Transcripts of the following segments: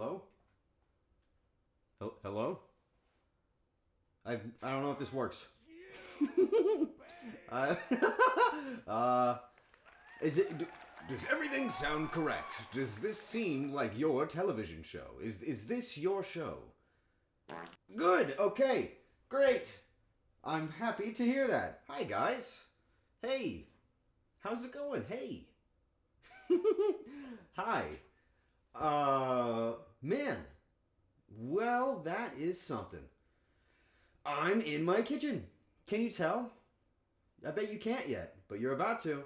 Hello? Hello? I don't know if this works. uh, uh, is it? Does everything sound correct? Does this seem like your television show? Is this your show? Good. Okay. Great. I'm happy to hear that. Hi guys. Hey. How's it going? Hey. Hi. Man. Well, that is something. I'm in my kitchen. Can you tell? I bet you can't yet, but you're about to.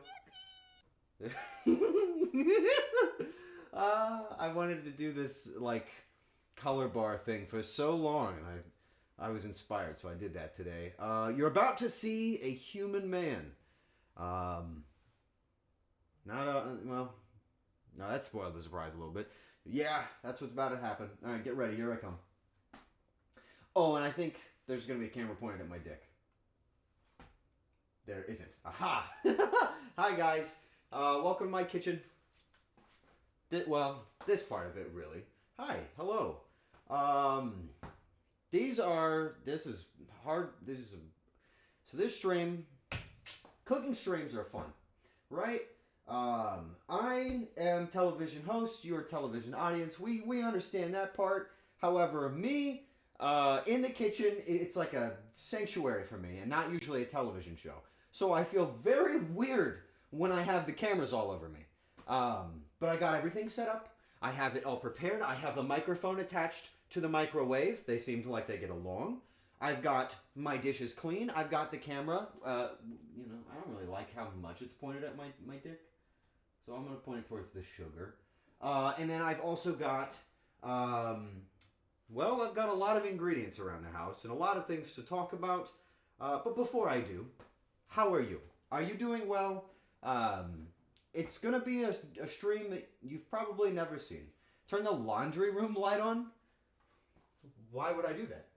I wanted to do this like color bar thing for so long, and I was inspired, so I did that today. You're about to see a human man. Not a well. No, that spoiled the surprise a little bit. Yeah, that's what's about to happen. All right, get ready. Here I come. Oh, and I think there's gonna be a camera pointed at my dick. There isn't. Aha! Hi guys. Welcome to my kitchen. This part of it really. Hi. Hello. This is hard. So this stream, cooking streams are fun, right? I am television host. You're television audience. We understand that part. However, me, in the kitchen, it's like a sanctuary for me, and not usually a television show. So I feel very weird when I have the cameras all over me. But I got everything set up. I have it all prepared. I have the microphone attached to the microwave. They seem to like they get along. I've got my dishes clean. I've got the camera. I don't really like how much it's pointed at my dick. So I'm going to point it towards the sugar. And then I've also got, I've got a lot of ingredients around the house and a lot of things to talk about. But before I do, how are you? Are you doing well? It's going to be a stream that you've probably never seen. Turn the laundry room light on. Why would I do that?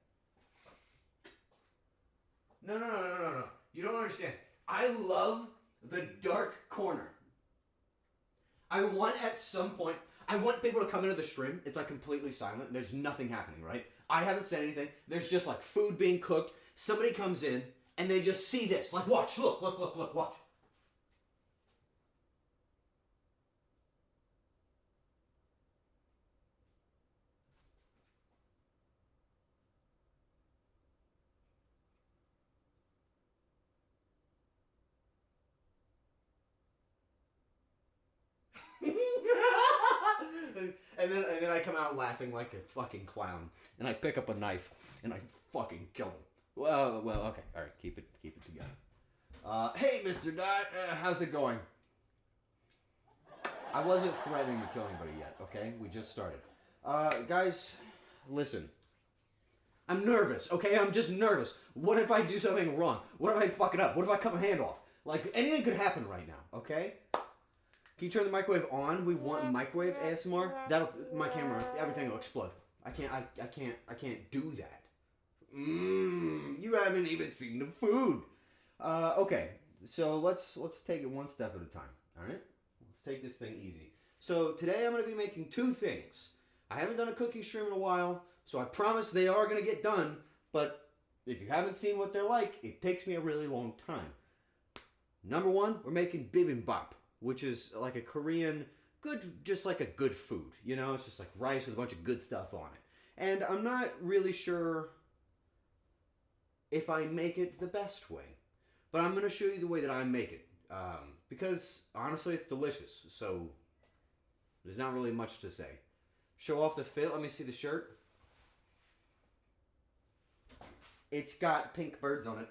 No. You don't understand. I love the dark corner. I want people to come into the stream. It's like completely silent. There's nothing happening, right? I haven't said anything. There's just like food being cooked. Somebody comes in and they just see this. Like, watch, look, watch. and then I come out laughing like a fucking clown, and I pick up a knife and I fucking kill him. Well, okay, all right, keep it together. Hey, Mr. Dot, how's it going? I wasn't threatening to kill anybody yet. Okay, we just started. Guys, listen. I'm nervous. Okay, I'm just nervous. What if I do something wrong? What if I fuck it up? What if I cut my hand off? Like anything could happen right now. Okay. Can you turn the microwave on? We want microwave ASMR. My camera, everything will explode. I can't do that. You haven't even seen the food. Okay, so let's take it one step at a time. All right, let's take this thing easy. So today I'm going to be making two things. I haven't done a cooking stream in a while, so I promise they are going to get done. But if you haven't seen what they're like, it takes me a really long time. Number one, we're making Bibimbap, which is like a Korean, just like a good food. You know, it's just like rice with a bunch of good stuff on it. And I'm not really sure if I make it the best way. But I'm going to show you the way that I make it. Because, honestly, it's delicious. So, there's not really much to say. Show off the fit. Let me see the shirt. It's got pink birds on it.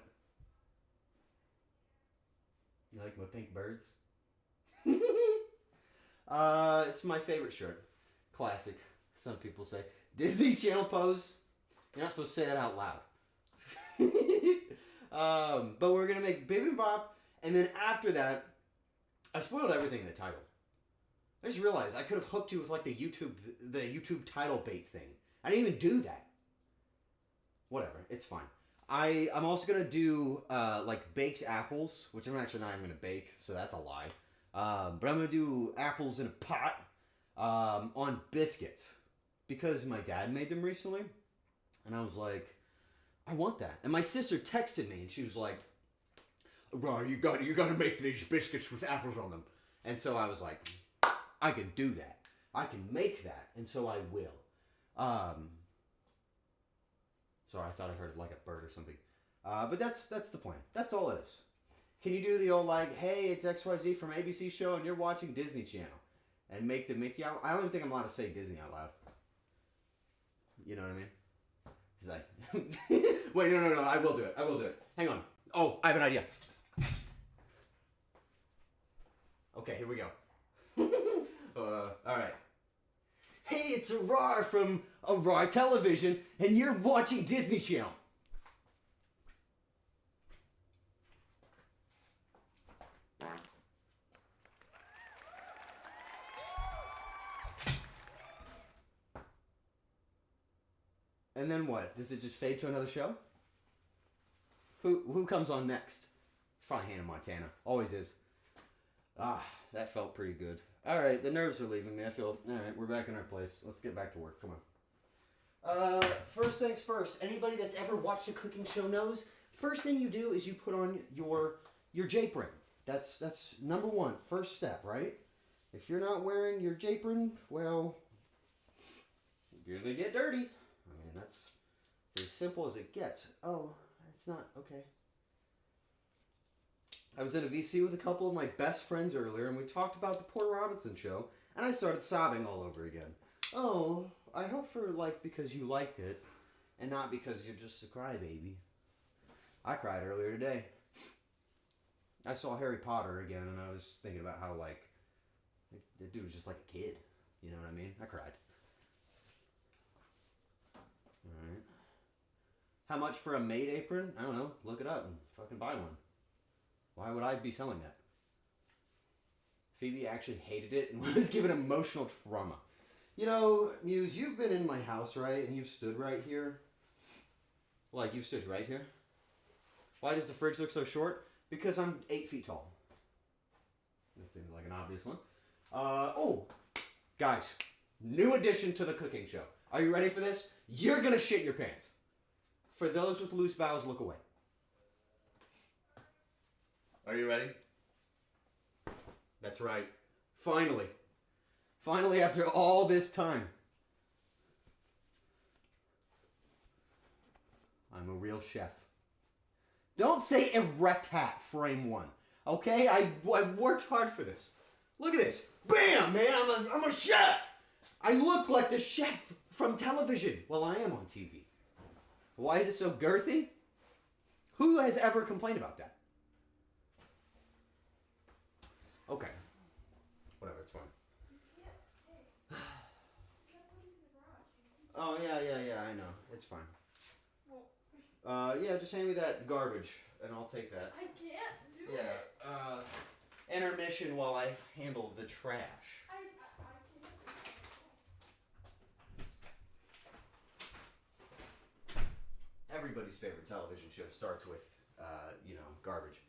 You like my pink birds? It's my favorite shirt. Classic, some people say. Disney Channel pose. You're not supposed to say that out loud. But we're gonna make Bibimbap, and then after that, I spoiled everything in the title. I just realized I could have hooked you with like the YouTube title bait thing. I didn't even do that. Whatever, it's fine. I'm also gonna do like baked apples, which I'm actually not even gonna bake, so that's a lie. But I'm gonna do apples in a pot on biscuits. because my dad made them recently, and I was like, I want that. And my sister texted me, and she was like, "Bro, you got to make these biscuits with apples on them." And so I was like, I can do that. I can make that, and so I will. Sorry, I thought I heard like a bird or something. But that's the plan. That's all it is. Can you do the old like, hey, it's XYZ from ABC show, and you're watching Disney Channel, and make the Mickey out? I don't even think I'm allowed to say Disney out loud. You know what I mean? He's like, wait, no, I will do it. Hang on. Oh, I have an idea. Okay, here we go. All right. Hey, it's Arar from Arar Television, and you're watching Disney Channel. And then what? Does it just fade to another show? Who comes on next? It's probably Hannah Montana. Always is. Ah, that felt pretty good. All right, the nerves are leaving me. I feel, all right, we're back in our place. Let's get back to work. Come on. First things first. Anybody that's ever watched a cooking show knows, first thing you do is you put on your J-apron. That's number one, first step, right? If you're not wearing your J-apron, well, you're going to get dirty. I mean, that's as simple as it gets. Oh, it's not, okay. I was at a VC with a couple of my best friends earlier, and we talked about the Porter Robinson show, and I started sobbing all over again. Oh, I hope for, like, because you liked it, and not because you're just a crybaby. I cried earlier today. I saw Harry Potter again, and I was thinking about how, like, the dude was just like a kid. You know what I mean? I cried. Alright. How much for a maid apron? I don't know. Look it up and fucking buy one. Why would I be selling that? Phoebe actually hated it and was given emotional trauma. You know, Muse, you've been in my house, right? And you've stood right here. Like, you've stood right here. Why does the fridge look so short? Because I'm 8 feet tall. That seems like an obvious one. Oh, guys, new addition to the cooking show. Are you ready for this? You're gonna shit your pants. For those with loose bowels, look away. Are you ready? That's right. Finally. Finally, after all this time. I'm a real chef. Don't say erectat frame one. Okay? I worked hard for this. Look at this. Bam, man, I'm a chef. I look like the chef from television. Well, I am on TV. Why is it so girthy? Who has ever complained about that? Okay. Whatever, it's fine. Oh, yeah, I know. It's fine. Yeah, just hand me that garbage, and I'll take that. I can't do it. Yeah, intermission while I handle the trash. I can't. Everybody's favorite television show starts with, garbage.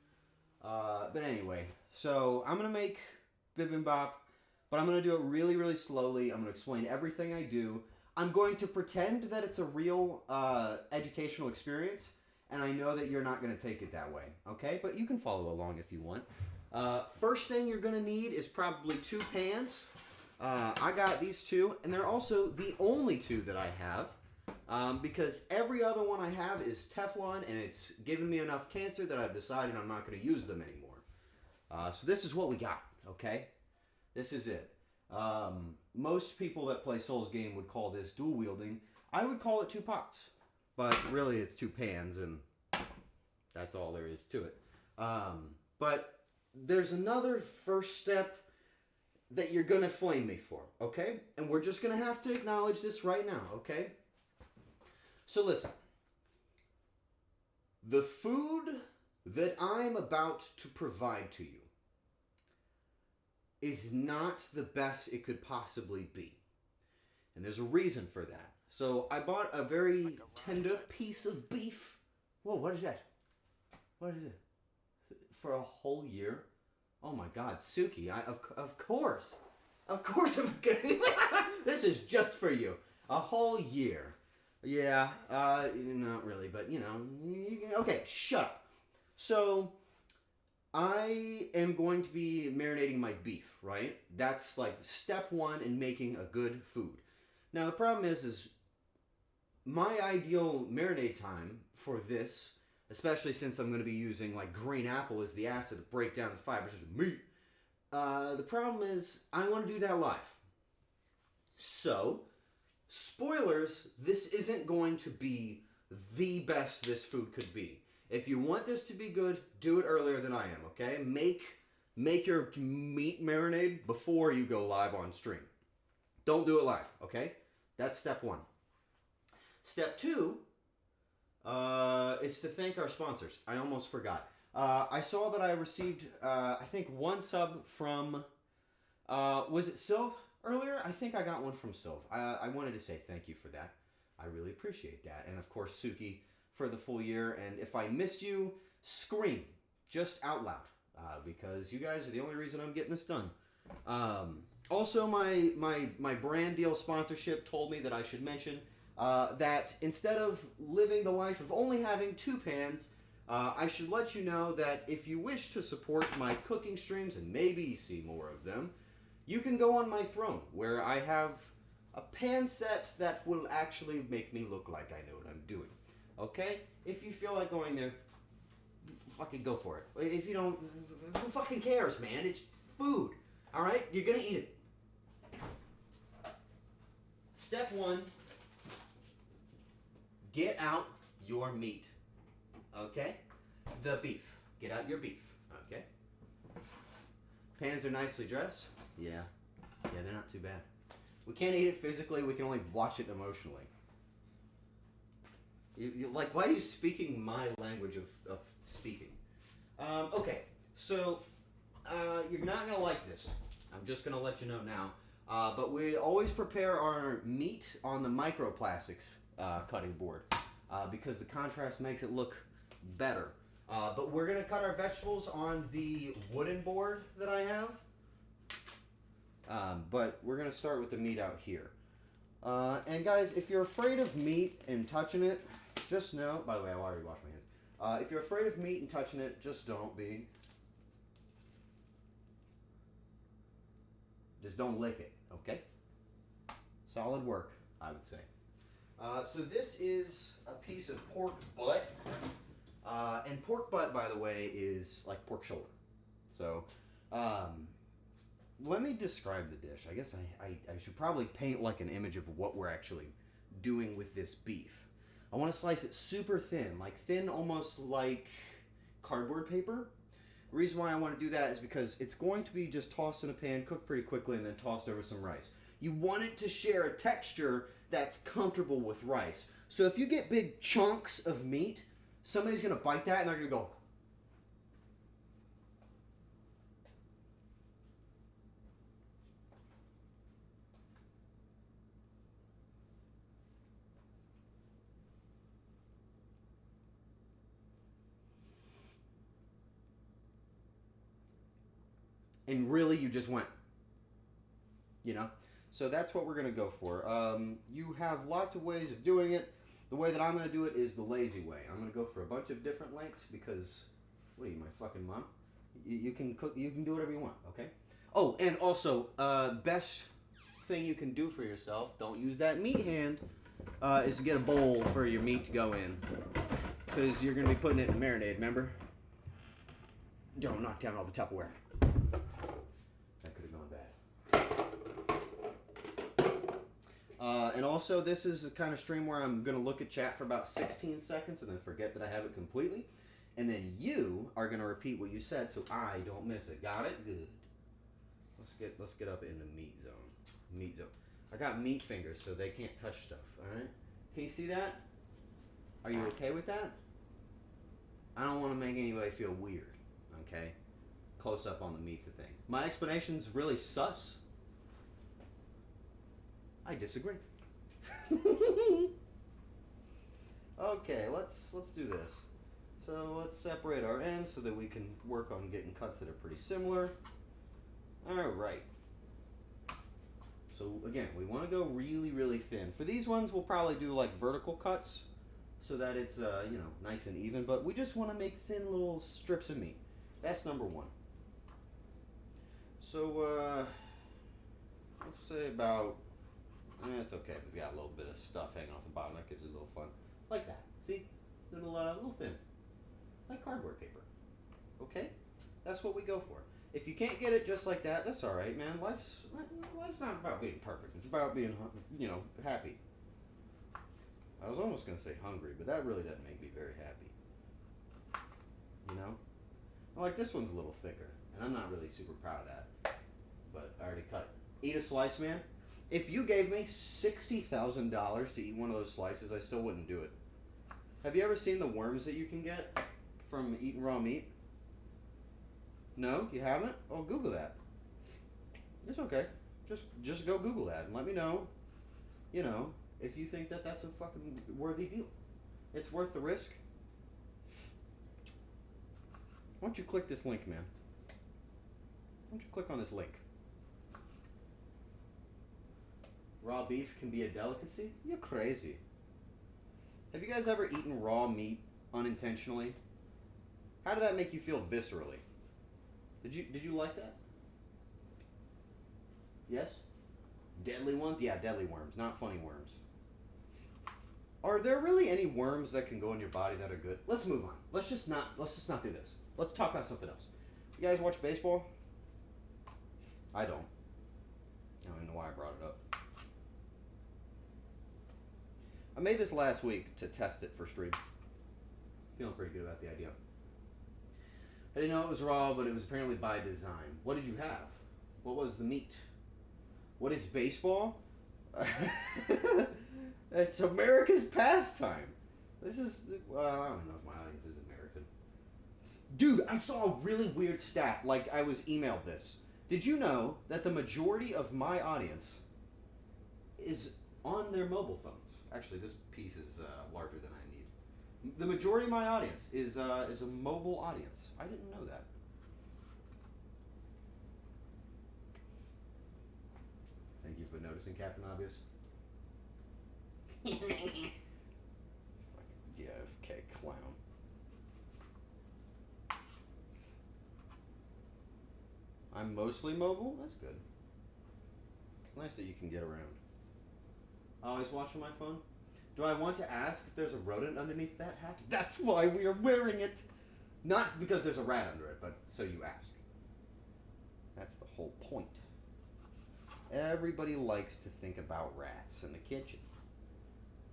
But anyway, so I'm going to make Bibimbap, but I'm going to do it really, really slowly. I'm going to explain everything I do. I'm going to pretend that it's a real educational experience, and I know that you're not going to take it that way, okay? But you can follow along if you want. First thing you're going to need is probably 2 pans. I got these 2, and they're also the only 2 that I have, because every other one I have is Teflon, and it's given me enough cancer that I've decided I'm not going to use them anymore. So this is what we got, okay? This is it. Most people that play Souls game would call this dual wielding. I would call it 2 pots, but really it's 2 pans, and that's all there is to it. But there's another first step that you're gonna flame me for, okay? And we're just gonna have to acknowledge this right now, okay? So listen, the food that I'm about to provide to you is not the best it could possibly be. And there's a reason for that. So I bought a very tender piece of beef. Whoa, what is that? What is it? For a whole year? Oh my God, Suki, of course. Of course I'm gonna, this is just for you. A whole year. Yeah, not really, but you know, okay, shut up. So, I am going to be marinating my beef, right? That's like step one in making a good food. Now, the problem is my ideal marinade time for this, especially since I'm going to be using like green apple as the acid to break down the fibers of the meat. The problem is I want to do that live. So, spoilers, this isn't going to be the best this food could be. If you want this to be good, do it earlier than I am, okay? Make your meat marinade before you go live on stream. Don't do it live, okay? That's step one. Step two is to thank our sponsors. I almost forgot. I saw that I received, I think, one sub from, was it Sylv earlier? I think I got one from Sylv. I wanted to say thank you for that. I really appreciate that. And of course, Suki for the full year. And if I missed you, scream just out loud because you guys are the only reason I'm getting this done. Also, my brand deal sponsorship told me that I should mention that instead of living the life of only having 2 pans, I should let you know that if you wish to support my cooking streams and maybe see more of them, you can go on my throne where I have a pan set that will actually make me look like I know what I'm doing. Okay? If you feel like going there, fucking go for it. If you don't, who fucking cares, man? It's food. Alright? You're gonna eat it. Step 1, get out your meat. Okay? The beef. Get out your beef. Okay? Pans are nicely dressed. Yeah. Yeah, they're not too bad. We can't eat it physically, we can only watch it emotionally. Like, why are you speaking my language of speaking? Okay, so you're not going to like this. I'm just going to let you know now. But we always prepare our meat on the microplastics cutting board because the contrast makes it look better. But we're going to cut our vegetables on the wooden board that I have. But we're going to start with the meat out here. And guys, if you're afraid of meat and touching it, just know, by the way, I already washed my hands. If you're afraid of meat and touching it, just don't be. Just don't lick it, okay? Solid work, I would say. So this is a piece of pork butt. And pork butt, by the way, is like pork shoulder. So, let me describe the dish. I guess I should probably paint like an image of what we're actually doing with this beef. I want to slice it super thin, like thin almost like cardboard paper. The reason why I want to do that is because it's going to be just tossed in a pan, cooked pretty quickly, and then tossed over some rice. You want it to share a texture that's comfortable with rice. So if you get big chunks of meat, somebody's going to bite that and they're going to go, and really you just went, you know? So that's what we're going to go for. You have lots of ways of doing it. The way that I'm going to do it is the lazy way. I'm going to go for a bunch of different lengths because, what are you, my fucking mom? You can cook, you can do whatever you want, okay? Oh, and also, best thing you can do for yourself, don't use that meat hand, is to get a bowl for your meat to go in. Because you're going to be putting it in marinade, remember? Don't knock down all the Tupperware. That could have gone bad. And also, this is the kind of stream where I'm going to look at chat for about 16 seconds and then forget that I have it completely. And then you are going to repeat what you said so I don't miss it. Got it? Good. Let's get up in the meat zone. Meat zone. I got meat fingers so they can't touch stuff, alright? Can you see that? Are you okay with that? I don't want to make anybody feel weird, okay? Close up on the meat's the thing. My explanation's really sus. I disagree. Okay, let's do this. So let's separate our ends so that we can work on getting cuts that are pretty similar. Alright. So again, we want to go really, really thin. For these ones, we'll probably do like vertical cuts so that it's nice and even. But we just want to make thin little strips of meat. That's number one. So let's say about. It's okay if it's got a little bit of stuff hanging off the bottom. That gives it a little fun, like that. See, little thin, like cardboard paper. Okay, that's what we go for. If you can't get it just like that, that's all right, man. Life's not about being perfect. It's about being, happy. I was almost gonna say hungry, but that really doesn't make me very happy. Like this one's a little thicker, and I'm not really super proud of that. But I already cut it. Eat a slice, man. If you gave me $60,000 to eat one of those slices, I still wouldn't do it. Have you ever seen the worms that you can get from eating raw meat? No, you haven't? Oh, Google that. It's okay. Just go Google that and let me know, if you think that that's a fucking worthy deal. It's worth the risk. Why don't you click this link, man? Why don't you click on this link? Raw beef can be a delicacy? You're crazy. Have you guys ever eaten raw meat unintentionally? How did that make you feel viscerally? Did you like that? Yes? Deadly ones? Yeah, deadly worms, not funny worms. Are there really any worms that can go in your body that are good? Let's move on. Let's just not do this. Let's talk about something else. You guys watch baseball? I don't. I don't even know why I brought it up. I made this last week to test it for stream. Feeling pretty good about the idea. I didn't know it was raw, but it was apparently by design. What did you have? What was the meat? What is baseball? It's America's pastime. This is, well, I don't know if my audience is American. Dude, I saw a really weird stat. Like, I was emailed this. Did you know that the majority of my audience is on their mobile phones? Actually, this piece is larger than I need. The majority of my audience is a mobile audience. I didn't know that. Thank you for noticing, Captain Obvious. Fucking DFK clown. I'm mostly mobile? That's good. It's nice that you can get around. I always watch on my phone. Do I want to ask if there's a rodent underneath that hat? That's why we are wearing it. Not because there's a rat under it, but so you ask. That's the whole point. Everybody likes to think about rats in the kitchen.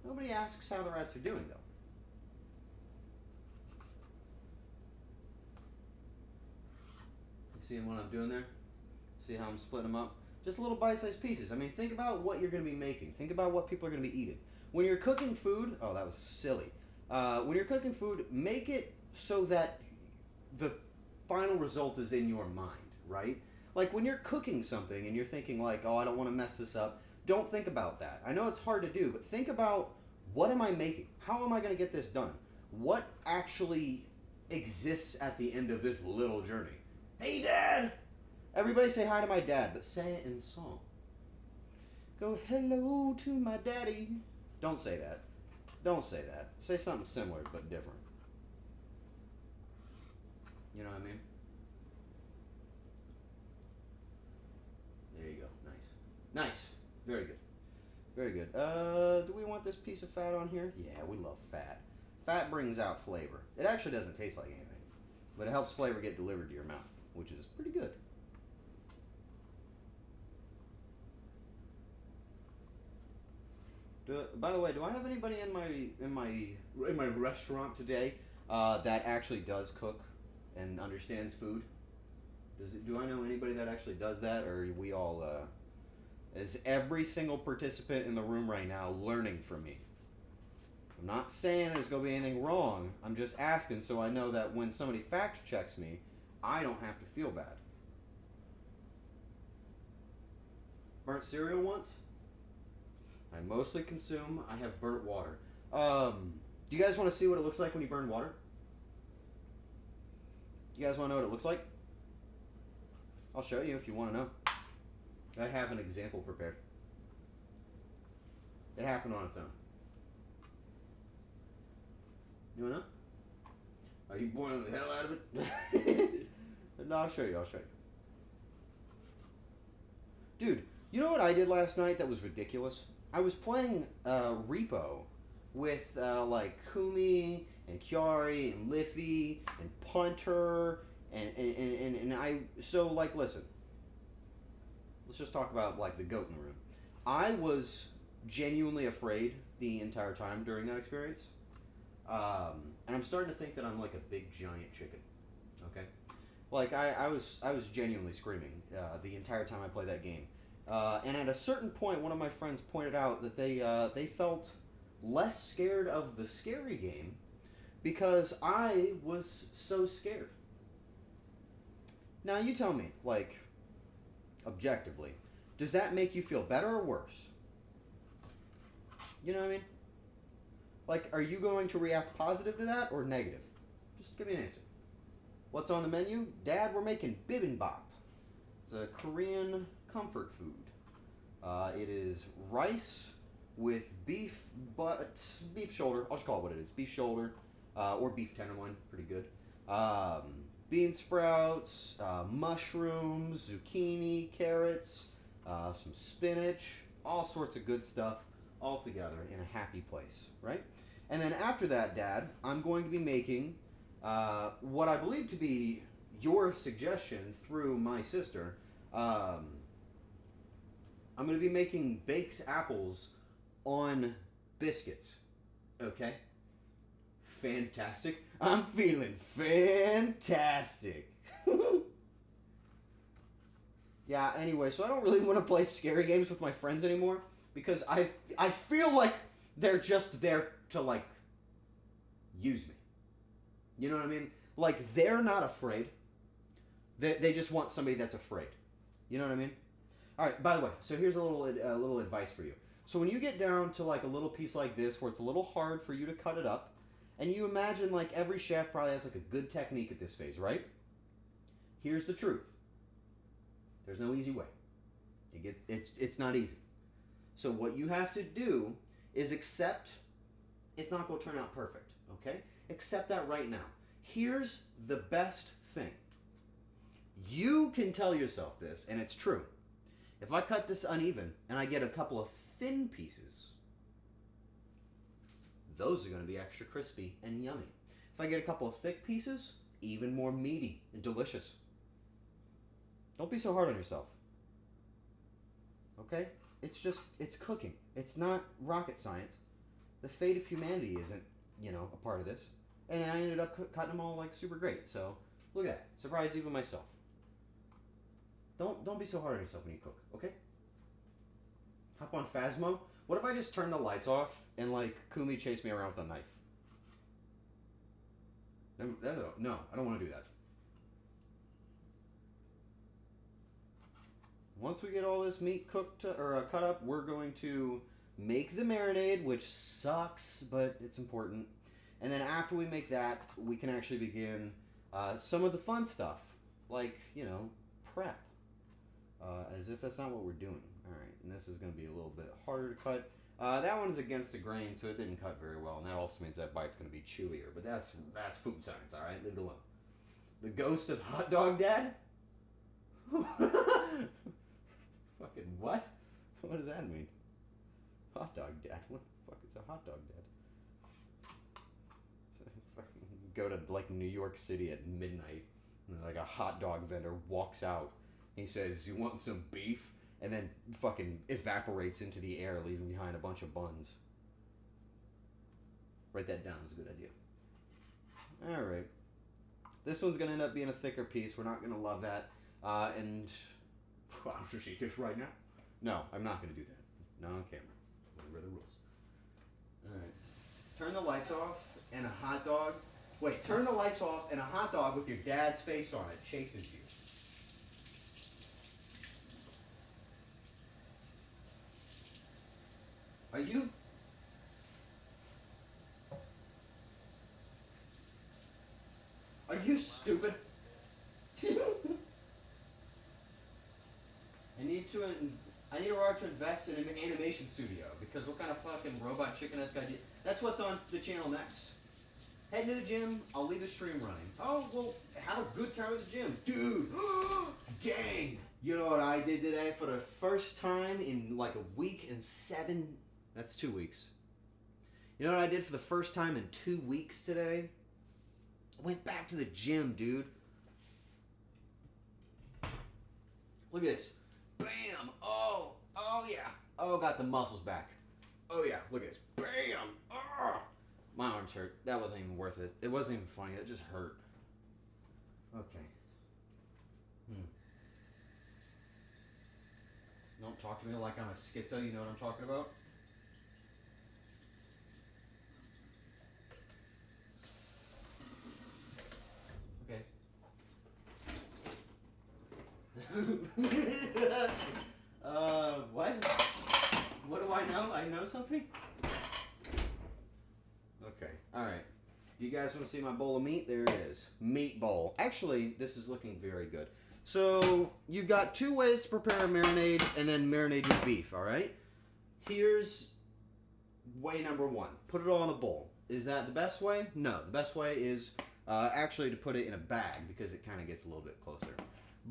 Nobody asks how the rats are doing, though. You seeing what I'm doing there? See how I'm splitting them up? Just little bite-sized pieces. I mean, think about what you're going to be making. Think about what people are going to be eating. When you're cooking food, oh, that was silly. When you're cooking food, make it so that the final result is in your mind, right? Like when you're cooking something and you're thinking like, oh, I don't want to mess this up. Don't think about that. I know it's hard to do, but think about, what am I making? How am I going to get this done? What actually exists at the end of this little journey? Hey, Dad! Everybody say hi to my dad, but say it in song. Go hello to my daddy. Don't say that. Don't say that. Say something similar but different. You know what I mean? There you go. Nice. Nice. Very good. Very good. Do we want this piece of fat on here? Yeah, we love fat. Fat brings out flavor. It actually doesn't taste like anything, but it helps flavor get delivered to your mouth, which is pretty good. By the way, do I have anybody in my restaurant today that actually does cook and understands food? Do I know anybody that actually does that, or are we all is every single participant in the room right now learning from me? I'm not saying there's going to be anything wrong. I'm just asking so I know that when somebody fact checks me, I don't have to feel bad. Burnt cereal once? I mostly consume. I have burnt water. Do you guys want to see what it looks like when you burn water? You guys want to know what it looks like? I'll show you if you want to know. I have an example prepared. It happened on its own. You wanna know? Are you boiling the hell out of it? No, I'll show you. Dude, you know what I did last night that was ridiculous? I was playing Repo with like Kumi and Kiari and Liffy and Punter and I. So like, listen. Let's just talk about like the goat in the room. I was genuinely afraid the entire time during that experience. And I'm starting to think that I'm like a big giant chicken. Okay, like I was genuinely screaming the entire time I played that game. And at a certain point, one of my friends pointed out that they felt less scared of the scary game because I was so scared. Now you tell me, like, objectively, does that make you feel better or worse? You know what I mean? Like, are you going to react positive to that or negative? Just give me an answer. What's on the menu? Dad, we're making Bibimbap. It's a Korean comfort food. It is rice with beef shoulder. I'll just call it what it is. Beef shoulder or beef tenderloin. Pretty good. Bean sprouts, mushrooms, zucchini, carrots, some spinach, all sorts of good stuff all together in a happy place, right? And then after that, Dad, I'm going to be making what I believe to be your suggestion through my sister. I'm going to be making baked apples on biscuits. Okay? Fantastic. I'm feeling fantastic. Yeah, anyway, so I don't really want to play scary games with my friends anymore because I feel like they're just there to, like, use me. You know what I mean? Like, they're not afraid. They just want somebody that's afraid. You know what I mean? All right, by the way, so here's a little advice for you. So when you get down to, like, a little piece like this where it's a little hard for you to cut it up, and you imagine, like, every chef probably has, like, a good technique at this phase, right? Here's the truth. There's no easy way. It's not easy. So what you have to do is accept it's not going to turn out perfect, okay? Accept that right now. Here's the best thing. You can tell yourself this, and it's true. If I cut this uneven and I get a couple of thin pieces, those are going to be extra crispy and yummy. If I get a couple of thick pieces, even more meaty and delicious. Don't be so hard on yourself. Okay? It's cooking. It's not rocket science. The fate of humanity isn't, a part of this. And I ended up cutting them all, like, super great. So, look at that. Surprised even myself. Don't be so hard on yourself when you cook, okay? Hop on Phasmo. What if I just turn the lights off and, like, Kumi chased me around with a knife? No, I don't want to do that. Once we get all this meat cooked or cut up, we're going to make the marinade, which sucks, but it's important. And then after we make that, we can actually begin some of the fun stuff, like, prep. As if that's not what we're doing. All right, and this is going to be a little bit harder to cut. That one's against the grain, so it didn't cut very well, and that also means that bite's going to be chewier. But that's food science, all right? Leave it alone. The ghost of hot dog dad? Fucking what? What does that mean? Hot dog dad? What the fuck is a hot dog dad? Go to, like, New York City at midnight, and, like, a hot dog vendor walks out. He says, "You want some beef?" And then fucking evaporates into the air, leaving behind a bunch of buns. Write that down. It's a good idea. All right. This one's going to end up being a thicker piece. We're not going to love that. And I'll just eat this right now. No, I'm not going to do that. Not on camera. Whatever the rules. All right. Turn the lights off and a hot dog. Wait, turn the lights off and a hot dog with your dad's face on it chases you. Are you stupid? I need to I need Arar to invest in an animation studio because what kind of fucking robot chicken-esque idea? That's what's on the channel next. Head to the gym. I'll leave the stream running. Oh, well, have a good time at the gym. Dude, gang. You know what I did today for the first time in like a week and 7... That's 2 weeks. You know what I did for the first time in 2 weeks today? I went back to the gym, dude. Look at this. Bam! Oh yeah. Oh, got the muscles back. Oh yeah, look at this. Bam! Oh. My arms hurt. That wasn't even worth it. It wasn't even funny. It just hurt. Okay. Don't talk to me like I'm a schizo. You know what I'm talking about? Okay. What? What do I know? I know something? Okay, alright. Do you guys want to see my bowl of meat? There it is. Meat bowl. Actually, this is looking very good. So, you've got 2 ways to prepare a marinade and then marinate your beef, alright? Here's way number 1. Put it all in a bowl. Is that the best way? No. The best way is actually to put it in a bag because it kind of gets a little bit closer.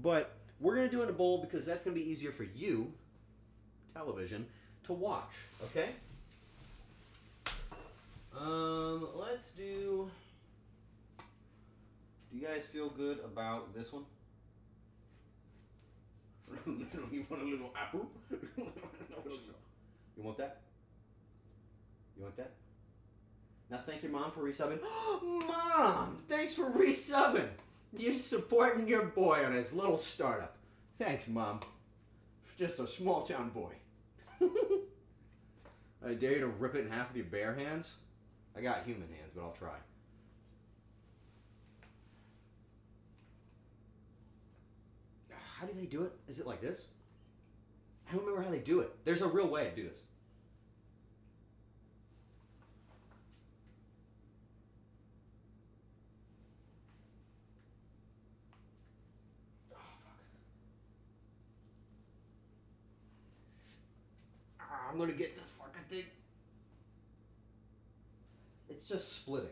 But we're going to do it in a bowl because that's going to be easier for you, television, to watch, okay? Let's do... Do you guys feel good about this one? You want a little apple? You want that? You want that? Now thank your mom for resubbing. Mom! Thanks for resubbing! You're supporting your boy on his little startup. Thanks, Mom. Just a small town boy. I dare you to rip it in half with your bare hands? I got human hands, but I'll try. How do they do it? Is it like this? I don't remember how they do it. There's a real way to do this. Oh, fuck. I'm gonna get this fucking thing. It's just splitting.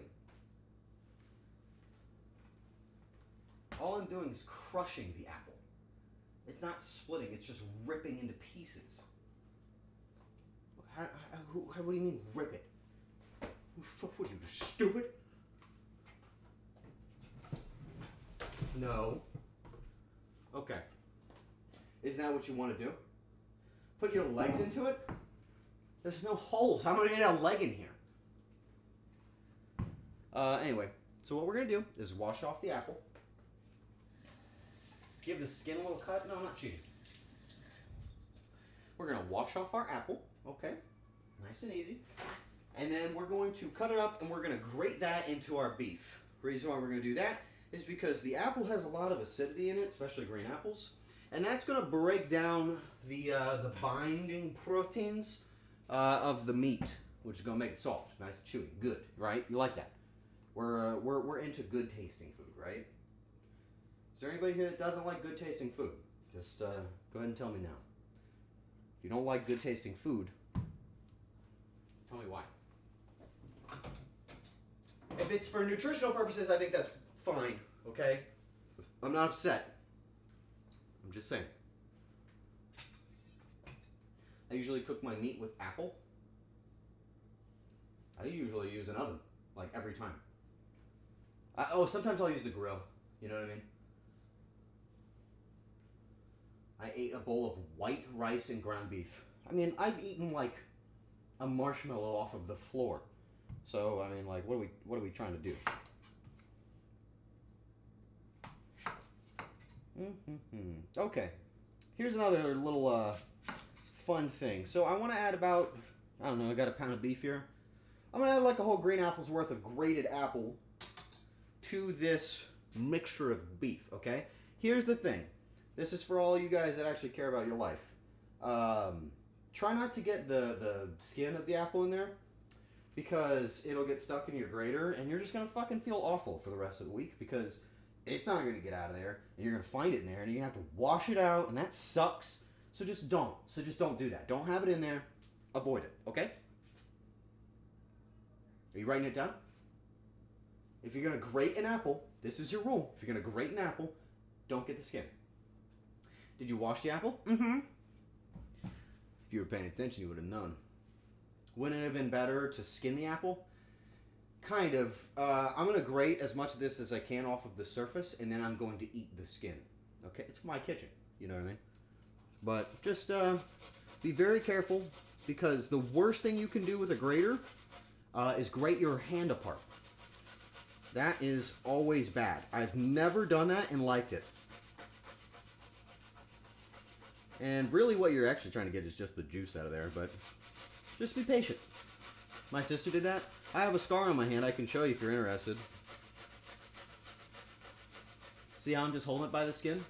All I'm doing is crushing the apple. It's not splitting, it's just ripping into pieces. What do you mean, rip it? What are you, stupid? No. Okay. Isn't that what you want to do? Put your legs into it? There's no holes. How am I going to get a leg in here? Anyway, so what we're going to do is wash off the apple. Give the skin a little cut. No, I'm not cheating. We're going to wash off our apple. Okay. Nice and easy. And then we're going to cut it up and we're going to grate that into our beef. The reason why we're going to do that is because the apple has a lot of acidity in it, especially green apples. And that's going to break down the binding proteins of the meat, which is going to make it soft, nice and chewy. Good, right? You like that? We're into good tasting food, right? Is there anybody here that doesn't like good tasting food? Just go ahead and tell me now. If you don't like good tasting food, tell me why. If it's for nutritional purposes, I think that's fine, okay? I'm not upset. I'm just saying. I usually cook my meat with apple. I usually use an oven, like every time. Sometimes I'll use the grill. You know what I mean? I ate a bowl of white rice and ground beef. I mean, I've eaten like a marshmallow off of the floor. So, I mean, like, what are we trying to do? Okay. Here's another little fun thing. So I want to add about, I don't know, I got a pound of beef here. I'm going to add like a whole green apple's worth of grated apple to this mixture of beef, okay? Here's the thing. This is for all you guys that actually care about your life. Try not to get the skin of the apple in there because it'll get stuck in your grater and you're just going to fucking feel awful for the rest of the week because it's not going to get out of there and you're going to find it in there and you're going to have to wash it out and that sucks. So just don't. So just don't do that. Don't have it in there. Avoid it, okay? Are you writing it down? If you're going to grate an apple, this is your rule. If you're going to grate an apple, don't get the skin. Did you wash the apple? Mm-hmm. If you were paying attention, you would have known. Wouldn't it have been better to skin the apple? Kind of. I'm going to grate as much of this as I can off of the surface, and then I'm going to eat the skin. Okay? It's my kitchen. You know what I mean? But just be very careful, because the worst thing you can do with a grater is grate your hand apart. That is always bad. I've never done that and liked it. And really what you're actually trying to get is just the juice out of there, but just be patient. My sister did that. I have a scar on my hand I can show you if you're interested. See how I'm just holding it by the skin?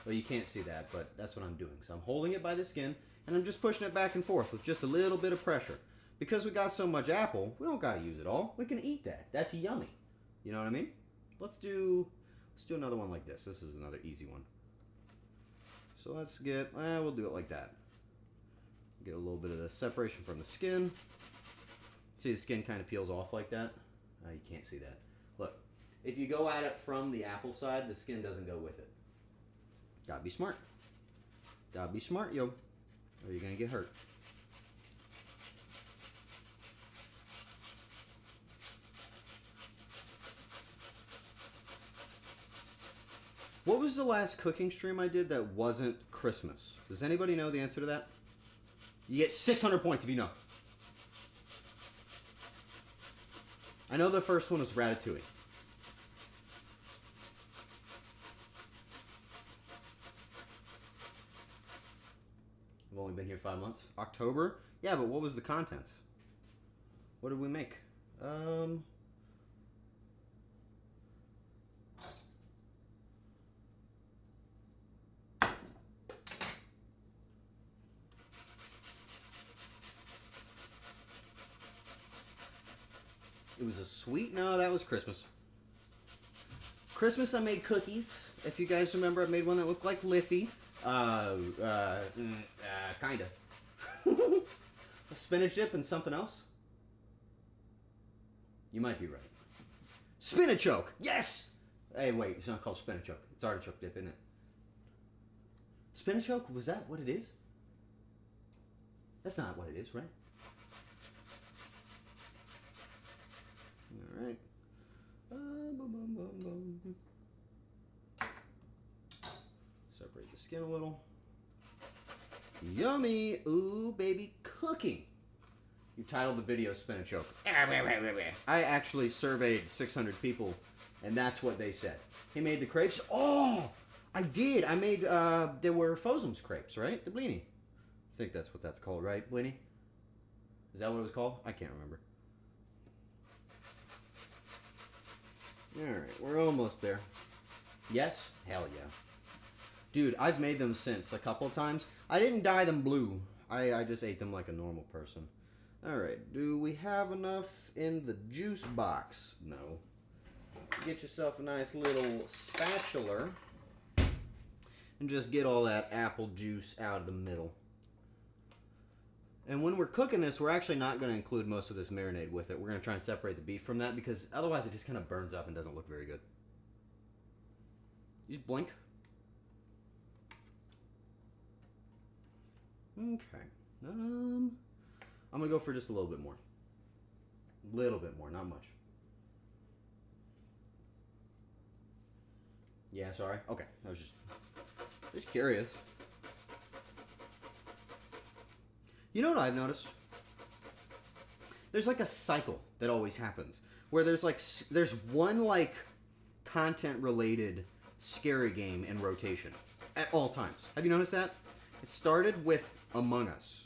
Well, you can't see that, but that's what I'm doing. So I'm holding it by the skin, and I'm just pushing it back and forth with just a little bit of pressure. Because we got so much apple, we don't gotta use it all. We can eat that. That's yummy. You know what I mean? Let's do another one like this. This is another easy one. So let's get, we'll do it like that. Get a little bit of the separation from the skin. See, the skin kind of peels off like that. You can't see that. Look, if you go at it from the apple side, the skin doesn't go with it. Gotta be smart. Gotta be smart, yo, or you're gonna get hurt. What was the last cooking stream I did that wasn't Christmas? Does anybody know the answer to that? You get 600 points if you know. I know the first one was Ratatouille. I've only been here 5 months. October? Yeah, but what was the contents? What did we make? It was a sweet... No, that was Christmas. Christmas, I made cookies. If you guys remember, I made one that looked like Liffy. Kinda. A spinach dip and something else? You might be right. Spinachoke! Yes! Hey, wait, it's not called spinachoke. It's artichoke dip, isn't it? Spinachoke? Was that what it is? That's not what it is, right? Alright. Separate the skin a little. Yummy! Ooh, baby, cooking! You titled the video Spinachoke. I actually surveyed 600 people, and that's what they said. He made the crepes. Oh! I did! I made, there were Fosum's crepes, right? The blini. I think that's what that's called, right, blini? Is that what it was called? I can't remember. Alright, we're almost there. Yes? Hell yeah. Dude, I've made them since a couple times. I didn't dye them blue. I just ate them like a normal person. Alright, do we have enough in the juice box? No. Get yourself a nice little spatula and just get all that apple juice out of the middle. And when we're cooking this, we're actually not going to include most of this marinade with it. We're going to try and separate the beef from that because otherwise it just kind of burns up and doesn't look very good. You just blink. Okay. I'm going to go for just a little bit more. A little bit more, not much. Yeah, sorry. Okay. I was just curious. You know what I've noticed? There's like a cycle that always happens where there's one like content related scary game in rotation at all times. Have you noticed that? It started with Among Us,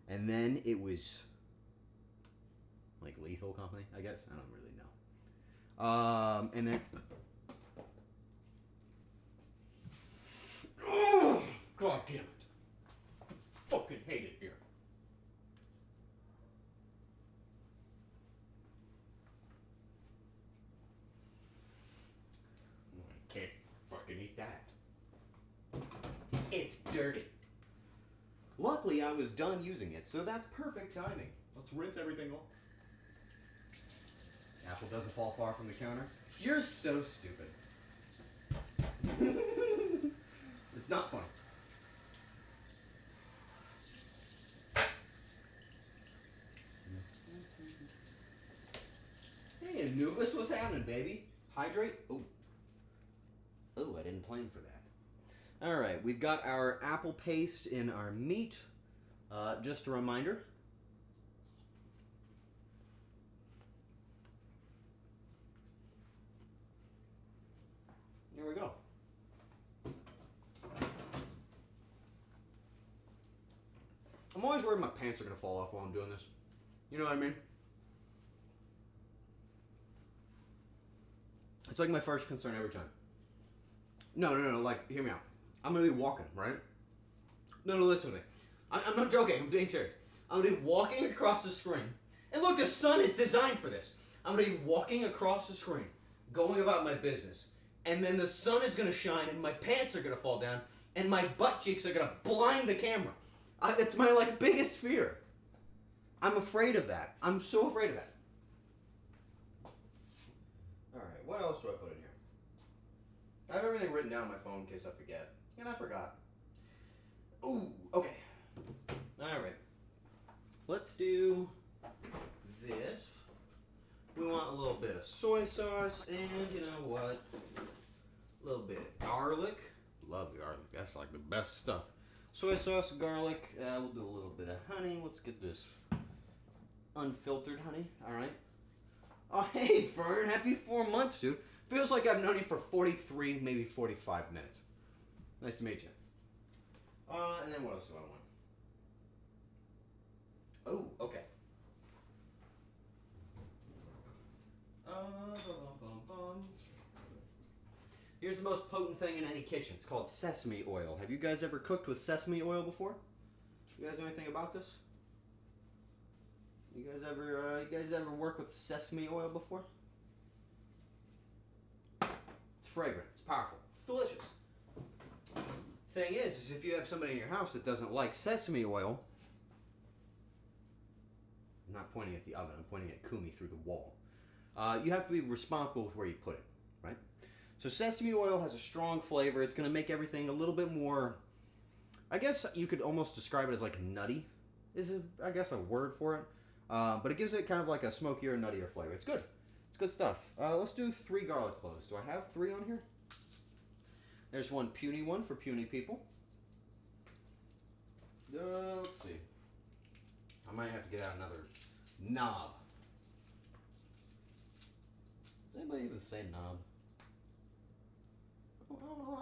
and then it was like Lethal Company, I guess. I don't really know. And then oh, God damn it! I fucking hate it here. I can't fucking eat that. It's dirty. Luckily, I was done using it, so that's perfect timing. Let's rinse everything off. Apple doesn't fall far from the counter. You're so stupid. It's not funny. Hey, Anubis, what's happening, baby? Hydrate? Oh. Oh, I didn't plan for that. All right, we've got our apple paste in our meat. Just a reminder. There we go. I'm always worried my pants are going to fall off while I'm doing this. You know what I mean? It's like my first concern every time. No, like, hear me out. I'm going to be walking, right? No, listen to me. I'm not joking, I'm being serious. I'm going to be walking across the screen. And look, the sun is designed for this. I'm going to be walking across the screen, going about my business. And then the sun is going to shine and my pants are going to fall down and my butt cheeks are going to blind the camera. It's my, like, biggest fear. I'm afraid of that. I'm so afraid of that. Alright, what else do I put in here? I have everything written down on my phone in case I forget. And I forgot. Ooh, okay. Alright. Let's do this. We want a little bit of soy sauce and, you know what? A little bit of garlic. Love garlic. That's like the best stuff. Soy sauce, garlic. We'll do a little bit of honey. Let's get this unfiltered honey. Alright. Oh, hey, Fern. Happy 4 months, dude. Feels like I've known you for 43, maybe 45 minutes. Nice to meet you. And then what else do I want? Oh, okay. Here's the most potent thing in any kitchen. It's called sesame oil. Have you guys ever cooked with sesame oil before? You guys know anything about this? You guys ever work with sesame oil before? It's fragrant. It's powerful. It's delicious. Thing is if you have somebody in your house that doesn't like sesame oil, I'm not pointing at the oven. I'm pointing at Kumi through the wall. You have to be responsible with where you put it, right? So sesame oil has a strong flavor. It's going to make everything a little bit more, I guess you could almost describe it as like nutty. Is it, I guess, a word for it? But it gives it kind of like a smokier, nuttier flavor. It's good. It's good stuff. Let's do 3 garlic cloves. Do I have 3 on here? There's one puny one for puny people. Let's see. I might have to get out another knob. Does anybody even say knob?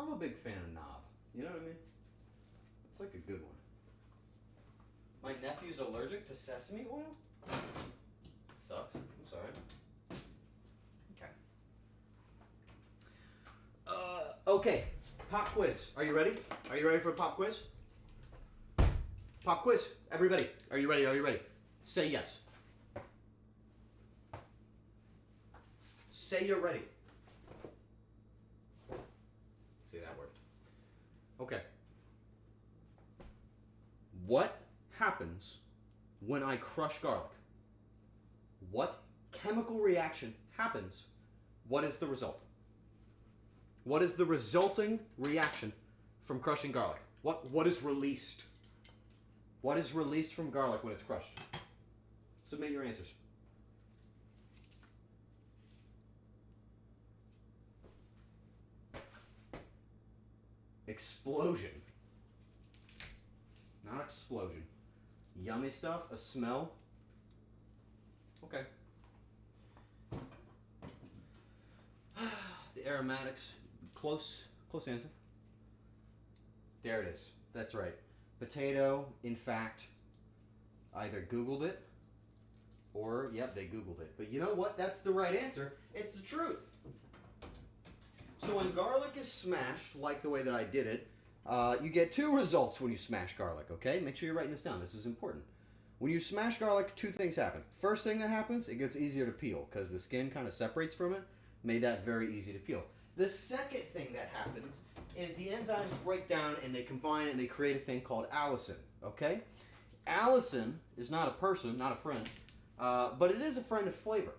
I'm a big fan of knob. You know what I mean? It's like a good one. My nephew's allergic to sesame oil? It sucks. I'm sorry. Okay. Okay. Pop quiz. Are you ready? Are you ready for a pop quiz? Pop quiz. Everybody. Are you ready? Are you ready? Say yes. Say you're ready. See, that worked. Okay. What happens when I crush garlic? What chemical reaction happens? What is the result? What is the resulting reaction from crushing garlic? What is released? What is released from garlic when it's crushed? Submit your answers. Explosion. Not explosion. Yummy stuff, a smell. Okay. The aromatics. Close answer. There it is. That's right. Potato, in fact, either Googled it or, yep, they Googled it. But you know what? That's the right answer. It's the truth. So when garlic is smashed, like the way that I did it, you get 2 results when you smash garlic, okay? Make sure you're writing this down. This is important. When you smash garlic, 2 things happen. First thing that happens, it gets easier to peel because the skin kind of separates from it. Made that very easy to peel. The second thing that happens is the enzymes break down and they combine and they create a thing called allicin, okay? Allison is not a person, not a friend, but it is a friend of flavor.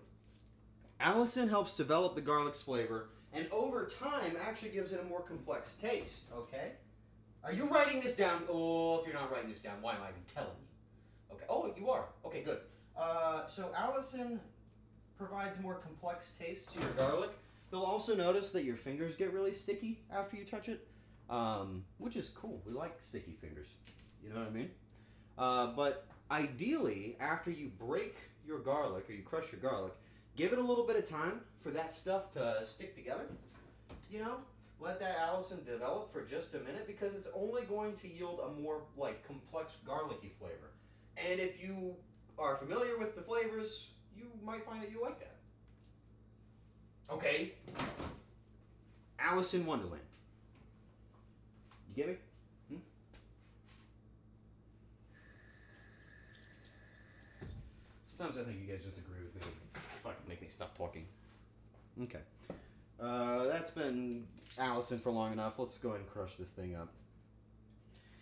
Allison helps develop the garlic's flavor, and over time actually gives it a more complex taste, okay? Are you writing this down? Oh, if you're not writing this down, why am I even telling you? Okay, oh, you are. Okay, good. So Allison provides more complex taste to your garlic. You'll also notice that your fingers get really sticky after you touch it, which is cool. We like sticky fingers. You know what I mean? But ideally, after you break your garlic or you crush your garlic, give it a little bit of time for that stuff to stick together. You know, let that Allison develop for just a minute because it's only going to yield a more like complex garlicky flavor. And if you are familiar with the flavors, you might find that you like that. Okay. Alice in Wonderland. You get me? Sometimes I think you guys just agree with me. Fucking make me stop talking. Okay. That's been Allison for long enough. Let's go ahead and crush this thing up.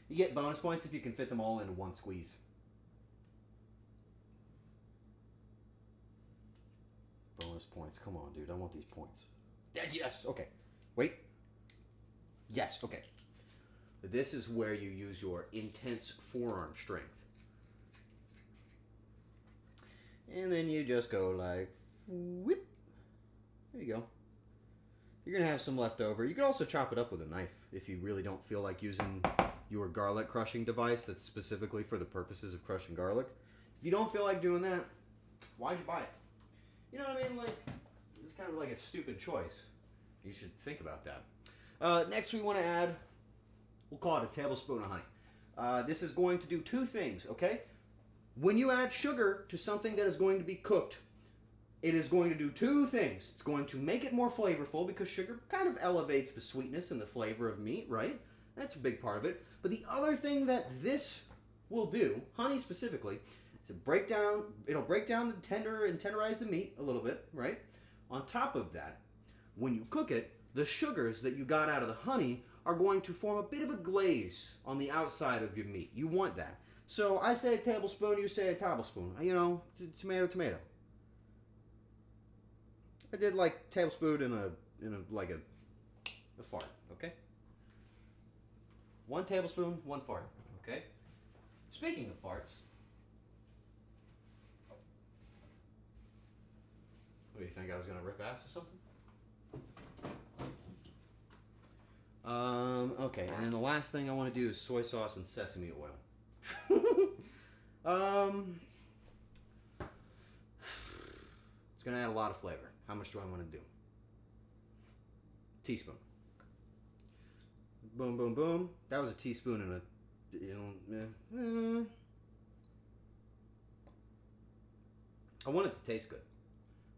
You get bonus points if you can fit them all into one squeeze. Bonus points. Come on, dude. I want these points. Yes. Okay. Wait. Yes. Okay. This is where you use your intense forearm strength. And then you just go like, whip. There you go. You're going to have some left over. You can also chop it up with a knife if you really don't feel like using your garlic crushing device that's specifically for the purposes of crushing garlic. If you don't feel like doing that, why'd you buy it? You know what I mean? Like, it's kind of like a stupid choice. You should think about that. Next we want to add, we'll call it a tablespoon of honey. This is going to do two things, okay? When you add sugar to something that is going to be cooked, it is going to do two things. It's going to make it more flavorful because sugar kind of elevates the sweetness and the flavor of meat, right? That's a big part of it. But the other thing that this will do, honey specifically, is it'll break down the tender and tenderize the meat a little bit, right? On top of that, when you cook it, the sugars that you got out of the honey are going to form a bit of a glaze on the outside of your meat. You want that. So I say a tablespoon, you say a tablespoon. You know, tomato, tomato. I did like tablespoon in a fart, okay? 1 tablespoon, 1 fart, okay? Speaking of farts, what do you think, I was gonna rip ass or something? Okay, and then the last thing I want to do is soy sauce and sesame oil. It's gonna add a lot of flavor. How much do I want to do? Teaspoon. Boom, boom, boom. That was a teaspoon and I want it to taste good.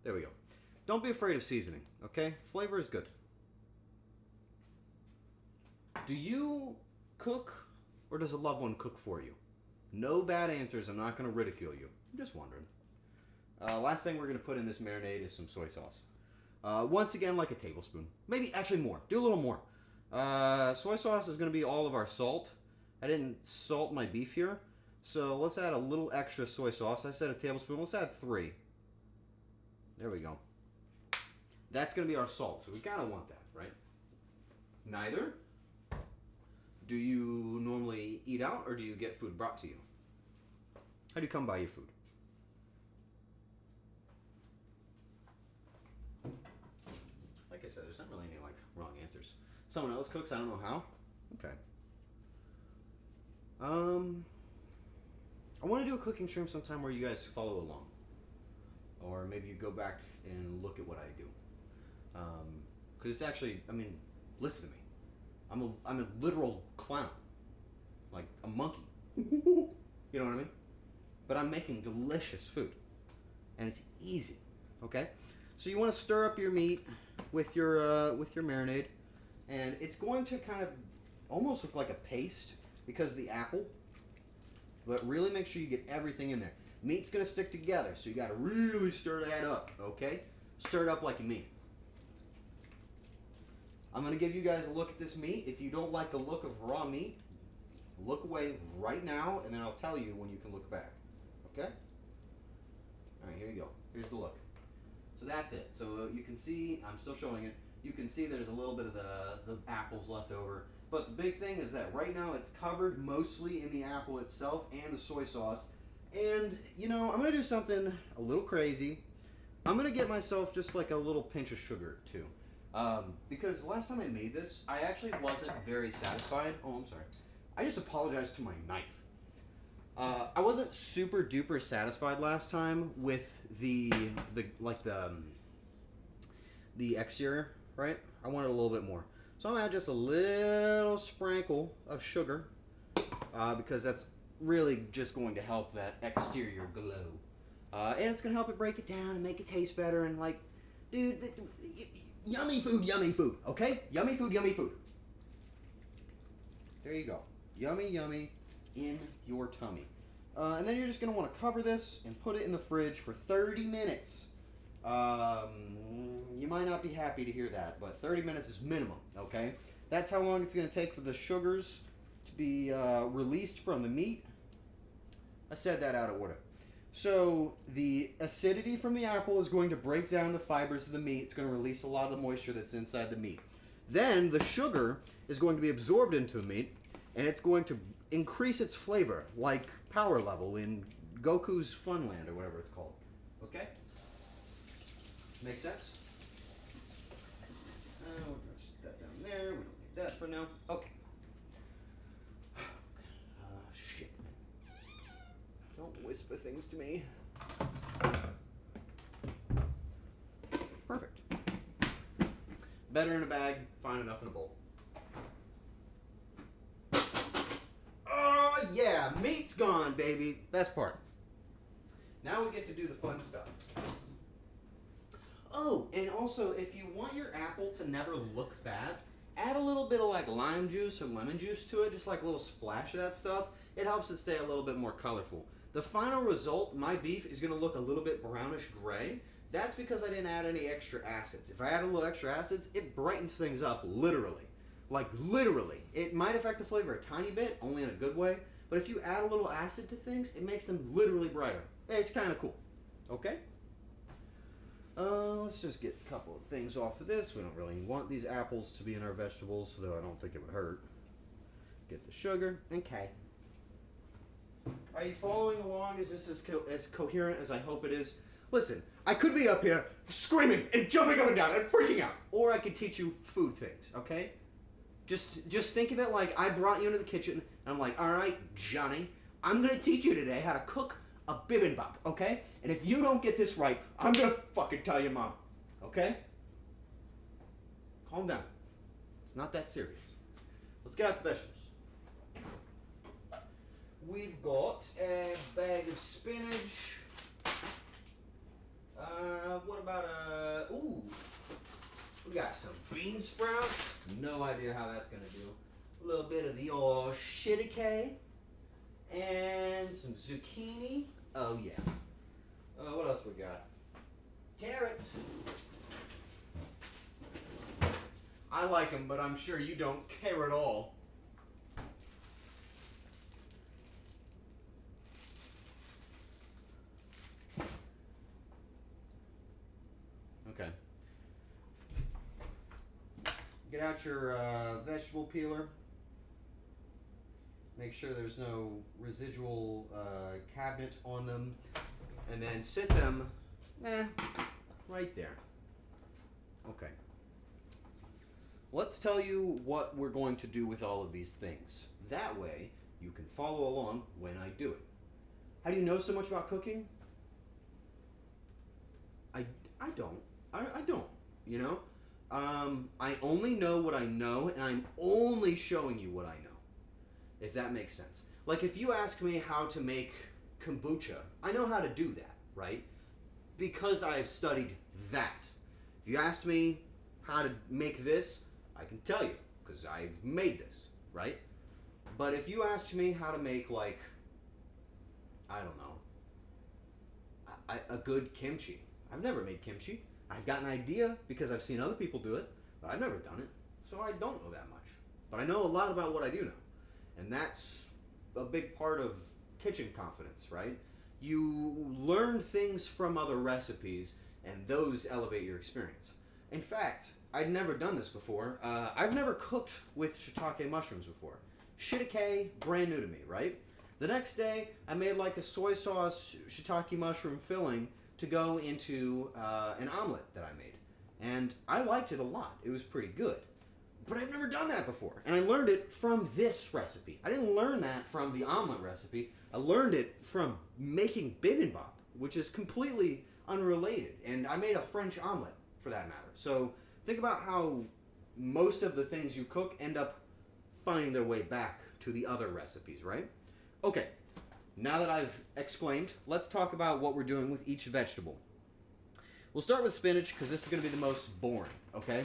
There we go. Don't be afraid of seasoning, okay? Flavor is good. Do you cook or does a loved one cook for you? No bad answers. I'm not going to ridicule you. I'm just wondering. Last thing we're going to put in this marinade is some soy sauce. Once again, like a tablespoon. Maybe actually more. Do a little more. Soy sauce is going to be all of our salt. I didn't salt my beef here. So let's add a little extra soy sauce. I said a tablespoon. Let's add 3. There we go. That's going to be our salt. So we kind of want that, right? Neither. Do you normally eat out or do you get food brought to you? How do you come by your food? Like I said, there's not really any like wrong answers. Someone else cooks, I don't know how. Okay. I want to do a cooking stream sometime where you guys follow along. Or maybe you go back and look at what I do. Because it's actually, I mean, listen to me. I'm a literal clown. Like a monkey. You know what I mean? But I'm making delicious food. And it's easy. Okay? So you want to stir up your meat with your marinade. And it's going to kind of almost look like a paste because of the apple. But really make sure you get everything in there. Meat's going to stick together, so you got to really stir that up, okay? Stir it up like you mean it. I'm going to give you guys a look at this meat. If you don't like the look of raw meat, Look away right now, and then I'll tell you when you can look back. Okay? All right, here you go. Here's the look. So that's it. So you can see, I'm still showing it. You can see there's a little bit of the apples left over. But the big thing is that right now it's covered mostly in the apple itself and the soy sauce. And, you know, I'm going to do something a little crazy. I'm going to get myself just like a little pinch of sugar, too. Because last time I made this, I actually wasn't very satisfied. Oh, I'm sorry. I just apologized to my knife. I wasn't super duper satisfied last time with the exterior, right? I wanted a little bit more. So I'm gonna add just a little sprinkle of sugar because that's really just going to help that exterior glow. And it's gonna help it break it down and make it taste better and like, dude, yummy food, okay? Yummy food. There you go. Yummy in your tummy. And then you're just going to want to cover this and put it in the fridge for 30 minutes. You might not be happy to hear that, but 30 minutes is minimum, okay? That's how long it's going to take for the sugars to be released from the meat. I said that out of order. So the acidity from the apple is going to break down the fibers of the meat. It's going to release a lot of the moisture that's inside the meat. Then the sugar is going to be absorbed into the meat, and it's going to increase its flavor, like power level in Goku's Funland or whatever it's called. Okay? Make sense? We'll just that down there. We don't need that for now. Okay. Shit. Don't whisper things to me. Perfect. Better in a bag, fine enough in a bowl. Oh, yeah, meat's gone, baby. Best part. Now we get to do the fun stuff. Oh, and also, if you want your apple to never look bad, add a little bit of like lime juice or lemon juice to it, just like a little splash of that stuff. It helps it stay a little bit more colorful. The final result, my beef is going to look a little bit brownish gray. That's because I didn't add any extra acids. If I add a little extra acids, it brightens things up, literally. Like, literally. It might affect the flavor a tiny bit, only in a good way, but if you add a little acid to things, it makes them literally brighter. It's kind of cool. Okay? Let's just get a couple of things off of this. We don't really want these apples to be in our vegetables, though I don't think it would hurt. Get the sugar. Okay. Are you following along? Is this as coherent as I hope it is? Listen, I could be up here screaming and jumping up and down and freaking out, or I could teach you food things, okay? Just think of it like I brought you into the kitchen, and I'm like, all right, Johnny, I'm going to teach you today how to cook a bibimbap, okay? And if you don't get this right, I'm going to fucking tell your mom, okay? Calm down. It's not that serious. Let's get out the vegetables. We've got a bag of spinach. What about ooh, we got some bean sprouts. No idea how that's gonna do. A little bit of the old shiitake and some zucchini. Oh yeah. What else we got? Carrots. I like them, but I'm sure you don't care at all. Okay. Get out your vegetable peeler. Make sure there's no residual cabinet on them. And then sit them right there. Okay. Let's tell you what we're going to do with all of these things. That way, you can follow along when I do it. How do you know so much about cooking? I don't. I don't, you know? I only know what I know, and I'm only showing you what I know, if that makes sense. Like, if you ask me how to make kombucha, I know how to do that, right? Because I've studied that. If you ask me how to make this, I can tell you, because I've made this, right? But if you ask me how to make, like, I don't know, a good kimchi, I've never made kimchi. I've got an idea because I've seen other people do it, but I've never done it, so I don't know that much. But I know a lot about what I do know. And that's a big part of kitchen confidence, right? You learn things from other recipes, and those elevate your experience. In fact, I'd never done this before. I've never cooked with shiitake mushrooms before. Shiitake, brand new to me, right? The next day, I made like a soy sauce shiitake mushroom filling to go into an omelet that I made. And I liked it a lot. It was pretty good. But I've never done that before. And I learned it from this recipe. I didn't learn that from the omelet recipe. I learned it from making bibimbap, which is completely unrelated. And I made a French omelet, for that matter. So think about how most of the things you cook end up finding their way back to the other recipes, right? Okay, now that I've explained, let's talk about what we're doing with each vegetable. We'll start with spinach because this is going to be the most boring, okay?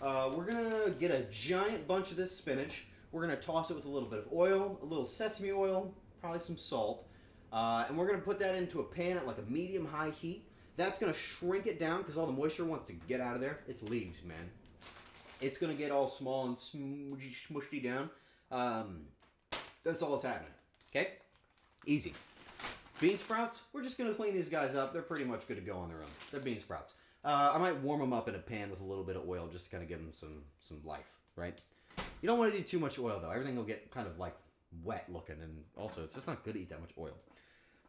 We're going to get a giant bunch of this spinach. We're going to toss it with a little bit of oil, a little sesame oil, probably some salt. And we're going to put that into a pan at like a medium-high heat. That's going to shrink it down because all the moisture wants to get out of there. It's leaves, man. It's going to get all small and smushy down. That's all that's happening. Okay? Easy. Bean sprouts, we're just going to clean these guys up. They're pretty much good to go on their own. They're bean sprouts. I might warm them up in a pan with a little bit of oil just to kind of give them some life, right? You don't want to do too much oil, though. Everything will get kind of like wet looking, and also it's just not good to eat that much oil.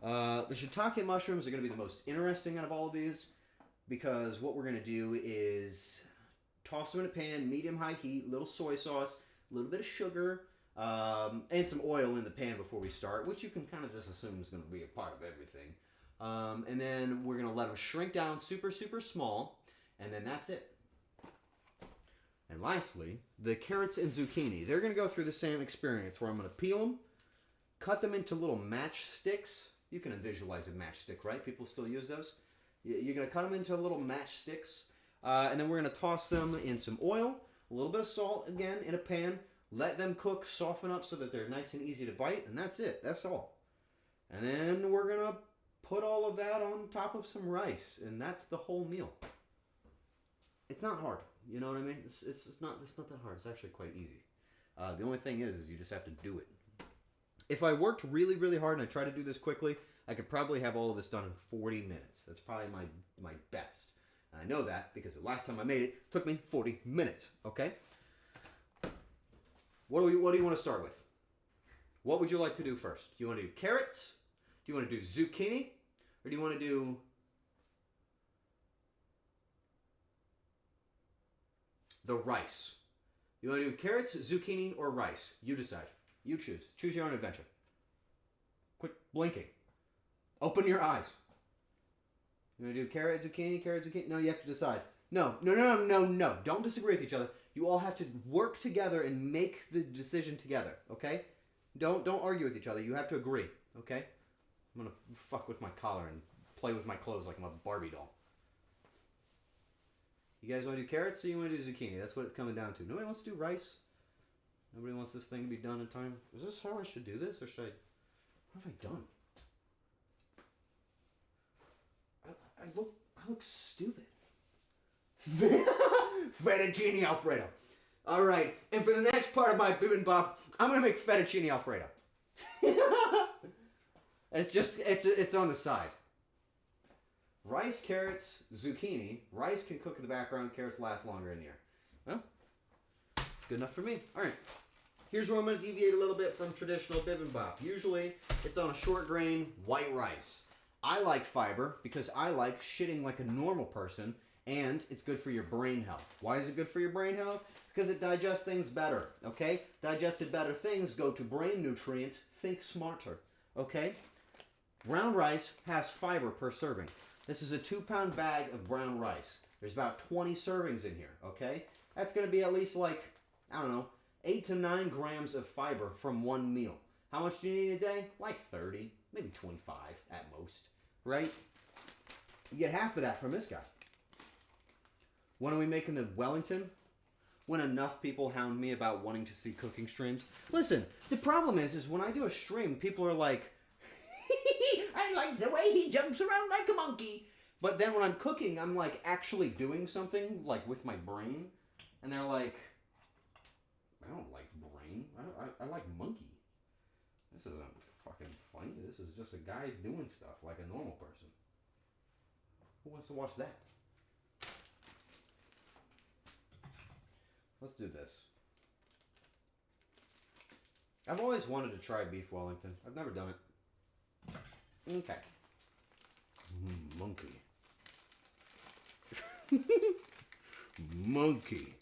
The shiitake mushrooms are going to be the most interesting out of all of these because what we're going to do is toss them in a pan, medium-high heat, little soy sauce, a little bit of sugar, and some oil in the pan before we start, which you can kind of just assume is going to be a part of everything. And then we're going to let them shrink down super, super small, and then that's it. And lastly, the carrots and zucchini. They're going to go through the same experience where I'm going to peel them, cut them into little matchsticks. You can visualize a matchstick, right? People still use those. You're going to cut them into little matchsticks, and then we're going to toss them in some oil, a little bit of salt again in a pan. Let them cook, soften up so that they're nice and easy to bite, and that's it. That's all. And then we're going to put all of that on top of some rice, and that's the whole meal. It's not hard. You know what I mean? It's not that hard. It's actually quite easy. The only thing is you just have to do it. If I worked really, really hard and I tried to do this quickly, I could probably have all of this done in 40 minutes. That's probably my best. And I know that because the last time I made it took me 40 minutes, okay? What do you want to start with? What would you like to do first? Do you want to do carrots? Do you want to do zucchini? Or do you want to do the rice? You want to do carrots, zucchini, or rice? You decide. You choose. Choose your own adventure. Quit blinking. Open your eyes. You want to do carrot, zucchini? No, you have to decide. No. Don't disagree with each other. You all have to work together and make the decision together, okay? Don't argue with each other. You have to agree, okay? I'm going to fuck with my collar and play with my clothes like I'm a Barbie doll. You guys want to do carrots or you want to do zucchini? That's what it's coming down to. Nobody wants to do rice? Nobody wants this thing to be done in time? Is this how I should do this, or should I... What have I done? I look stupid. Fettuccine Alfredo. All right, and for the next part of my bibimbap, I'm gonna make fettuccine Alfredo. It's on the side. Rice, carrots, zucchini. Rice can cook in the background. Carrots last longer in the air. Well, it's good enough for me. All right. Here's where I'm going to deviate a little bit from traditional bibimbap. Usually, it's on a short grain white rice. I like fiber because I like shitting like a normal person, and it's good for your brain health. Why is it good for your brain health? Because it digests things better, okay? Digested better things go to brain nutrient, think smarter, okay? Brown rice has fiber per serving. This is a 2-pound bag of brown rice. There's about 20 servings in here, okay? That's going to be at least like, I don't know, 8 to 9 grams of fiber from one meal. How much do you need a day? Like 30, maybe 25 at most, right? You get half of that from this guy. When are we making the Wellington? When enough people hound me about wanting to see cooking streams. Listen, the problem is when I do a stream, people are like, I like the way he jumps around like a monkey. But then when I'm cooking, I'm like actually doing something like with my brain. And they're like, I don't like brain. I like monkey. This isn't fucking funny. This is just a guy doing stuff like a normal person. Who wants to watch that? Let's do this. I've always wanted to try beef Wellington. I've never done it. Okay. Monkey. Monkey.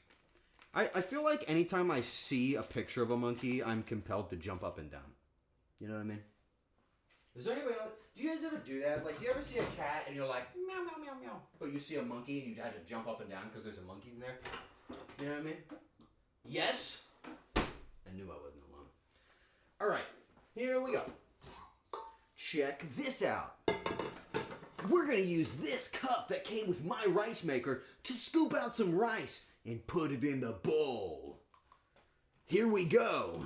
I feel like anytime I see a picture of a monkey, I'm compelled to jump up and down. You know what I mean? Is there anybody else? Do you guys ever do that? Like, do you ever see a cat and you're like, meow, meow, meow, meow, but you see a monkey and you had to jump up and down because there's a monkey in there? You know what I mean? Yes? I knew I wasn't alone. All right, here we go. Check this out. We're going to use this cup that came with my rice maker to scoop out some rice and put it in the bowl. Here we go.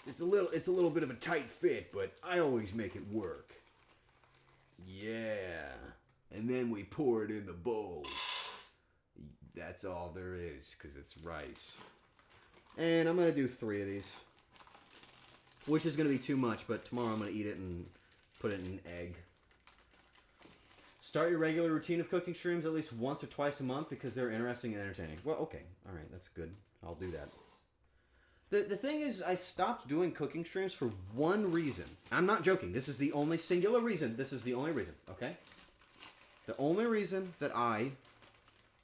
It's a little bit of a tight fit, but I always make it work. Yeah. And then we pour it in the bowl. That's all there is, because it's rice. And I'm going to do 3 of these. Which is going to be too much, but tomorrow I'm going to eat it and put it in an egg. Start your regular routine of cooking streams at least once or twice a month because they're interesting and entertaining. Well, okay. All right, that's good. I'll do that. The thing is, I stopped doing cooking streams for one reason. I'm not joking. This is the only singular reason. This is the only reason, okay? The only reason that I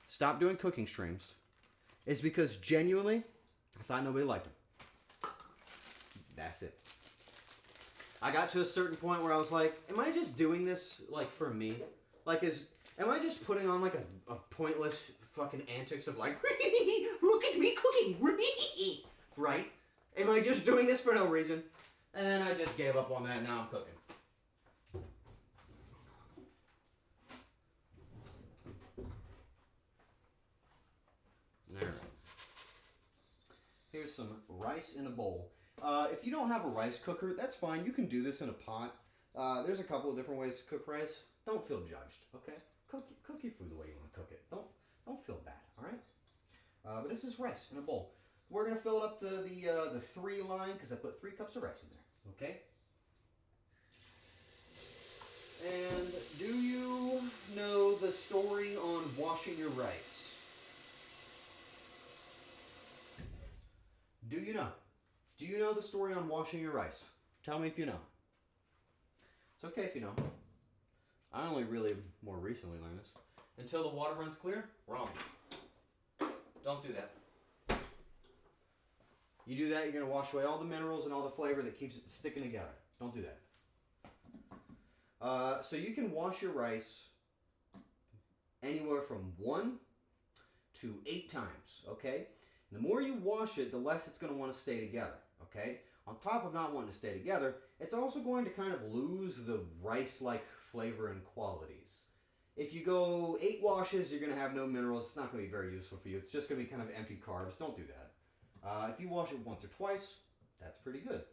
stopped doing cooking streams is because genuinely, I thought nobody liked them. That's it. I got to a certain point where I was like, am I just doing this, like, for me? Like, am I just putting on, like, a pointless fucking antics of, like, look at me cooking, right? Am I just doing this for no reason? And then I just gave up on that, and now I'm cooking. There. Here's some rice in a bowl. If you don't have a rice cooker, that's fine. You can do this in a pot. There's a couple of different ways to cook rice. Don't feel judged, okay? Cook your food the way you want to cook it. Don't feel bad, all right? But this is rice in a bowl. We're gonna fill it up to the 3 line because I put 3 cups of rice in there, okay? And do you know the story on washing your rice? Do you know? Do you know the story on washing your rice? Tell me if you know. It's okay if you know. I only really more recently learned this. Until the water runs clear? Wrong. Don't do that. You do that, you're going to wash away all the minerals and all the flavor that keeps it sticking together. Don't do that. So you can wash your rice anywhere from 1 to 8 times, okay? The more you wash it, the less it's going to want to stay together, okay? On top of not wanting to stay together, it's also going to kind of lose the rice-like flavor and qualities. If you go 8 washes, you're going to have no minerals. It's not going to be very useful for you. It's just going to be kind of empty carbs. Don't do that. If you wash it once or twice, that's pretty good.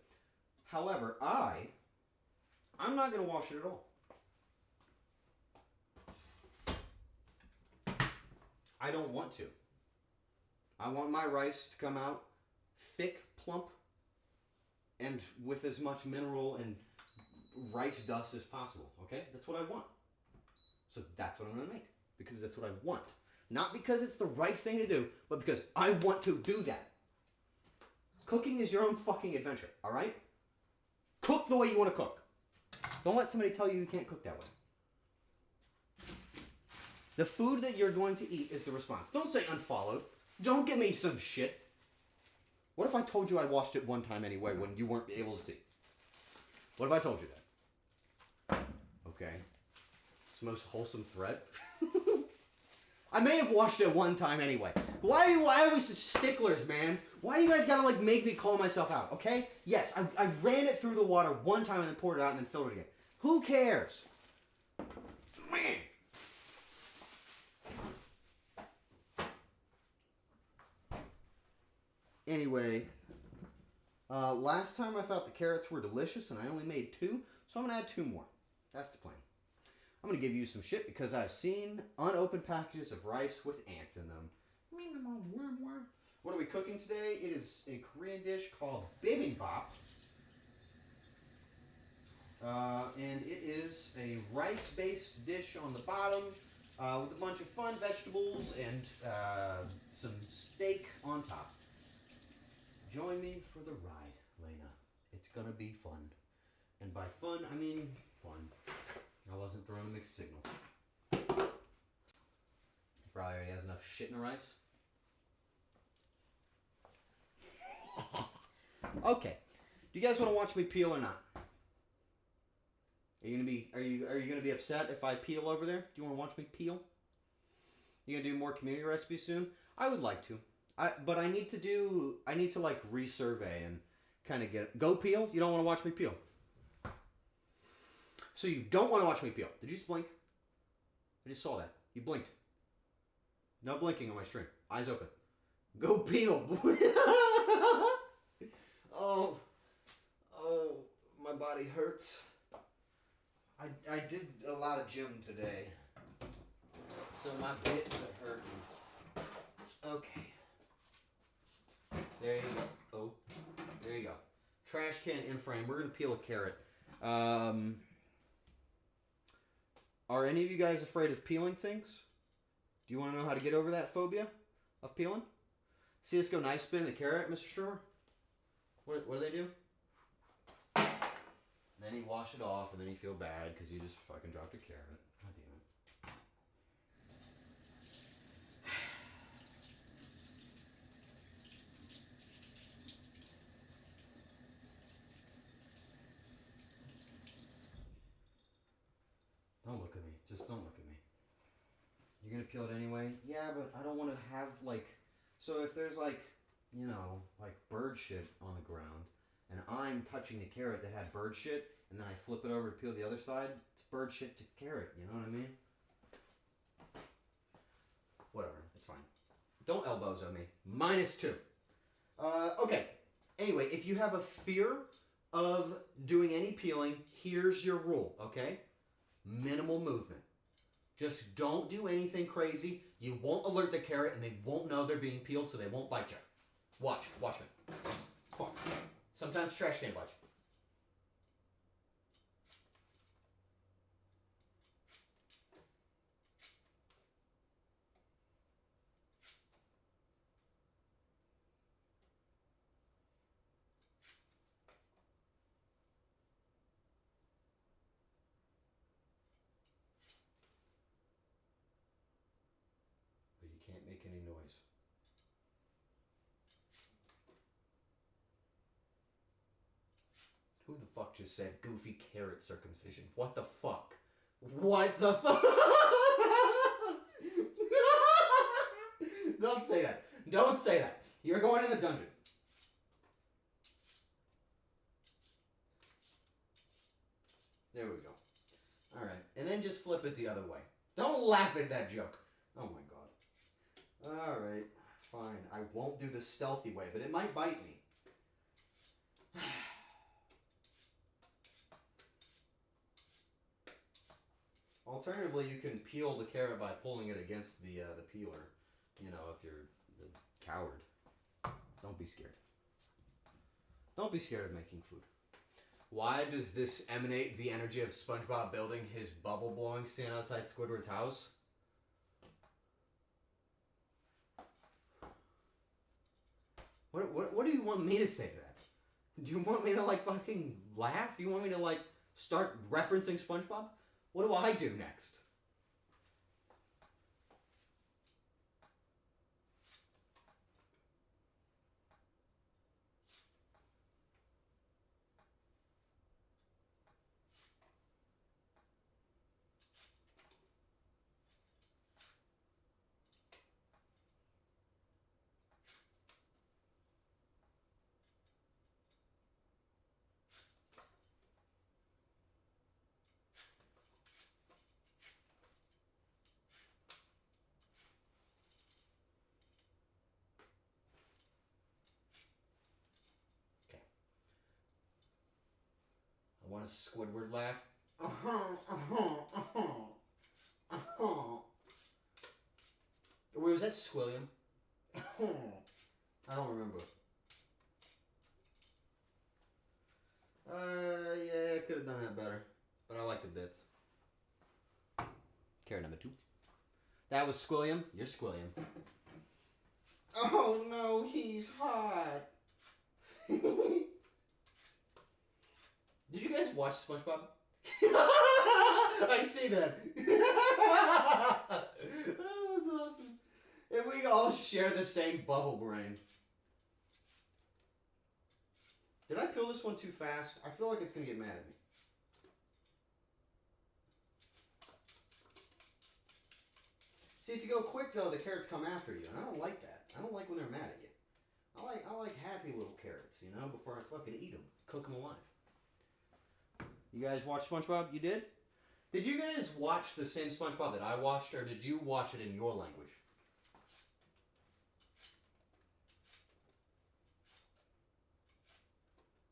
However, I'm not going to wash it at all. I don't want to. I want my rice to come out thick, plump, and with as much mineral and rice dust as possible, okay? That's what I want. So that's what I'm going to make, because that's what I want. Not because it's the right thing to do, but because I want to do that. Cooking is your own fucking adventure, all right? Cook the way you want to cook. Don't let somebody tell you you can't cook that way. The food that you're going to eat is the response. Don't say unfollowed. Don't give me some shit. What if I told you I washed it one time anyway when you weren't able to see? What if I told you that? Okay. It's the most wholesome threat. I may have washed it one time anyway. Why are we such sticklers, man? Why do you guys gotta like make me call myself out, okay? Yes, I ran it through the water one time and then poured it out and then filled it again. Who cares? Man. Anyway, last time I thought the carrots were delicious and I only made 2, so I'm gonna add 2 more. That's the plan. I'm gonna give you some shit because I've seen unopened packages of rice with ants in them. What are we cooking today? It is a Korean dish called Bibimbap. And it is a rice-based dish on the bottom with a bunch of fun vegetables and some steak on top. Join me for the ride, Lena. It's gonna be fun. And by fun, I mean fun. I wasn't throwing a mixed signal. Probably already has enough shit in the rice. Okay. Do you guys want to watch me peel or not? Are you gonna be upset if I peel over there? Do you want to watch me peel? You gonna do more community recipes soon? I would like to. But I need to like resurvey and kind of go peel. You don't want to watch me peel. So you don't want to watch me peel. Did you just blink? I just saw that. You blinked. No blinking on my stream. Eyes open. Go peel. Oh, my body hurts. I did a lot of gym today, so my bits are hurting. Okay. There you go. Oh, there you go. Trash can in frame. We're gonna peel a carrot. Are any of you guys afraid of peeling things? Do you want to know how to get over that phobia of peeling? See us go knife spin the carrot, Mr. Stromer? What do they do? And then you wash it off, and then you feel bad because you just fucking dropped a carrot. God damn it. Don't look at me. Just don't look at me. You're gonna peel it anyway? Yeah, but I don't want to have, like... So if there's, like, you know, like bird shit on the ground, and I'm touching the carrot that had bird shit, and then I flip it over to peel the other side, it's bird shit to carrot, you know what I mean? Whatever, it's fine. Don't elbozo me. -2. Okay. Anyway, if you have a fear of doing any peeling, here's your rule, okay? Minimal movement. Just don't do anything crazy. You won't alert the carrot, and they won't know they're being peeled, so they won't bite you. Watch me. Fuck. Sometimes trash can bite you. But you can't make any noise. Who the fuck just said goofy carrot circumcision? What the fuck? What the fuck? Don't say that. Don't say that. You're going in the dungeon. There we go. Alright. And then just flip it the other way. Don't laugh at that joke. Oh my god. Alright. Fine. I won't do the stealthy way, but it might bite me. Alternatively, you can peel the carrot by pulling it against the peeler. You know, if you're a coward. Don't be scared. Don't be scared of making food. Why does this emanate the energy of SpongeBob building his bubble blowing stand outside Squidward's house? What do you want me to say to that? Do you want me to, like, fucking laugh? Do you want me to, like, start referencing SpongeBob? What do I do next? I want a Squidward laugh. Or was that Squilliam? I don't remember. Yeah, I could have done that better. But I like the bits. Carrot number 2. That was Squilliam. You're Squilliam. Oh no, he's hot. Did you guys watch SpongeBob? I see that. Oh, that's awesome. And we all share the same bubble brain. Did I peel this one too fast? I feel like it's going to get mad at me. See, if you go quick, though, the carrots come after you, and I don't like that. I don't like when they're mad at you. I like happy little carrots, you know, before I fucking eat them. Cook them alive. You guys watch SpongeBob? You did? Did you guys watch the same SpongeBob that I watched, or did you watch it in your language?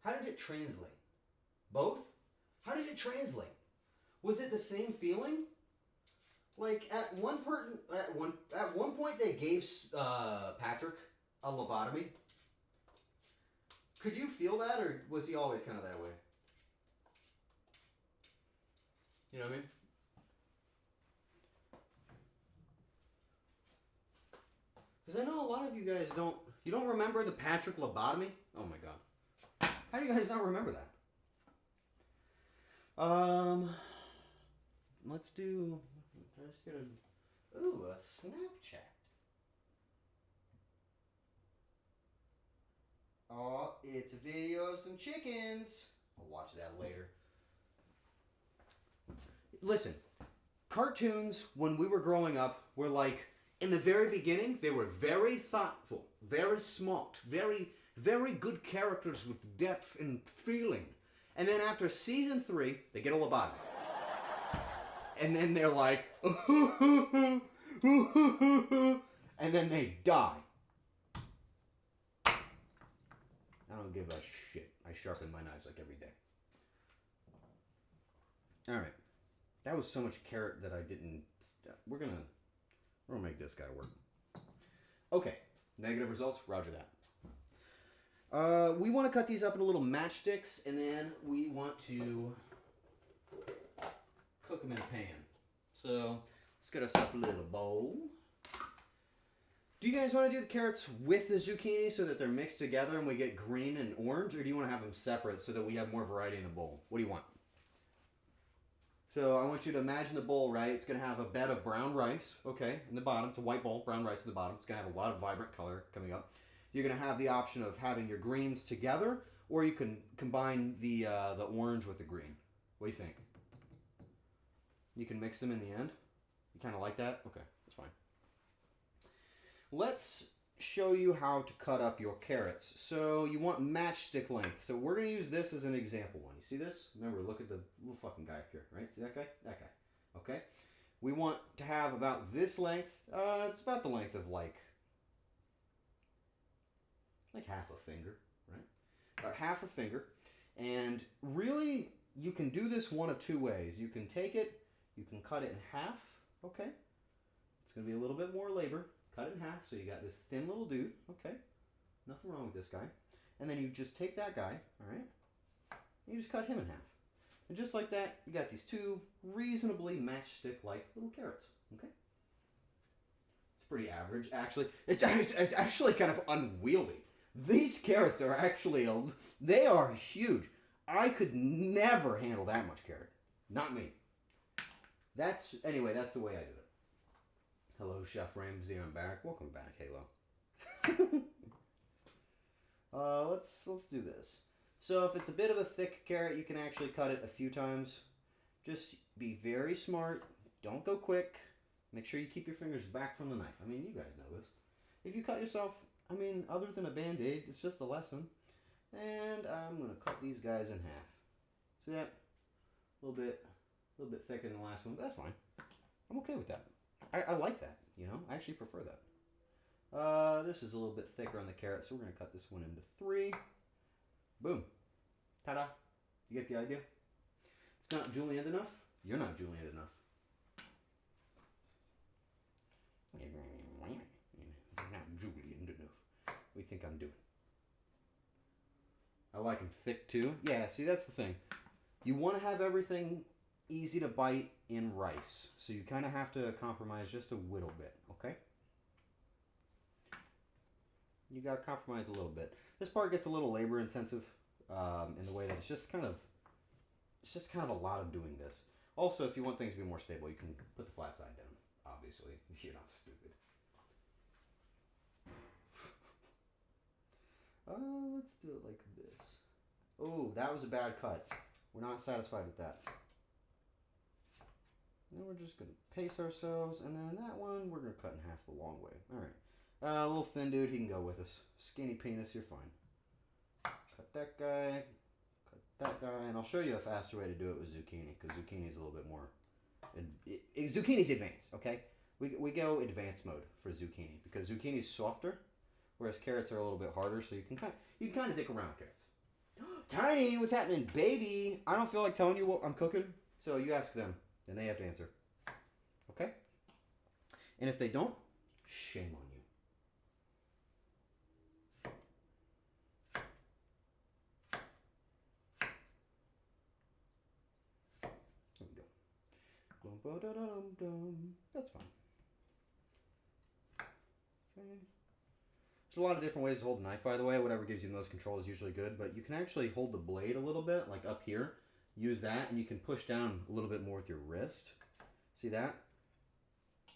How did it translate? Both? How did it translate? Was it the same feeling? Like at one point they gave Patrick a lobotomy. Could you feel that, or was he always kind of that way? You know what I mean? Because I know a lot of you guys don't. You don't remember the Patrick lobotomy? Oh my god. How do you guys not remember that? Let's do. I'm just gonna. Ooh, a Snapchat. Oh, it's a video of some chickens. I'll watch that later. Listen, cartoons when we were growing up were like, in the very beginning, they were very thoughtful, very smart, very, very good characters with depth and feeling. And then after season 3, they get a lobotomy. And then they're like, and then they die. I don't give a shit. I sharpen my knives like every day. All right. That was so much carrot that I didn't. We're gonna make this guy work. Okay. Negative results. Roger that. We want to cut these up into little matchsticks, and then we want to cook them in a pan. So let's get ourselves a little bowl. Do you guys want to do the carrots with the zucchini so that they're mixed together and we get green and orange, or do you want to have them separate so that we have more variety in the bowl? What do you want? So I want you to imagine the bowl, right? It's going to have a bed of brown rice, okay, in the bottom. It's a white bowl, brown rice in the bottom. It's going to have a lot of vibrant color coming up. You're going to have the option of having your greens together, or you can combine the orange with the green. What do you think? You can mix them in the end? You kind of like that? Okay, that's fine. Let's show you how to cut up your carrots. So you want matchstick length. So we're going to use this as an example one. You see this? Remember, look at the little fucking guy up here, right? See that guy? That guy. Okay? We want to have about this length. It's about the length of like half a finger, right? About half a finger. And really, you can do this one of two ways. You can take it, you can cut it in half, okay? It's going to be a little bit more labor. Cut it in half, so you got this thin little dude, okay? Nothing wrong with this guy. And then you just take that guy, all right? And you just cut him in half. And just like that, you got these two reasonably matchstick-like little carrots, okay? It's pretty average, actually. It's actually kind of unwieldy. These carrots are actually, they are huge. I could never handle that much carrot. Not me. Anyway, that's the way I do it. Hello, Chef Ramsay, I'm back. Welcome back, Halo. Let's do this. So if it's a bit of a thick carrot, you can actually cut it a few times. Just be very smart. Don't go quick. Make sure you keep your fingers back from the knife. I mean, you guys know this. If you cut yourself, I mean, other than a Band-Aid, it's just a lesson. And I'm going to cut these guys in half. See that? A little bit thicker than the last one, but that's fine. I'm okay with that. I like that, you know? I actually prefer that. This is a little bit thicker on the carrot, so we're going to cut this one into 3. Boom. Ta-da. You get the idea? It's not julienne enough. You're not julienne enough. You're not julienne enough. What do you think I'm doing? I like them thick too. Yeah, see, that's the thing. You want to have everything easy to bite in rice. So you kind of have to compromise just a little bit, okay? You got to compromise a little bit. This part gets a little labor intensive in the way that it's just kind of a lot of doing this. Also, if you want things to be more stable, you can put the flat side down, obviously. You're not stupid. Let's do it like this. Oh, that was a bad cut. We're not satisfied with that. Then we're just going to pace ourselves, and then that one, we're going to cut in half the long way. All right. A little thin dude, he can go with us. Skinny penis, you're fine. Cut that guy. Cut that guy. And I'll show you a faster way to do it with zucchini, because zucchini's a little bit more... zucchini's advanced, okay? We go advanced mode for zucchini, because zucchini's softer, whereas carrots are a little bit harder, so you can kind of dick around with carrots. Tiny, what's happening, baby? I don't feel like telling you what I'm cooking, so you ask them, and they have to answer. Okay? And if they don't, shame on you. There we go. That's fine. Okay. There's a lot of different ways to hold a knife, by the way. Whatever gives you the most control is usually good, but you can actually hold the blade a little bit, like up here. Use that, and you can push down a little bit more with your wrist. See that?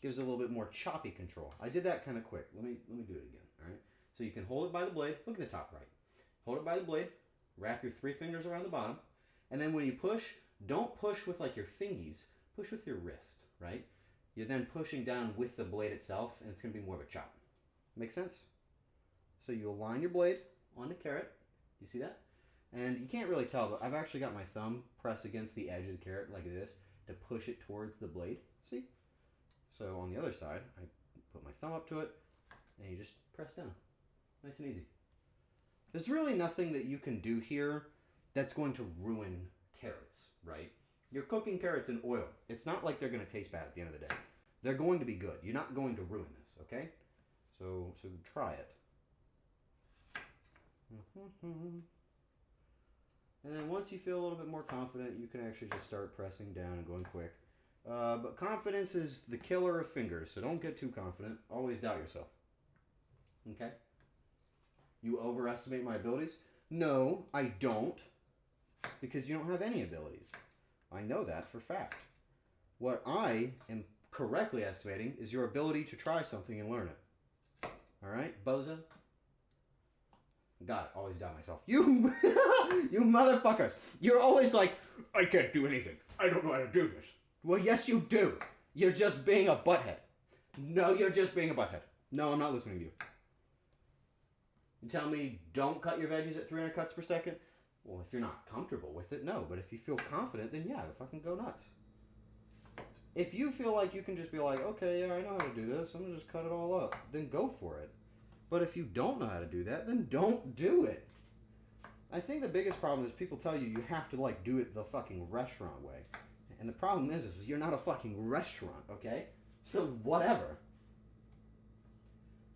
Gives it a little bit more choppy control. I did that kind of quick. Let me do it again, all right? So you can hold it by the blade. Look at the top right. Hold it by the blade. Wrap your 3 fingers around the bottom. And then when you push, don't push with like your fingies. Push with your wrist, right? You're then pushing down with the blade itself, and it's going to be more of a chop. Make sense? So you align your blade on the carrot. You see that? And you can't really tell, but I've actually got my thumb pressed against the edge of the carrot like this to push it towards the blade. See? So on the other side, I put my thumb up to it, and you just press down. Nice and easy. There's really nothing that you can do here that's going to ruin carrots, right? You're cooking carrots in oil. It's not like they're going to taste bad at the end of the day. They're going to be good. You're not going to ruin this, okay? So try it. And then once you feel a little bit more confident, you can actually just start pressing down and going quick. But confidence is the killer of fingers, so don't get too confident. Always doubt yourself. Okay? You overestimate my abilities? No, I don't. Because you don't have any abilities. I know that for fact. What I am correctly estimating is your ability to try something and learn it. Alright, bozo? Got it. Always doubt myself. You motherfuckers. You're always like, I can't do anything. I don't know how to do this. Well, yes, you do. You're just being a butthead. No, you're just being a butthead. No, I'm not listening to you. You tell me don't cut your veggies at 300 cuts per second? Well, if you're not comfortable with it, no. But if you feel confident, then yeah, fucking go nuts. If you feel like you can just be like, okay, yeah, I know how to do this. I'm going to just cut it all up. Then go for it. But if you don't know how to do that, then don't do it. I think the biggest problem is people tell you have to like do it the fucking restaurant way. And the problem is you're not a fucking restaurant, okay? So whatever.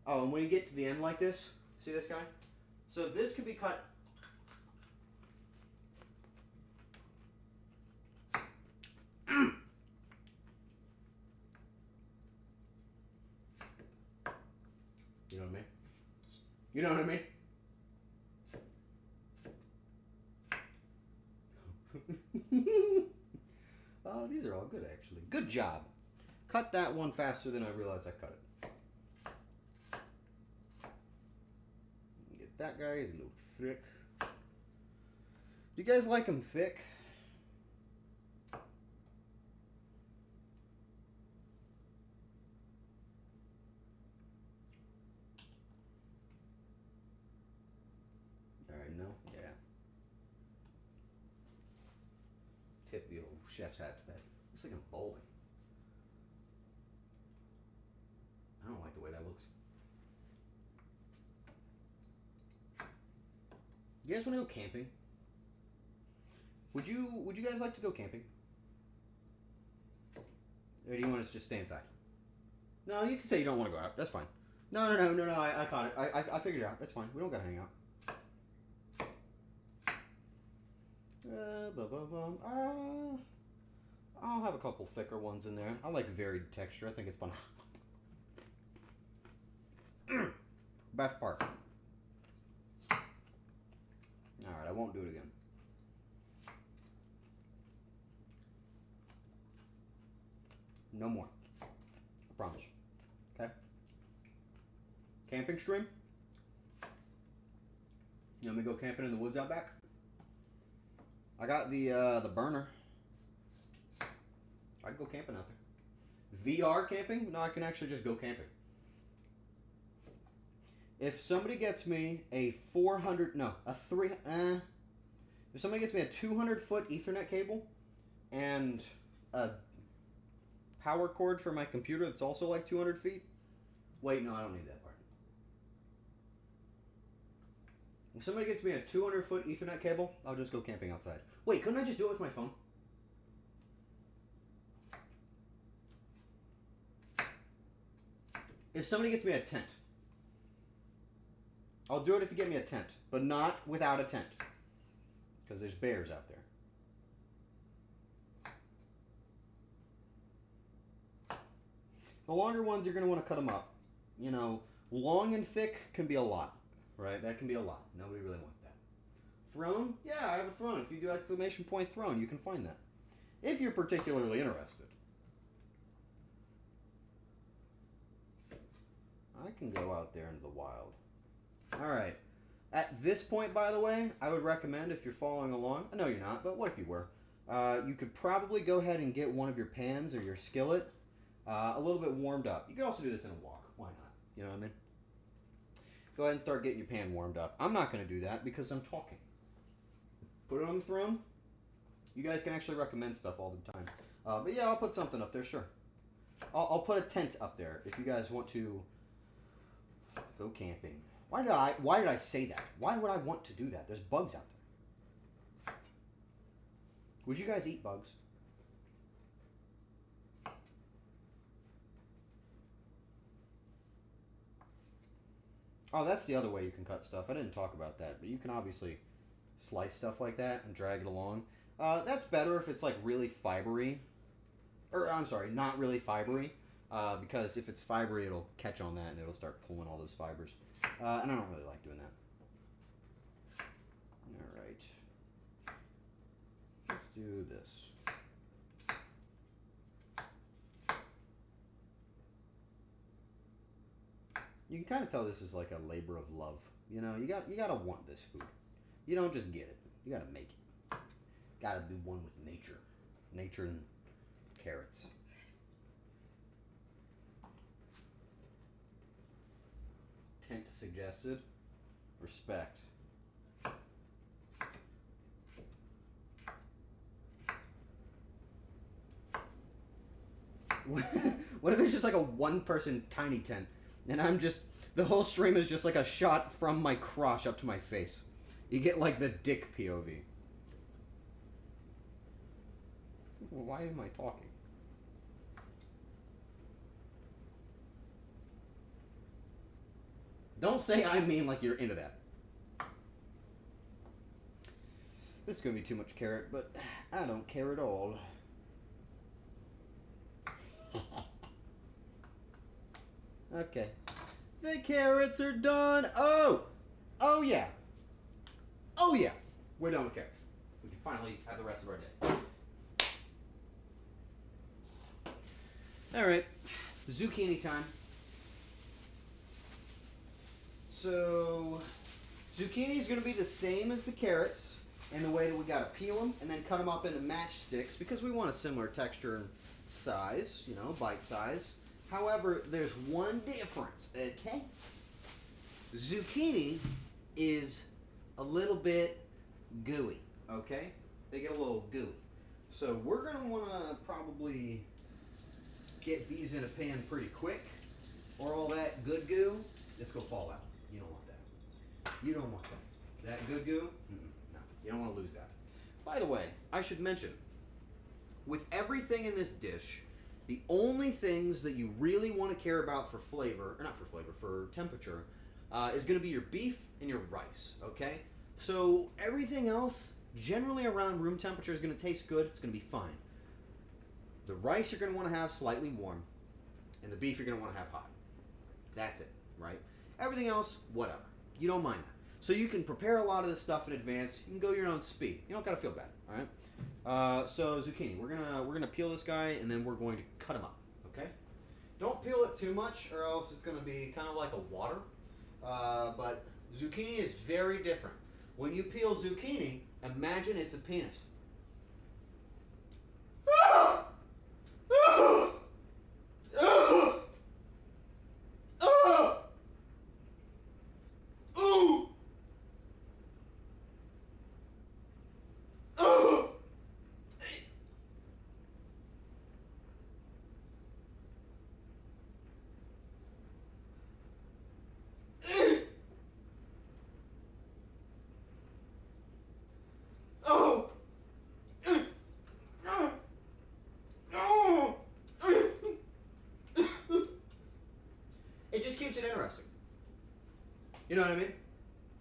Oh, and when you get to the end like this, see this guy? So this could be cut. You know what I mean? You know what I mean? Oh, these are all good, actually. Good job. Cut that one faster than I realized I cut it. Get that guy. He's a little thick. Do you guys like him thick? Alright, no? Yeah. Tip the old chef's hat to that. Looks like I'm bowling. I don't like the way that looks. You guys want to go camping? Would you guys like to go camping? Or do you want us to just stay inside? No, you can say you don't want to go out. That's fine. No. I caught it. I figured it out. That's fine. We don't gotta hang out. I'll have a couple thicker ones in there. I like varied texture. I think it's fun. Best part. Alright, I won't do it again. No more. I promise. Okay? Camping stream? You want me to go camping in the woods out back? I got the burner. I'd go camping out there. VR camping? No, I can actually just go camping. If somebody gets me a 400, no, a 3, if somebody gets me a 200-foot Ethernet cable and a power cord for my computer that's also like 200 feet, wait, no, I don't need that part. If somebody gets me a 200-foot Ethernet cable, I'll just go camping outside. Wait, couldn't I just do it with my phone? If somebody gets me a tent, I'll do it if you get me a tent, but not without a tent, because there's bears out there. The longer ones, you're going to want to cut them up. You know, long and thick can be a lot, right? That can be a lot. Nobody really wants that. Throne? Yeah, I have a throne. If you do exclamation point throne, you can find that. If you're particularly interested. I can go out there into the wild. Alright. At this point, by the way, I would recommend, if you're following along, I know you're not, but what if you were? You could probably go ahead and get one of your pans or your skillet a little bit warmed up. You could also do this in a wok. Why not? You know what I mean? Go ahead and start getting your pan warmed up. I'm not going to do that because I'm talking. Put it on the throne. You guys can actually recommend stuff all the time. But yeah, I'll put something up there, sure. I'll put a tent up there if you guys want to go camping. Why did I say that? Why would I want to do that? There's bugs out there. Would you guys eat bugs? Oh, that's the other way you can cut stuff. I didn't talk about that, but you can obviously slice stuff like that and drag it along. That's better if it's like really fibery. Or, I'm sorry, not really fibery. Because if it's fibery, it'll catch on that and it'll start pulling all those fibers. And I don't really like doing that. Alright. Let's do this. You can kind of tell this is like a labor of love. You know, you gotta want this food. You don't just get it. You gotta make it. Gotta be one with nature. Nature and carrots. Tent suggested. Respect. What if it's just like a one-person tiny tent, and I'm just, the whole stream is just like a shot from my crotch up to my face. You get like the dick POV. Why am I talking? Don't say I mean like you're into that. This is going to be too much carrot, but I don't care at all. Okay. The carrots are done. Oh! Oh yeah. Oh yeah. We're done with carrots. We can finally have the rest of our day. Alright. Zucchini time. So, zucchini is going to be the same as the carrots in the way that we got to peel them and then cut them up into matchsticks because we want a similar texture and size, you know, bite size. However, there's one difference, okay? Zucchini is a little bit gooey, okay? They get a little gooey. So we're going to want to probably get these in a pan pretty quick or all that good goo, it's going to fall out. You don't want that. You don't want that. That good goo? No, you don't want to lose that. By the way, I should mention, with everything in this dish, the only things that you really want to care about for flavor, or not for flavor, for temperature, is going to be your beef and your rice, okay? So everything else, Generally around room temperature is going to taste good. It's going to be fine. The rice you're going to want to have slightly warm, and the beef you're going to want to have hot. That's it, right? Everything else, whatever. You don't mind that. So you can prepare a lot of this stuff in advance. You can go your own speed. You don't gotta feel bad, all right? So zucchini, we're gonna peel this guy and then we're going to cut him up. Okay? Don't peel it too much, or else it's gonna be kind of like a water. But zucchini is very different. When you peel zucchini, imagine it's a penis. It just keeps it interesting. You know what I mean?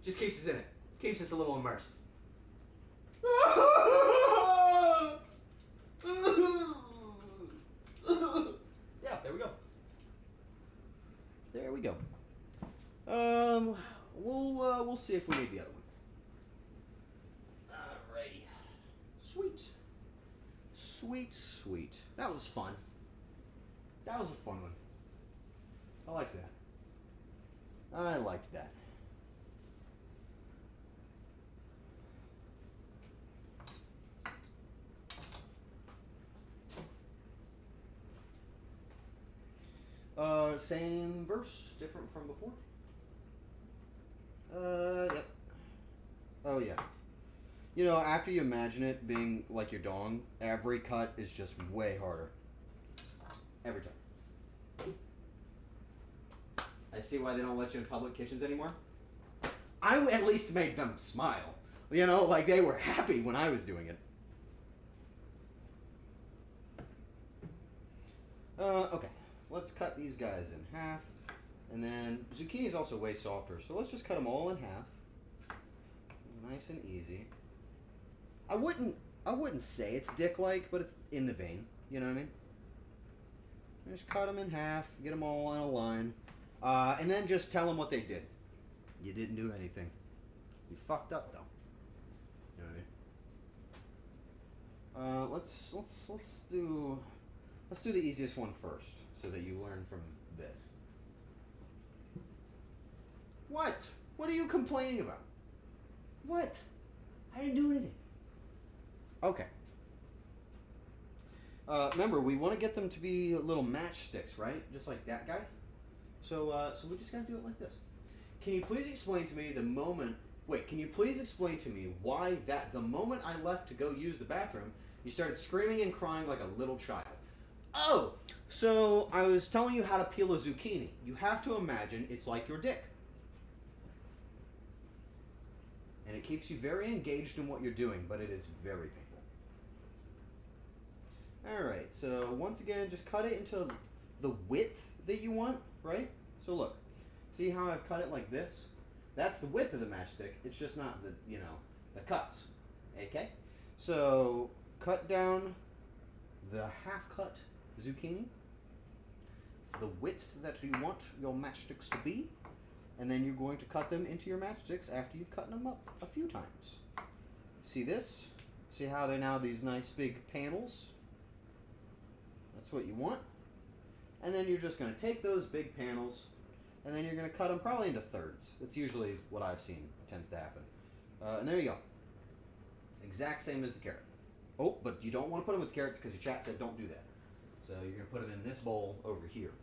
Just keeps us in it. Keeps us a little immersed. Yeah, there we go. There we go. We'll see if we need the other one. Alrighty. Sweet. Sweet, sweet. That was fun. That was a fun one. I like that. I liked that. Same verse, different from before. Yep. Oh yeah. You know, after you imagine it being like your dong, every cut is just way harder. Every time. I see why they don't let you in public kitchens anymore. I at least made them smile. You know, like they were happy when I was doing it. Okay. Let's cut these guys in half. And then zucchini is also way softer, so let's just cut them all in half. Nice and easy. I wouldn't say it's dick-like, but it's in the vein. You know what I mean? Just cut them in half, get them all on a line, and then just tell them what they did. You didn't do anything. You fucked up, though. You know what I mean? Let's do the easiest one first, so that you learn from this. What? What are you complaining about? What? I didn't do anything. Okay. Remember, we want to get them to be little matchsticks, right? Just like that guy. So we just gotta do it like this. Can you please explain to me the moment? Wait, can you please explain to me why that the moment I left to go use the bathroom, you started screaming and crying like a little child? Oh, so I was telling you how to peel a zucchini. You have to imagine it's like your dick. And it keeps you very engaged in what you're doing, but it is very painful. Alright, so once again, just cut it into the width that you want, right? So look, see how I've cut it like this? That's the width of the matchstick, it's just not the, the cuts. Okay? So, cut down the half-cut zucchini, the width that you want your matchsticks to be, and then you're going to cut them into your matchsticks after you've cut them up a few times. See this? See how they're now these nice big panels? That's what you want. And then you're just going to take those big panels, and then you're going to cut them probably into thirds. That's usually what I've seen tends to happen. And there you go. Exact same as the carrot. Oh, but you don't want to put them with carrots because your chat said don't do that. So you're going to put them in this bowl over here.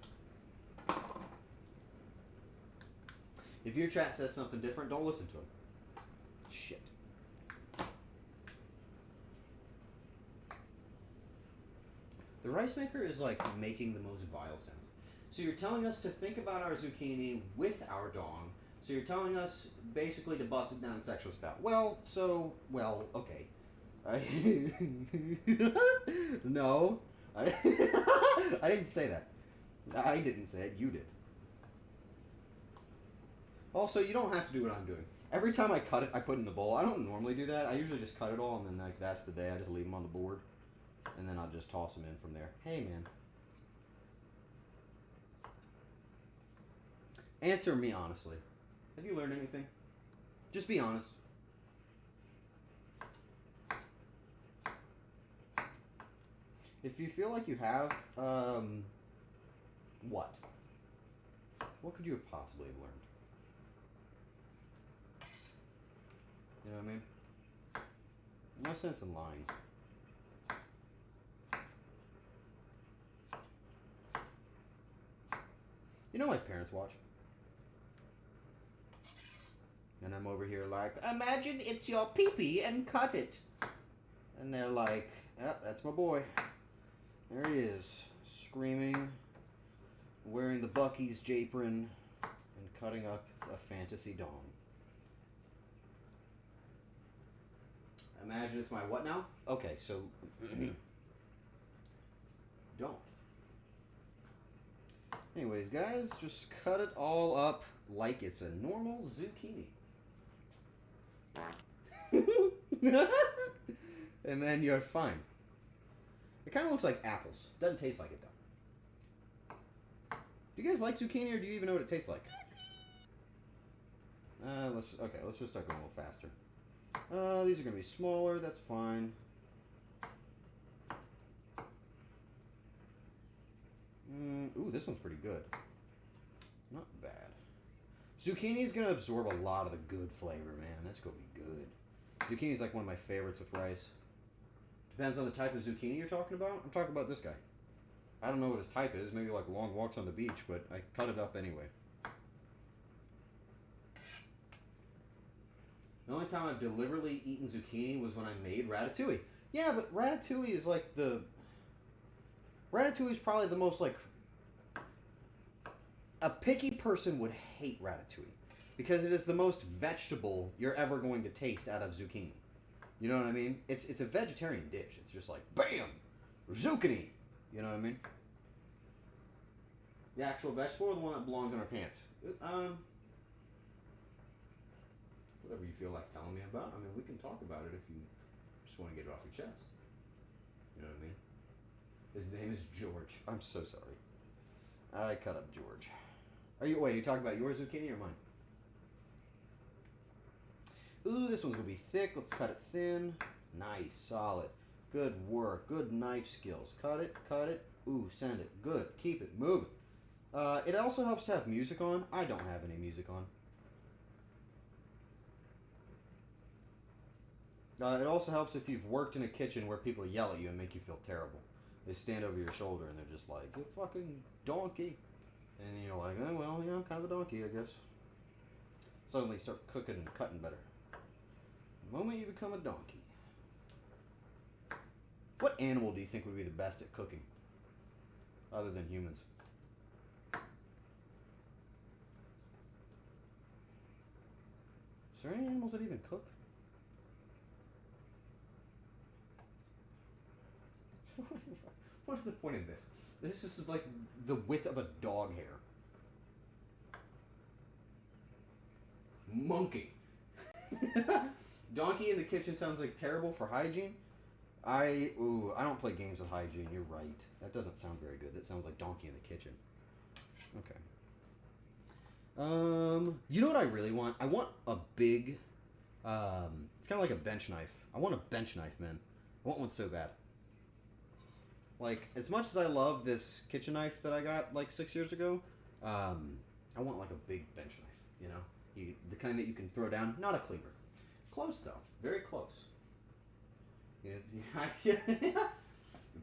If your chat says something different, don't listen to him. Shit. The rice maker is like making the most vile sounds. So you're telling us to think about our zucchini with our dong. So you're telling us basically to bust it down sexual style. Well, okay. No. I didn't say that. I didn't say it. You did. Also, you don't have to do what I'm doing. Every time I cut it, I put it in the bowl. I don't normally do that. I usually just cut it all, and then like that's the day. I just leave them on the board, and then I'll just toss them in from there. Hey, man. Answer me honestly. Have you learned anything? Just be honest. If you feel like you have, what? What could you have possibly have learned? You know what I mean? No sense in lying. You know my parents watch? And I'm over here like, imagine it's your pee-pee and cut it. And they're like, yep, that's my boy. There he is, screaming, wearing the Buc-ee's japron, and cutting up a fantasy dong. Imagine it's my what now? Okay, so don't. Anyways, guys, just cut it all up like it's a normal zucchini. And then you're fine. It kind of looks like apples. Doesn't taste like it though. Do you guys like zucchini, or do you even know what it tastes like? Let's just start going a little faster. These are gonna be smaller. That's fine. Ooh, this one's pretty good. Not bad. Zucchini is gonna absorb a lot of the good flavor, man. That's gonna be good. Zucchini is like one of my favorites with rice. Depends on the type of zucchini you're talking about. I'm talking about this guy. I don't know what his type is. Maybe like long walks on the beach, but I cut it up anyway. The only time I've deliberately eaten zucchini was when I made ratatouille. Yeah, but ratatouille is like the... Ratatouille is probably the most like... A picky person would hate ratatouille. Because it is the most vegetable you're ever going to taste out of zucchini. You know what I mean? It's a vegetarian dish. It's just like, bam! Zucchini! You know what I mean? The actual vegetable or the one that belongs in our pants? Whatever you feel like telling me about. I mean, we can talk about it if you just want to get it off your chest. You know what I mean? His name is George. I'm so sorry. I cut up George. Are you talking about your zucchini or mine? Ooh, this one's gonna be thick. Let's cut it thin. Nice, solid. Good work. Good knife skills. Cut it, cut it. Ooh, send it. Good. Keep it moving. It also helps to have music on. I don't have any music on. It also helps if you've worked in a kitchen where people yell at you and make you feel terrible. They stand over your shoulder and they're just like, you fucking donkey. And you're like, oh, well, yeah, I'm kind of a donkey, I guess. Suddenly start cooking and cutting better. The moment you become a donkey. What animal do you think would be the best at cooking? Other than humans? Is there any animals that even cook? What is the point of this? This is like the width of a dog hair. Monkey. Donkey in the kitchen sounds like terrible for hygiene. I don't play games with hygiene. You're right. That doesn't sound very good. That sounds like donkey in the kitchen. Okay. You know what I really want? I want a big, it's kind of like a bench knife. I want a bench knife, man. I want one so bad. Like, as much as I love this kitchen knife that I got like 6 years ago, I want like a big bench knife, you know? The kind that you can throw down. Not a cleaver. Close though. Very close. You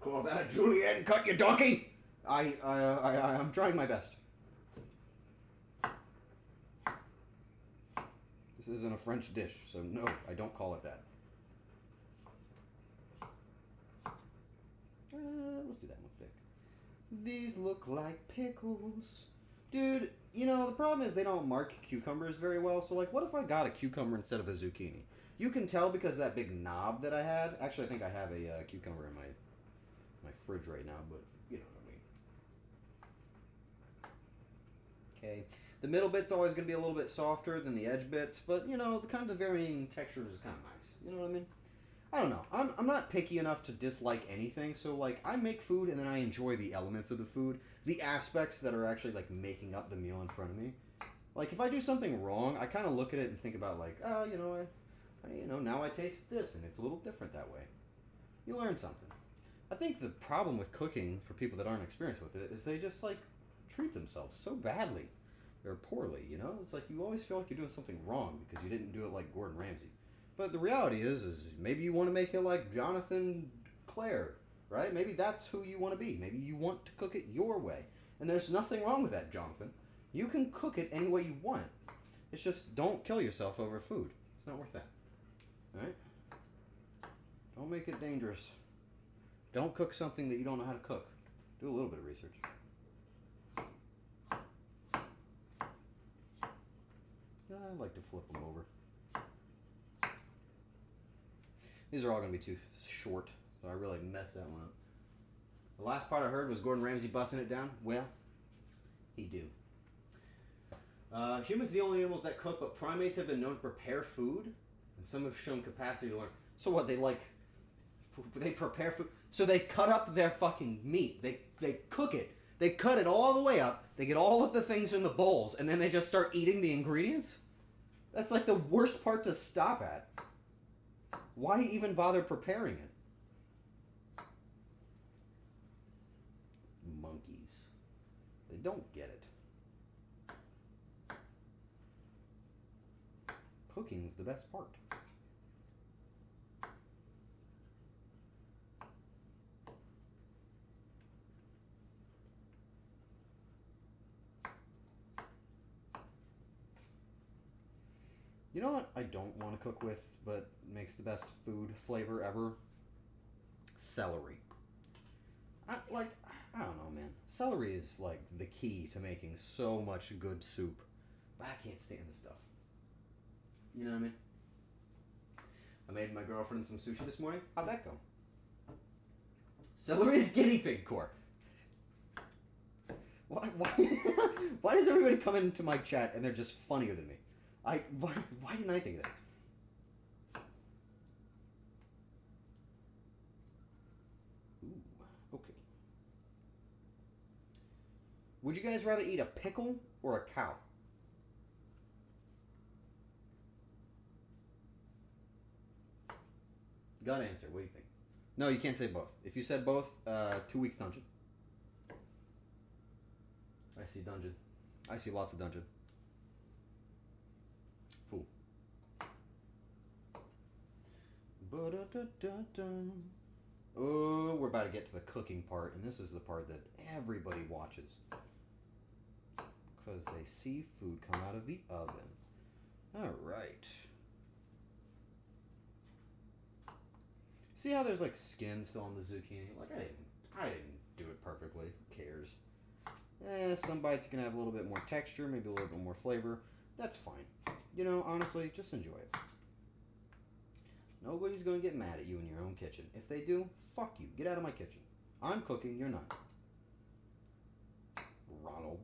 call that a julienne cut, you donkey? I'm trying my best. This isn't a French dish, so no, I don't call it that. Let's do that one thick. These look like pickles. Dude, you know, the problem is they don't mark cucumbers very well, so like, what if I got a cucumber instead of a zucchini? You can tell because of that big knob that I had. Actually, I think I have a cucumber in my fridge right now, but you know what I mean. Okay. The middle bit's always going to be a little bit softer than the edge bits, but, you know, the kind of the varying texture is kind of nice. You know what I mean? I don't know. I'm not picky enough to dislike anything, so, like, I make food and then I enjoy the elements of the food, the aspects that are actually, like, making up the meal in front of me. Like, if I do something wrong, I kind of look at it and think about, like, oh, you know, now I taste this, and it's a little different that way. You learn something. I think the problem with cooking, for people that aren't experienced with it, is they just, like, treat themselves so badly. Or poorly, you know? It's like you always feel like you're doing something wrong because you didn't do it like Gordon Ramsay. But the reality is maybe you want to make it like Jonathan Clare, right? Maybe that's who you want to be. Maybe you want to cook it your way. And there's nothing wrong with that, Jonathan. You can cook it any way you want. It's just don't kill yourself over food. It's not worth that. Alright? Don't make it dangerous. Don't cook something that you don't know how to cook. Do a little bit of research. I like to flip them over. These are all going to be too short, so I really messed that one up. The last part I heard was Gordon Ramsay busting it down. Well, he do. Humans are the only animals that cook, but primates have been known to prepare food, and some have shown capacity to learn. So what, they prepare food? So they cut up their fucking meat. They cook it. They cut it all the way up. They get all of the things in the bowls, and then they just start eating the ingredients? That's like the worst part to stop at. Why even bother preparing it? Monkeys. They don't get it. Cooking's the best part. You know what I don't want to cook with, but makes the best food flavor ever? Celery. I don't know, man. Celery is like the key to making so much good soup. But I can't stand the stuff. You know what I mean? I made my girlfriend some sushi this morning. How'd that go? Celery is guinea pig core. Why why does everybody come into my chat and they're just funnier than me? Why didn't I think of that? Ooh, okay. Would you guys rather eat a pickle or a cow? Got to answer. What do you think? No, you can't say both. If you said both, 2 weeks dungeon. I see dungeon. I see lots of dungeon. Fool. Oh, we're about to get to the cooking part, and this is the part that everybody watches. Because they see food come out of the oven. Alright. See how there's like skin still on the zucchini? Like I didn't do it perfectly. Who cares? Some bites can have a little bit more texture, maybe a little bit more flavor. That's fine. You know, honestly, just enjoy it. Nobody's going to get mad at you in your own kitchen. If they do, fuck you. Get out of my kitchen. I'm cooking, you're not. Ronald.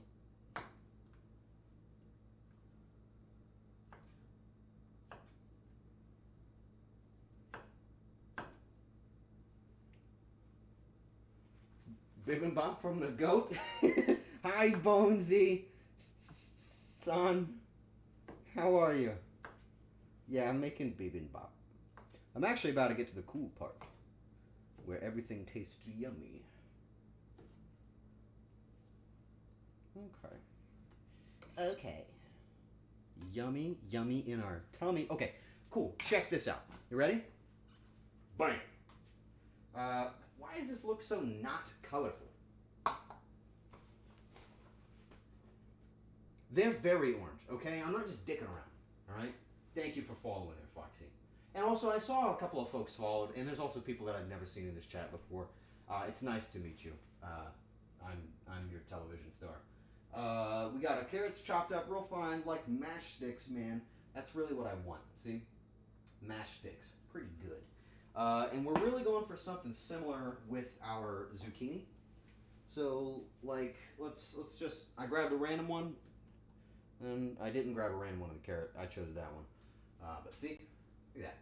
Bibimbap from the goat. Hi, Bonesy. Son. How are you? Yeah, I'm making bibimbap. I'm actually about to get to the cool part, where everything tastes yummy. Okay. Yummy, yummy in our tummy. Okay, cool. Check this out. You ready? Bang. Why does this look so not colorful? They're very orange, okay? I'm not just dicking around, alright? Thank you for following there, Foxy. And also, I saw a couple of folks followed, and there's also people that I've never seen in this chat before. It's nice to meet you. I'm your television star. We got our carrots chopped up real fine, like mash sticks, man. That's really what I want, see? Mash sticks. Pretty good. And we're really going for something similar with our zucchini. So, like, let's just... I grabbed a random one. And I didn't grab a random one of the carrot. I chose that one. But see, look at that.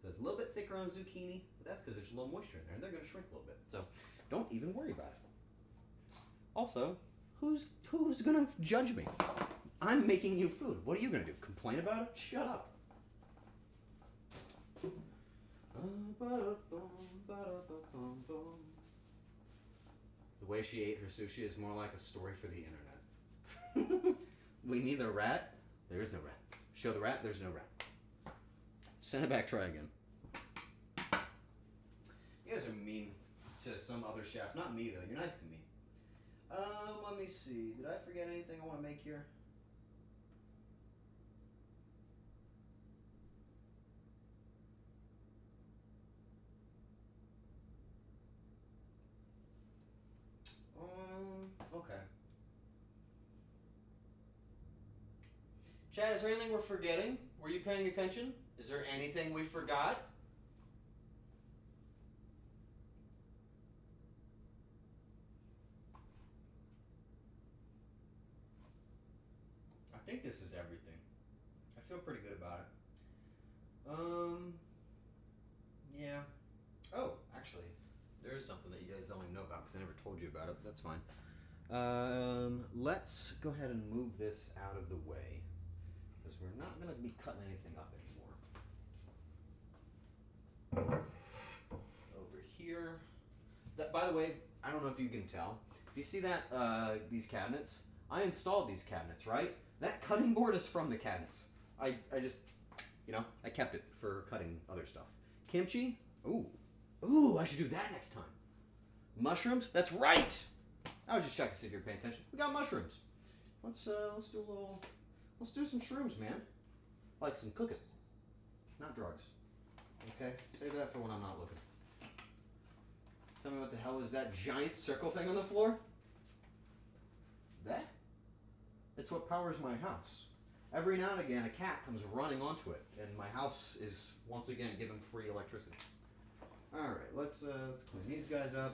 So it's a little bit thicker on zucchini, but that's because there's a little moisture in there, and they're going to shrink a little bit. So don't even worry about it. Also, who's going to judge me? I'm making you food. What are you going to do? Complain about it? Shut up. The way she ate her sushi is more like a story for the internet. We need a rat. There is no rat. Show the rat. There's no rat. Send it back. Try again. You guys are mean to some other chef. Not me though. You're nice to me. Let me see. Did I forget anything I want to make here? Okay. Chad, is there anything we're forgetting? Were you paying attention? Is there anything we forgot? I think this is everything. I feel pretty good about it. Yeah. Oh, actually, there is something that you guys don't even know about because I never told you about it, but that's fine. Let's go ahead and move this out of the way because we're not going to be cutting anything up anymore. Over here. That, by the way, I don't know if you can tell. Do you see that, these cabinets? I installed these cabinets, right? That cutting board is from the cabinets. I just, I kept it for cutting other stuff. Kimchi? Ooh, I should do that next time. Mushrooms? That's right! I was just checking to see if you're paying attention. We got mushrooms. Let's do some shrooms, man. Like some cooking. Not drugs. Okay? Save that for when I'm not looking. Tell me what the hell is that giant circle thing on the floor? That? It's what powers my house. Every now and again, a cat comes running onto it, and my house is once again given free electricity. All right, let's clean these guys up.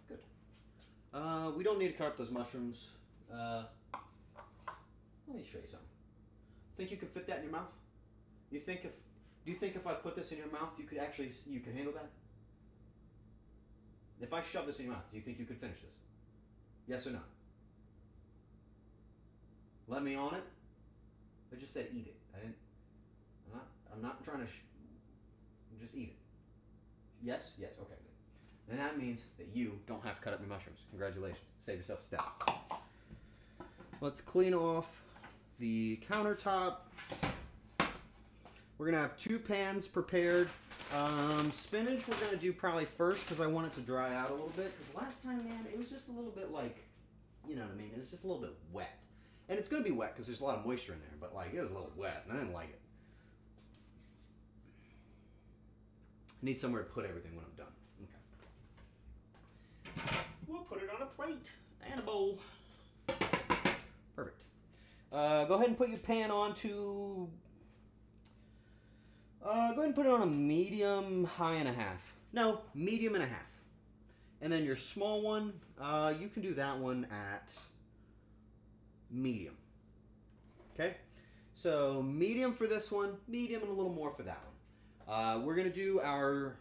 Okay, good. We don't need to cut up those mushrooms. Let me show you something. Think you could fit that in your mouth? Do you think if I put this in your mouth, you could handle that? If I shove this in your mouth, do you think you could finish this? Yes or no? Let me on it. I just said eat it. I'm not trying to. Just eat it. Yes. Yes. Okay. Good. Then that means that you don't have to cut up your mushrooms. Congratulations. Save yourself a step. Let's clean off the countertop. We're gonna have 2 pans prepared. Spinach we're gonna do probably first because I want it to dry out a little bit. Because last time, man, it was just a little bit like, you know what I mean? It was just a little bit wet. And it's gonna be wet because there's a lot of moisture in there, but like it was a little wet and I didn't like it. I need somewhere to put everything when I'm done. Okay. We'll put it on a plate and a bowl. Perfect. Go ahead and put your pan on to. Go ahead and put it on a medium, high and a half. No, medium and a half. And then your small one, you can do that one at medium. Okay? So medium for this one, medium and a little more for that one. We're going to do our...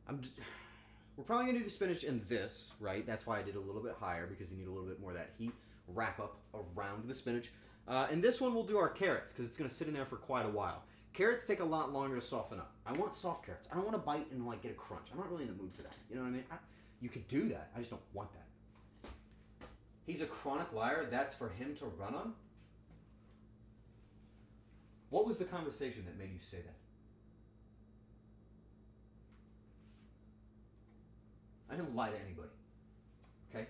we're probably going to do the spinach in this, right? That's why I did a little bit higher, because you need a little bit more of that heat wrap up around the spinach. And this one we'll do our carrots, because it's going to sit in there for quite a while. Carrots take a lot longer to soften up. I want soft carrots. I don't want to bite and like get a crunch. I'm not really in the mood for that. You know what I mean? You could do that. I just don't want that. He's a chronic liar. That's for him to run on? What was the conversation that made you say that? I didn't lie to anybody. Okay?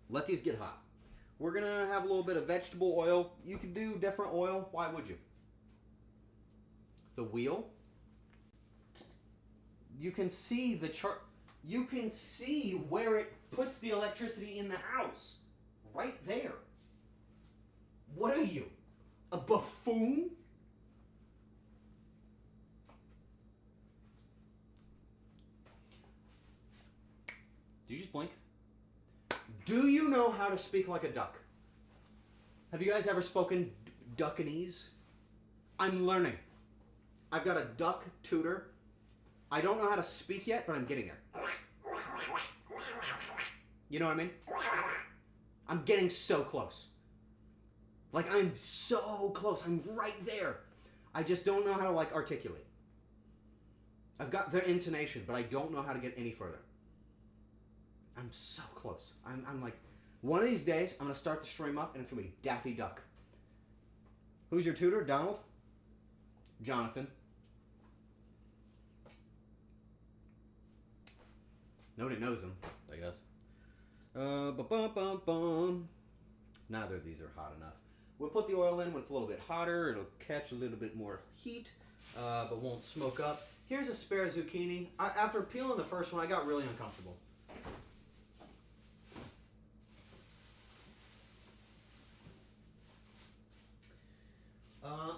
Let these get hot. We're going to have a little bit of vegetable oil. You can do different oil. Why would you? The wheel. You can see the chart. You can see where it puts the electricity in the house. Right there. What are you? A buffoon? Did you just blink? Do you know how to speak like a duck? Have you guys ever spoken Duckanese? I'm learning. I've got a duck tutor. I don't know how to speak yet, but I'm getting there. You know what I mean? I'm getting so close. Like, I'm so close. I'm right there. I just don't know how to, like, articulate. I've got their intonation, but I don't know how to get any further. I'm so close. I'm like, one of these days, I'm going to start the stream up, and it's going to be Daffy Duck. Who's your tutor? Donald? Jonathan? Nobody knows him, I guess. Neither of these are hot enough. We'll put the oil in when it's a little bit hotter. It'll catch a little bit more heat, but won't smoke up. Here's a spare zucchini. After peeling the first one, I got really uncomfortable.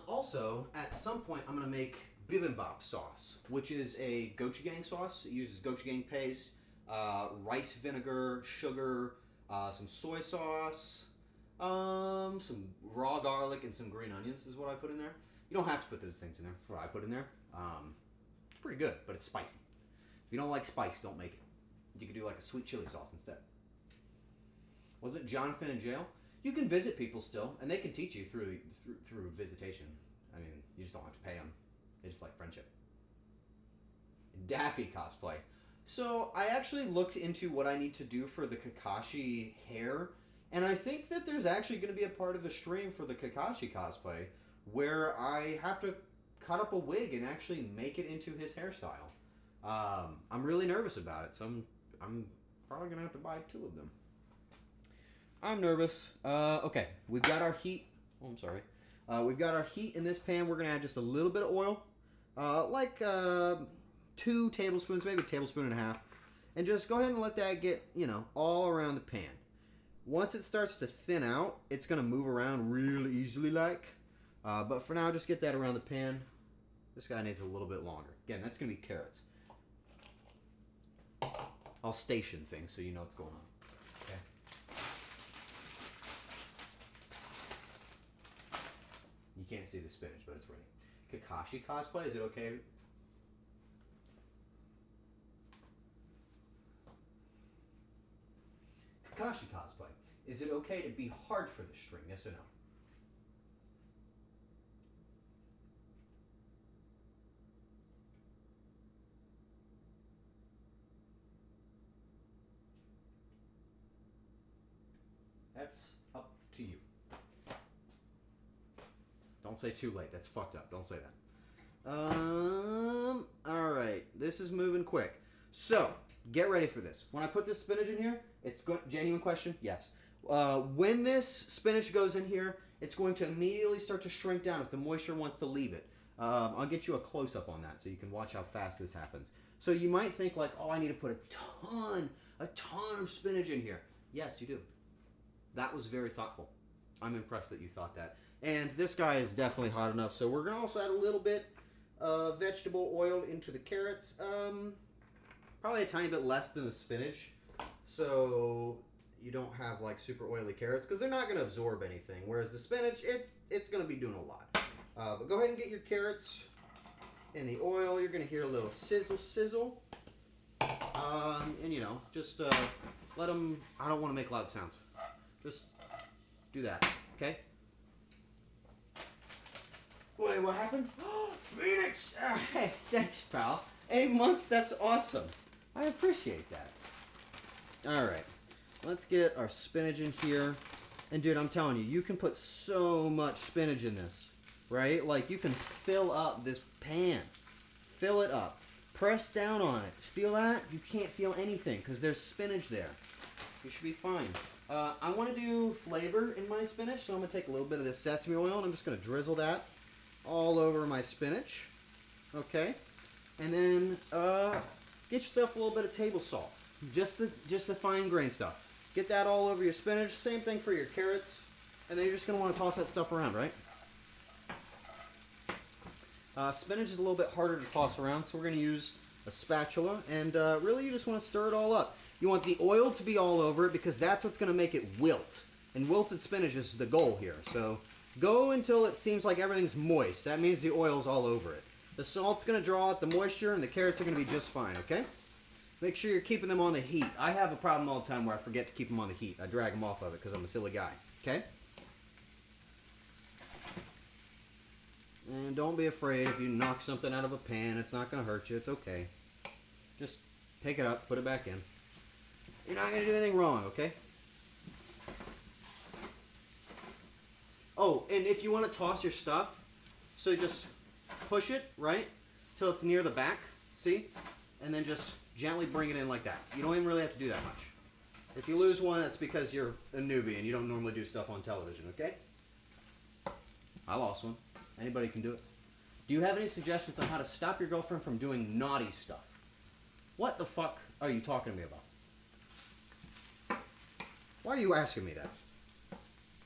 Also, at some point, I'm going to make Bibimbap sauce, which is a gochujang sauce. It uses gochujang paste, rice vinegar, sugar, some soy sauce, some raw garlic, and some green onions is what I put in there. You don't have to put those things in there. That's what I put in there. It's pretty good, but it's spicy. If you don't like spice, don't make it. You could do like a sweet chili sauce instead. Wasn't Jonathan in jail? You can visit people still, and they can teach you through visitation. I mean, you just don't have to pay them. They just like friendship. Daffy cosplay. So I actually looked into what I need to do for the Kakashi hair, and I think that there's actually going to be a part of the stream for the Kakashi cosplay where I have to cut up a wig and actually make it into his hairstyle. I'm really nervous about it, so I'm probably going to have to buy 2 of them. I'm nervous. Okay, we've got our heat. Oh, I'm sorry. We've got our heat in this pan. We're going to add just a little bit of oil, like 2 tablespoons, maybe a tablespoon and a half. And just go ahead and let that get, all around the pan. Once it starts to thin out, it's going to move around really easily but for now, just get that around the pan. This guy needs a little bit longer. Again, that's going to be carrots. I'll station things so you know what's going on. Okay. You can't see the spinach, but it's ready. Kakashi cosplay, is it okay? Kakashi cosplay, is it okay to be hard for the stream, yes or no? That's up to you. Don't say too late. That's fucked up. Don't say that. Alright. This is moving quick. So, get ready for this. When I put this spinach in here, it's good. Genuine question? Yes. When this spinach goes in here, it's going to immediately start to shrink down if the moisture wants to leave it. I'll get you a close-up on that so you can watch how fast this happens. So you might think like, oh, I need to put a ton of spinach in here. Yes, you do. That was very thoughtful. I'm impressed that you thought that. And this guy is definitely hot enough. So we're going to also add a little bit of vegetable oil into the carrots. Probably a tiny bit less than the spinach. So you don't have like super oily carrots because they're not going to absorb anything. Whereas the spinach, it's going to be doing a lot. But go ahead and get your carrots in the oil. You're going to hear a little sizzle. And just let them, I don't want to make loud sounds. Just do that, okay? Wait, what happened? Phoenix! Hey, thanks, pal. 8 months, that's awesome. I appreciate that. Alright, let's get our spinach in here. And dude, I'm telling you, you can put so much spinach in this, right? Like, you can fill up this pan. Fill it up. Press down on it. Feel that? You can't feel anything because there's spinach there. You should be fine. I want to do flavor in my spinach, so I'm going to take a little bit of this sesame oil and I'm just going to drizzle that all over my spinach. Okay? And then get yourself a little bit of table salt. Just the fine grain stuff. Get that all over your spinach. Same thing for your carrots. And then you're just going to want to toss that stuff around, right? Spinach is a little bit harder to toss around, so we're going to use a spatula, and really you just want to stir it all up. You want the oil to be all over it because that's what's going to make it wilt. And wilted spinach is the goal here. So go until it seems like everything's moist. That means the oil's all over it. The salt's going to draw out the moisture, and the carrots are going to be just fine, okay? Make sure you're keeping them on the heat. I have a problem all the time where I forget to keep them on the heat. I drag them off of it because I'm a silly guy, okay? And don't be afraid if you knock something out of a pan. It's not going to hurt you. It's okay. Just pick it up, put it back in. You're not going to do anything wrong, okay? Oh, and if you want to toss your stuff, so you just push it, right, till it's near the back, see? And then just gently bring it in like that. You don't even really have to do that much. If you lose one, that's because you're a newbie and you don't normally do stuff on television, okay? I lost one. Anybody can do it. Do you have any suggestions on how to stop your girlfriend from doing naughty stuff? What the fuck are you talking to me about? Why are you asking me that?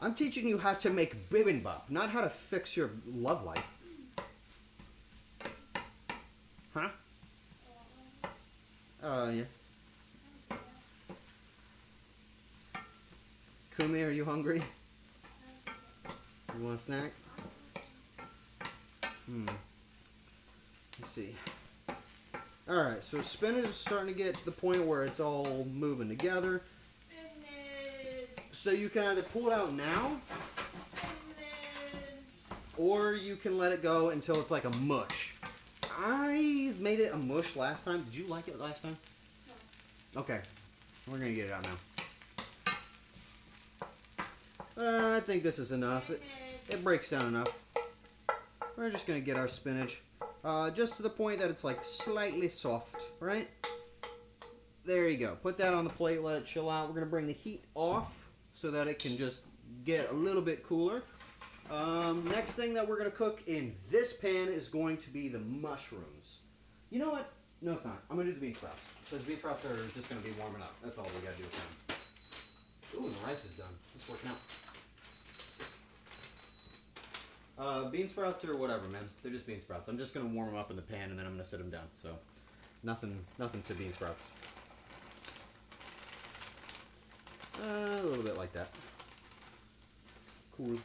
I'm teaching you how to make bibimbap, not how to fix your love life. Huh? Yeah. Kumi, are you hungry? You want a snack? Let's see. Alright, so spinach is starting to get to the point where it's all moving together. So you can either pull it out now, or you can let it go until it's like a mush. I made it a mush last time. Did you like it last time? No. Okay, we're gonna get it out now. I think this is enough. It breaks down enough. We're just gonna get our spinach just to the point that it's like slightly soft, right? There you go. Put that on the plate, let it chill out. We're gonna bring the heat off so that it can just get a little bit cooler. Next thing that we're going to cook in this pan is going to be the mushrooms. You know what? No, it's not. I'm going to do the bean sprouts. Those bean sprouts are just going to be warming up. That's all we got to do with them. Ooh, the rice is done. It's working out. Bean sprouts or whatever, man. They're just bean sprouts. I'm just going to warm them up in the pan and then I'm going to sit them down. So, nothing to bean sprouts. A little bit like that. Cool.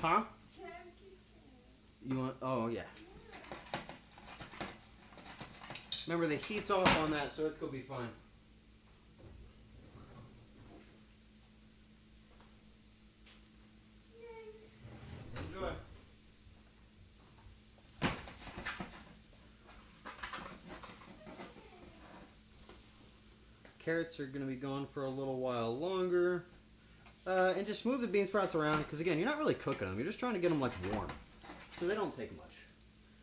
Huh? You want? Oh, yeah. Remember, the heat's off on that, so it's going to be fine. Enjoy. Carrots are going to be gone for a little while longer. And just move the bean sprouts around, because again, you're not really cooking them. You're just trying to get them like warm. So they don't take much.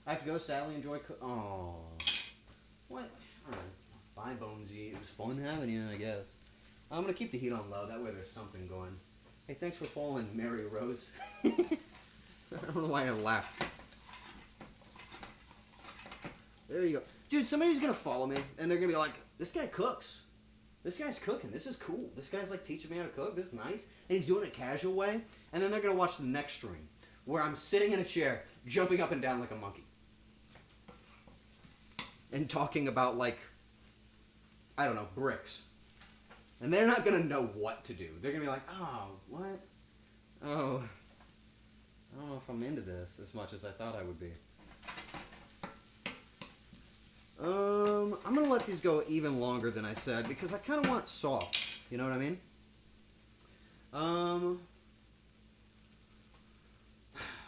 I have to go, sadly enjoy oh. What? Alright. Bye, Bonesy. It was fun having you, I guess. I'm going to keep the heat on low. That way there's something going. Hey, thanks for following Mary Rose. I don't know why I laughed. There you go. Dude, somebody's going to follow me, and they're going to be like, this guy cooks. This guy's cooking. This is cool. This guy's like teaching me how to cook. This is nice. And he's doing it a casual way. And then they're going to watch the next stream where I'm sitting in a chair, jumping up and down like a monkey. And talking about like, I don't know, bricks. And they're not going to know what to do. They're going to be like, oh, what? Oh, I don't know if I'm into this as much as I thought I would be. I'm going to let these go even longer than I said because I kind of want soft. You know what I mean?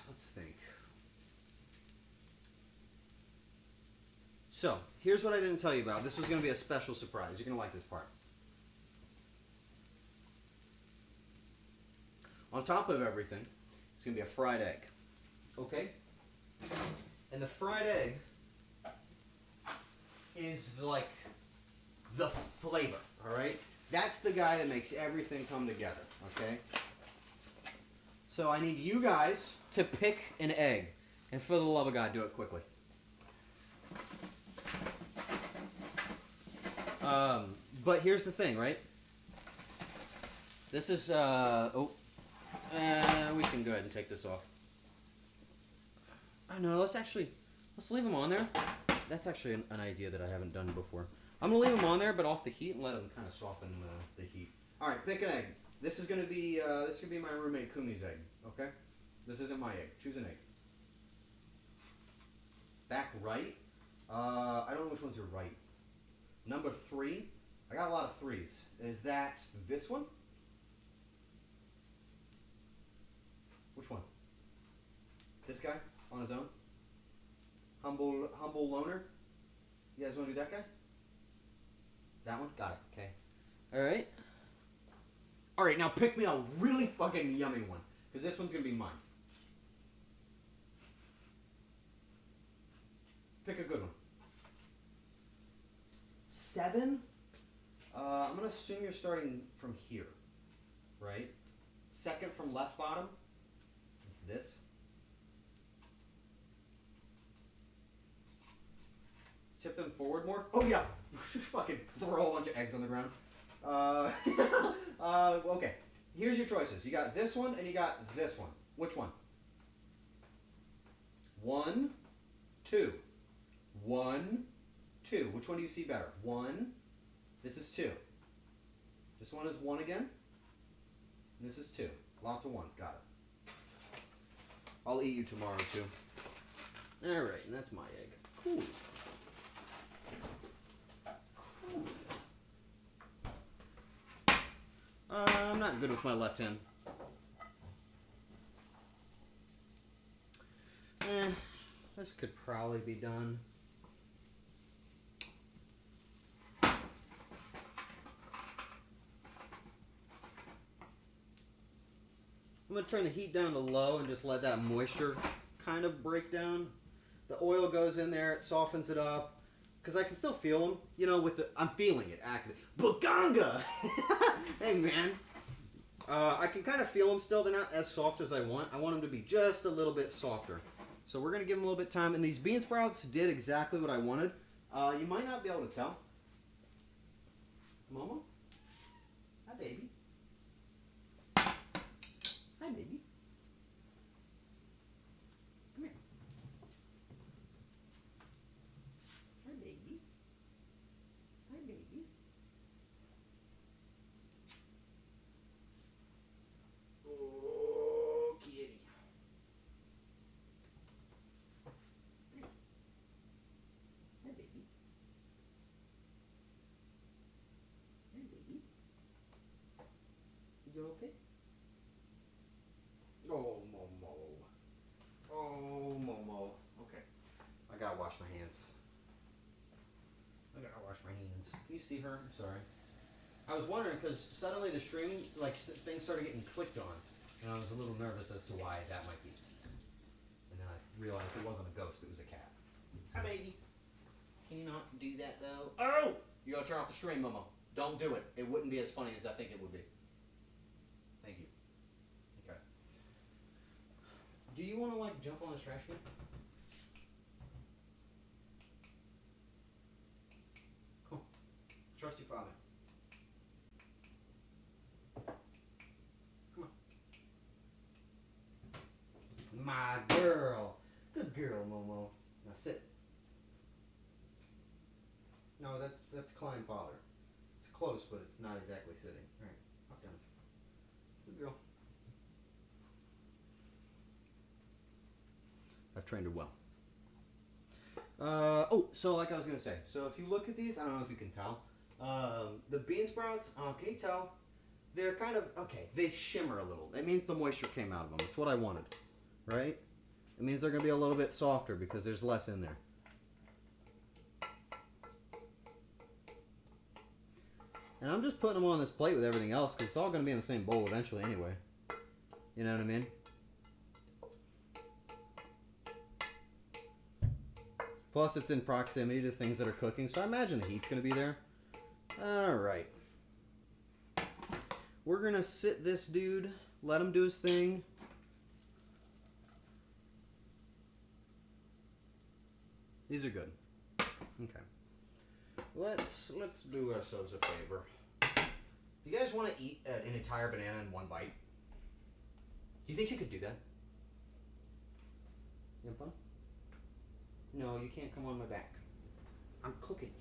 Let's think. So, here's what I didn't tell you about. This was going to be a special surprise. You're going to like this part. On top of everything, it's going to be a fried egg. Okay? And the fried egg is like the flavor, all right? That's the guy that makes everything come together, okay? So I need you guys to pick an egg. And for the love of God, do it quickly. But here's the thing, right? This is, we can go ahead and take this off. I know. Let's leave them on there. That's actually an idea that I haven't done before. I'm gonna leave them on there, but off the heat and let them kind of soften the heat. All right, pick an egg. This is gonna be my roommate Kumi's egg. Okay, this isn't my egg. Choose an egg. Back right. I don't know which one's your right. Number 3. I got a lot of 3s. Is that this one? Which one? This guy on his own? Humble loner? You guys want to do that guy? That one? Got it. Okay. Alright. Alright, now pick me a really fucking yummy one. Because this one's going to be mine. Pick a good one. 7? I'm going to assume you're starting from here. Right? Second from left bottom. This. Tip them forward more. Oh yeah! Fucking throw a bunch of eggs on the ground. Okay. Here's your choices. You got this one and you got this one. Which one? 1, 2. 1, 2. Which one do you see better? 1. This is 2. This one is 1 again. And this is 2. Lots of 1s. Got it. I'll eat you tomorrow too. Alright, and that's my egg. Cool. I'm not good with my left hand. This could probably be done. I'm going to turn the heat down to low and just let that moisture kind of break down. The oil goes in there, it softens it up. Because I can still feel them, you know, I'm feeling it actively. Buganga! Hey, man. I can kind of feel them still. They're not as soft as I want. I want them to be just a little bit softer. So we're going to give them a little bit of time. And these bean sprouts did exactly what I wanted. You might not be able to tell. Momo? Hi, baby. Hi, baby. Come here. Hi, baby. Hi, baby. Oh, kitty. Hi, baby. Hi, baby. You okay? Oh, Momo. Oh, Momo. Okay. I gotta wash my hands. Can you see her? I'm sorry. I was wondering because suddenly the stream, like things started getting clicked on, and I was a little nervous as to why that might be. And then I realized it wasn't a ghost; it was a cat. Hi, baby. Can you not do that though? Oh! You gotta turn off the stream, Momo. Don't do it. It wouldn't be as funny as I think it would be. Thank you. Okay. Do you want to like jump on this trash can? Come on. Trust your father. Come on. My girl. Good girl, Momo. Now sit. No, that's climb father. It's close, but it's not exactly sitting. All right, hop down. Good girl. I've trained her well. So like I was gonna say, so if you look at these, I don't know if you can tell, the bean sprouts, can you tell? They're kind of, okay, they shimmer a little. That means the moisture came out of them. It's what I wanted, right? It means they're gonna be a little bit softer because there's less in there. And I'm just putting them on this plate with everything else because it's all gonna be in the same bowl eventually anyway. You know what I mean? Plus, it's in proximity to things that are cooking, so I imagine the heat's going to be there. Alright. We're going to sit this dude, let him do his thing. These are good. Okay. Let's do ourselves a favor. You guys want to eat an entire banana in one bite? Do you think you could do that? You have fun? No, you can't come on my back. I'm cooking.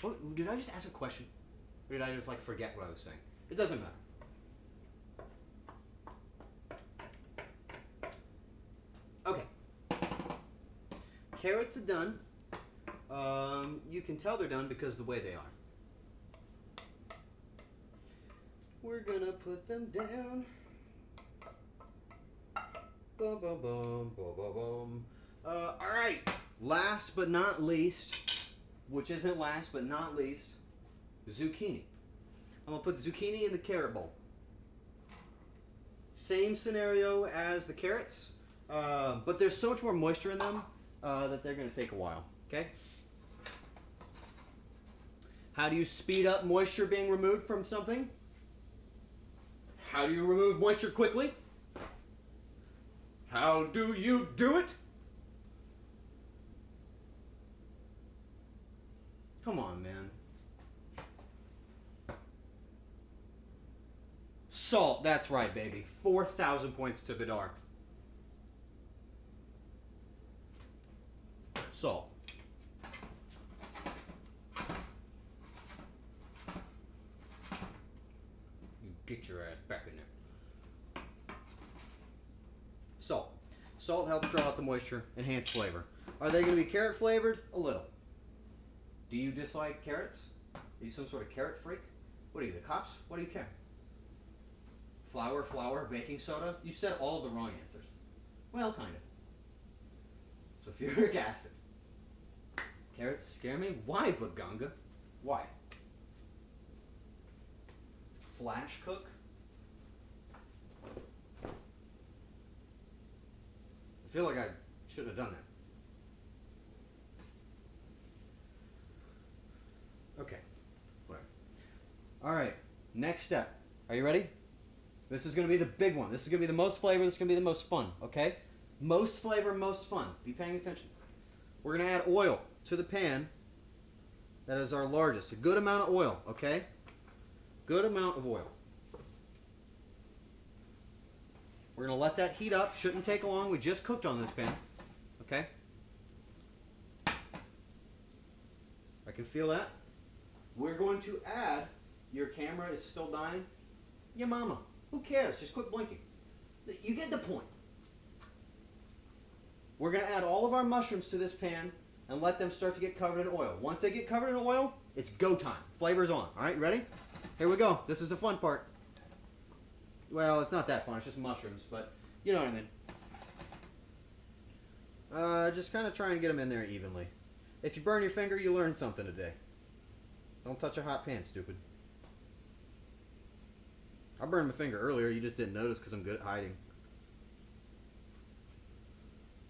What, did I just ask a question? Or did I just like forget what I was saying? It doesn't matter. Okay. Carrots are done. You can tell they're done because of the way they are. We're gonna put them down. Boom, boom, boom, boom, boom, boom. Alright. Last but not least, which isn't last but not least, zucchini. I'm gonna put the zucchini in the carrot bowl. Same scenario as the carrots, but there's so much more moisture in them that they're gonna take a while, okay? How do you speed up moisture being removed from something? How do you remove moisture quickly? How do you do it? Come on, man. Salt, that's right, baby. 4,000 points to Vidar. Salt. Get your ass back in there. Salt. Salt helps draw out the moisture, enhance flavor. Are they going to be carrot flavored? A little. Do you dislike carrots? Are you some sort of carrot freak? What are you, the cops? What do you care? Flour, baking soda? You said all of the wrong answers. Well, kind of. Sulfuric acid. Carrots scare me? Why, Baganga? Why? Flash cook? I feel like I shouldn't have done that. Okay. Whatever. Alright. Next step. Are you ready? This is going to be the big one. This is going to be the most flavor. This is going to be the most fun. Okay? Most flavor, most fun. Be paying attention. We're going to add oil to the pan. That is our largest. A good amount of oil. Okay? Good amount of oil. We're going to let that heat up. Shouldn't take long. We just cooked on this pan. Okay? I can feel that. We're going to add... Your camera is still dying? Yeah, mama. Who cares? Just quit blinking. You get the point. We're going to add all of our mushrooms to this pan and let them start to get covered in oil. Once they get covered in oil, it's go time. Flavor's on. All right, ready? Here we go. This is the fun part. Well, it's not that fun. It's just mushrooms, but you know what I mean. Just kind of try and get them in there evenly. If you burn your finger, you learn something today. Don't touch a hot pan, stupid. I burned my finger earlier. You just didn't notice because I'm good at hiding.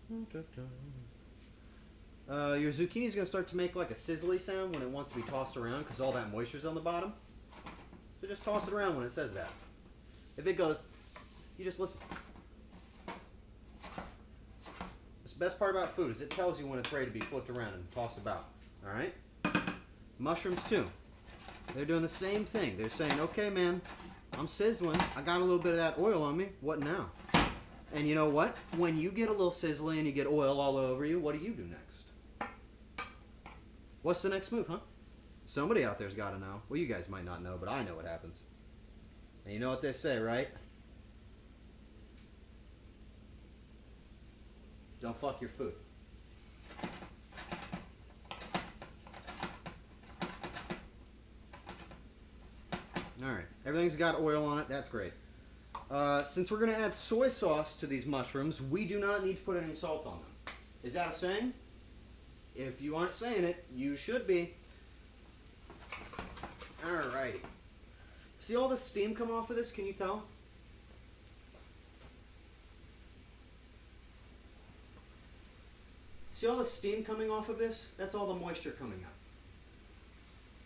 Your zucchini is going to start to make like a sizzly sound when it wants to be tossed around because all that moisture's on the bottom. So just toss it around when it says that. If it goes, tss, you just listen. The best part about food is it tells you when it's ready to be flipped around and tossed about. All right? Mushrooms too. They're doing the same thing. They're saying, okay, man, I'm sizzling. I got a little bit of that oil on me. What now? And you know what? When you get a little sizzling and you get oil all over you, what do you do next? What's the next move, huh? Somebody out there's got to know. Well, you guys might not know, but I know what happens. And you know what they say, right? Don't fuck your food. Alright, everything's got oil on it. That's great. Since we're going to add soy sauce to these mushrooms, we do not need to put any salt on them. Is that a saying? If you aren't saying it, you should be. Alrighty. See all the steam come off of this? Can you tell? See all the steam coming off of this? That's all the moisture coming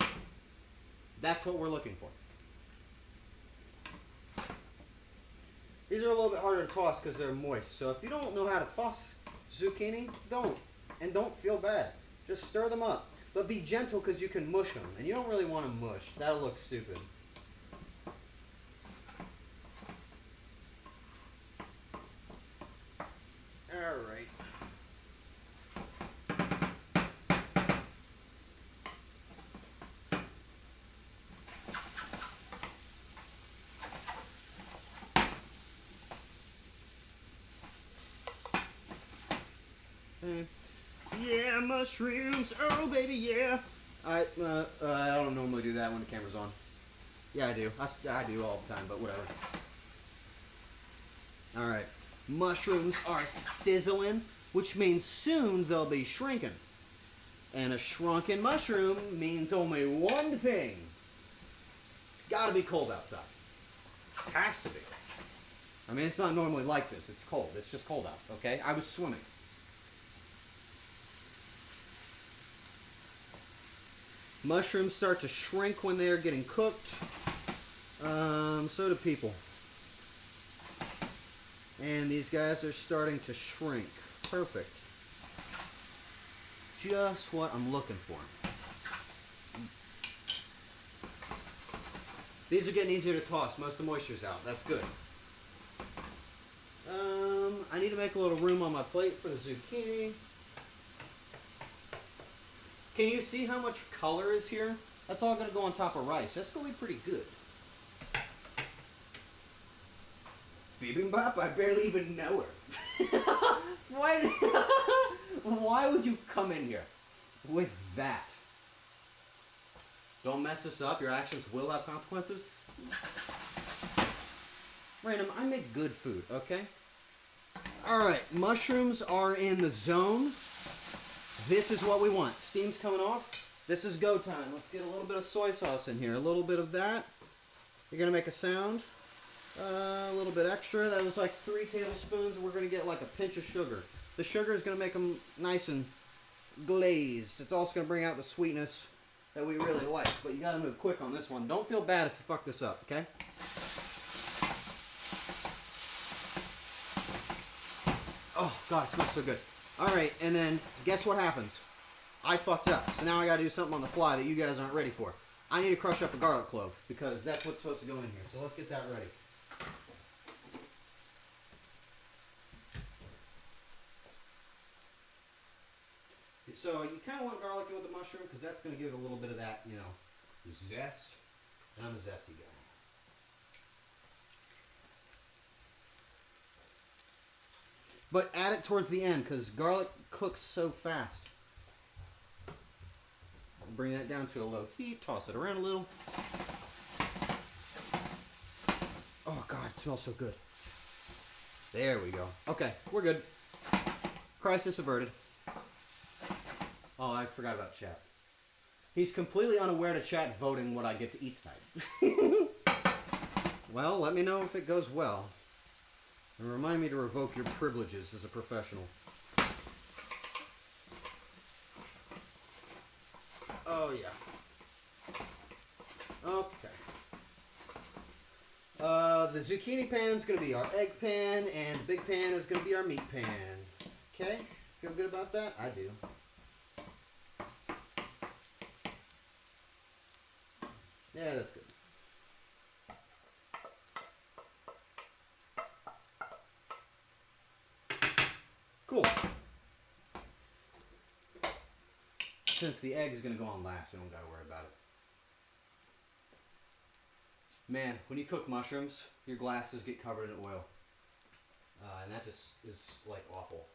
out. That's what we're looking for. These are a little bit harder to toss because they're moist. So if you don't know how to toss zucchini, don't. And don't feel bad. Just stir them up. But be gentle because you can mush them. And you don't really want to mush. That'll look stupid. Yeah, mushrooms. Oh, baby, yeah. I don't normally do that when the camera's on. Yeah, I do. I do all the time, but whatever. All right. Mushrooms are sizzling, which means soon they'll be shrinking. And a shrunken mushroom means only one thing. It's got to be cold outside. Has to be. I mean, it's not normally like this. It's cold. It's just cold out, okay? I was swimming. Mushrooms start to shrink when they are getting cooked. So do people. And these guys are starting to shrink. Perfect. Just what I'm looking for. These are getting easier to toss. Most of the moisture's out. That's good. I need to make a little room on my plate for the zucchini. Can you see how much color is here? That's all going to go on top of rice. That's going to be pretty good. Bibimbap? I barely even know her. Why would you come in here with that? Don't mess this up. Your actions will have consequences. Random, I make good food, okay? Alright, mushrooms are in the zone. This is what we want. Steam's coming off. This is go time. Let's get a little bit of soy sauce in here. A little bit of that. You're going to make a sound. A little bit extra. That was like 3 tablespoons. We're going to get like a pinch of sugar. The sugar is going to make them nice and glazed. It's also going to bring out the sweetness that we really like. But you got to move quick on this one. Don't feel bad if you fuck this up, okay? Oh, God, it smells so good. All right, and then guess what happens? I fucked up. So now I got to do something on the fly that you guys aren't ready for. I need to crush up a garlic clove because that's what's supposed to go in here. So let's get that ready. So you kind of want garlic in with the mushroom because that's going to give it a little bit of that, you know, zest. And I'm a zesty guy. But add it towards the end because garlic cooks so fast. Bring that down to a low heat. Toss it around a little. Oh, God, it smells so good. There we go. Okay, we're good. Crisis averted. Oh, I forgot about chat. He's completely unaware to chat voting what I get to eat tonight. Well, let me know if it goes well. And remind me to revoke your privileges as a professional. Oh, yeah. Okay. The zucchini pan is going to be our egg pan, and the big pan is going to be our meat pan. Okay? Feel good about that? I do. Yeah, that's good. Cool. Since the egg is going to go on last, we don't got to worry about it. Man, when you cook mushrooms, your glasses get covered in oil. And that just is, like, awful.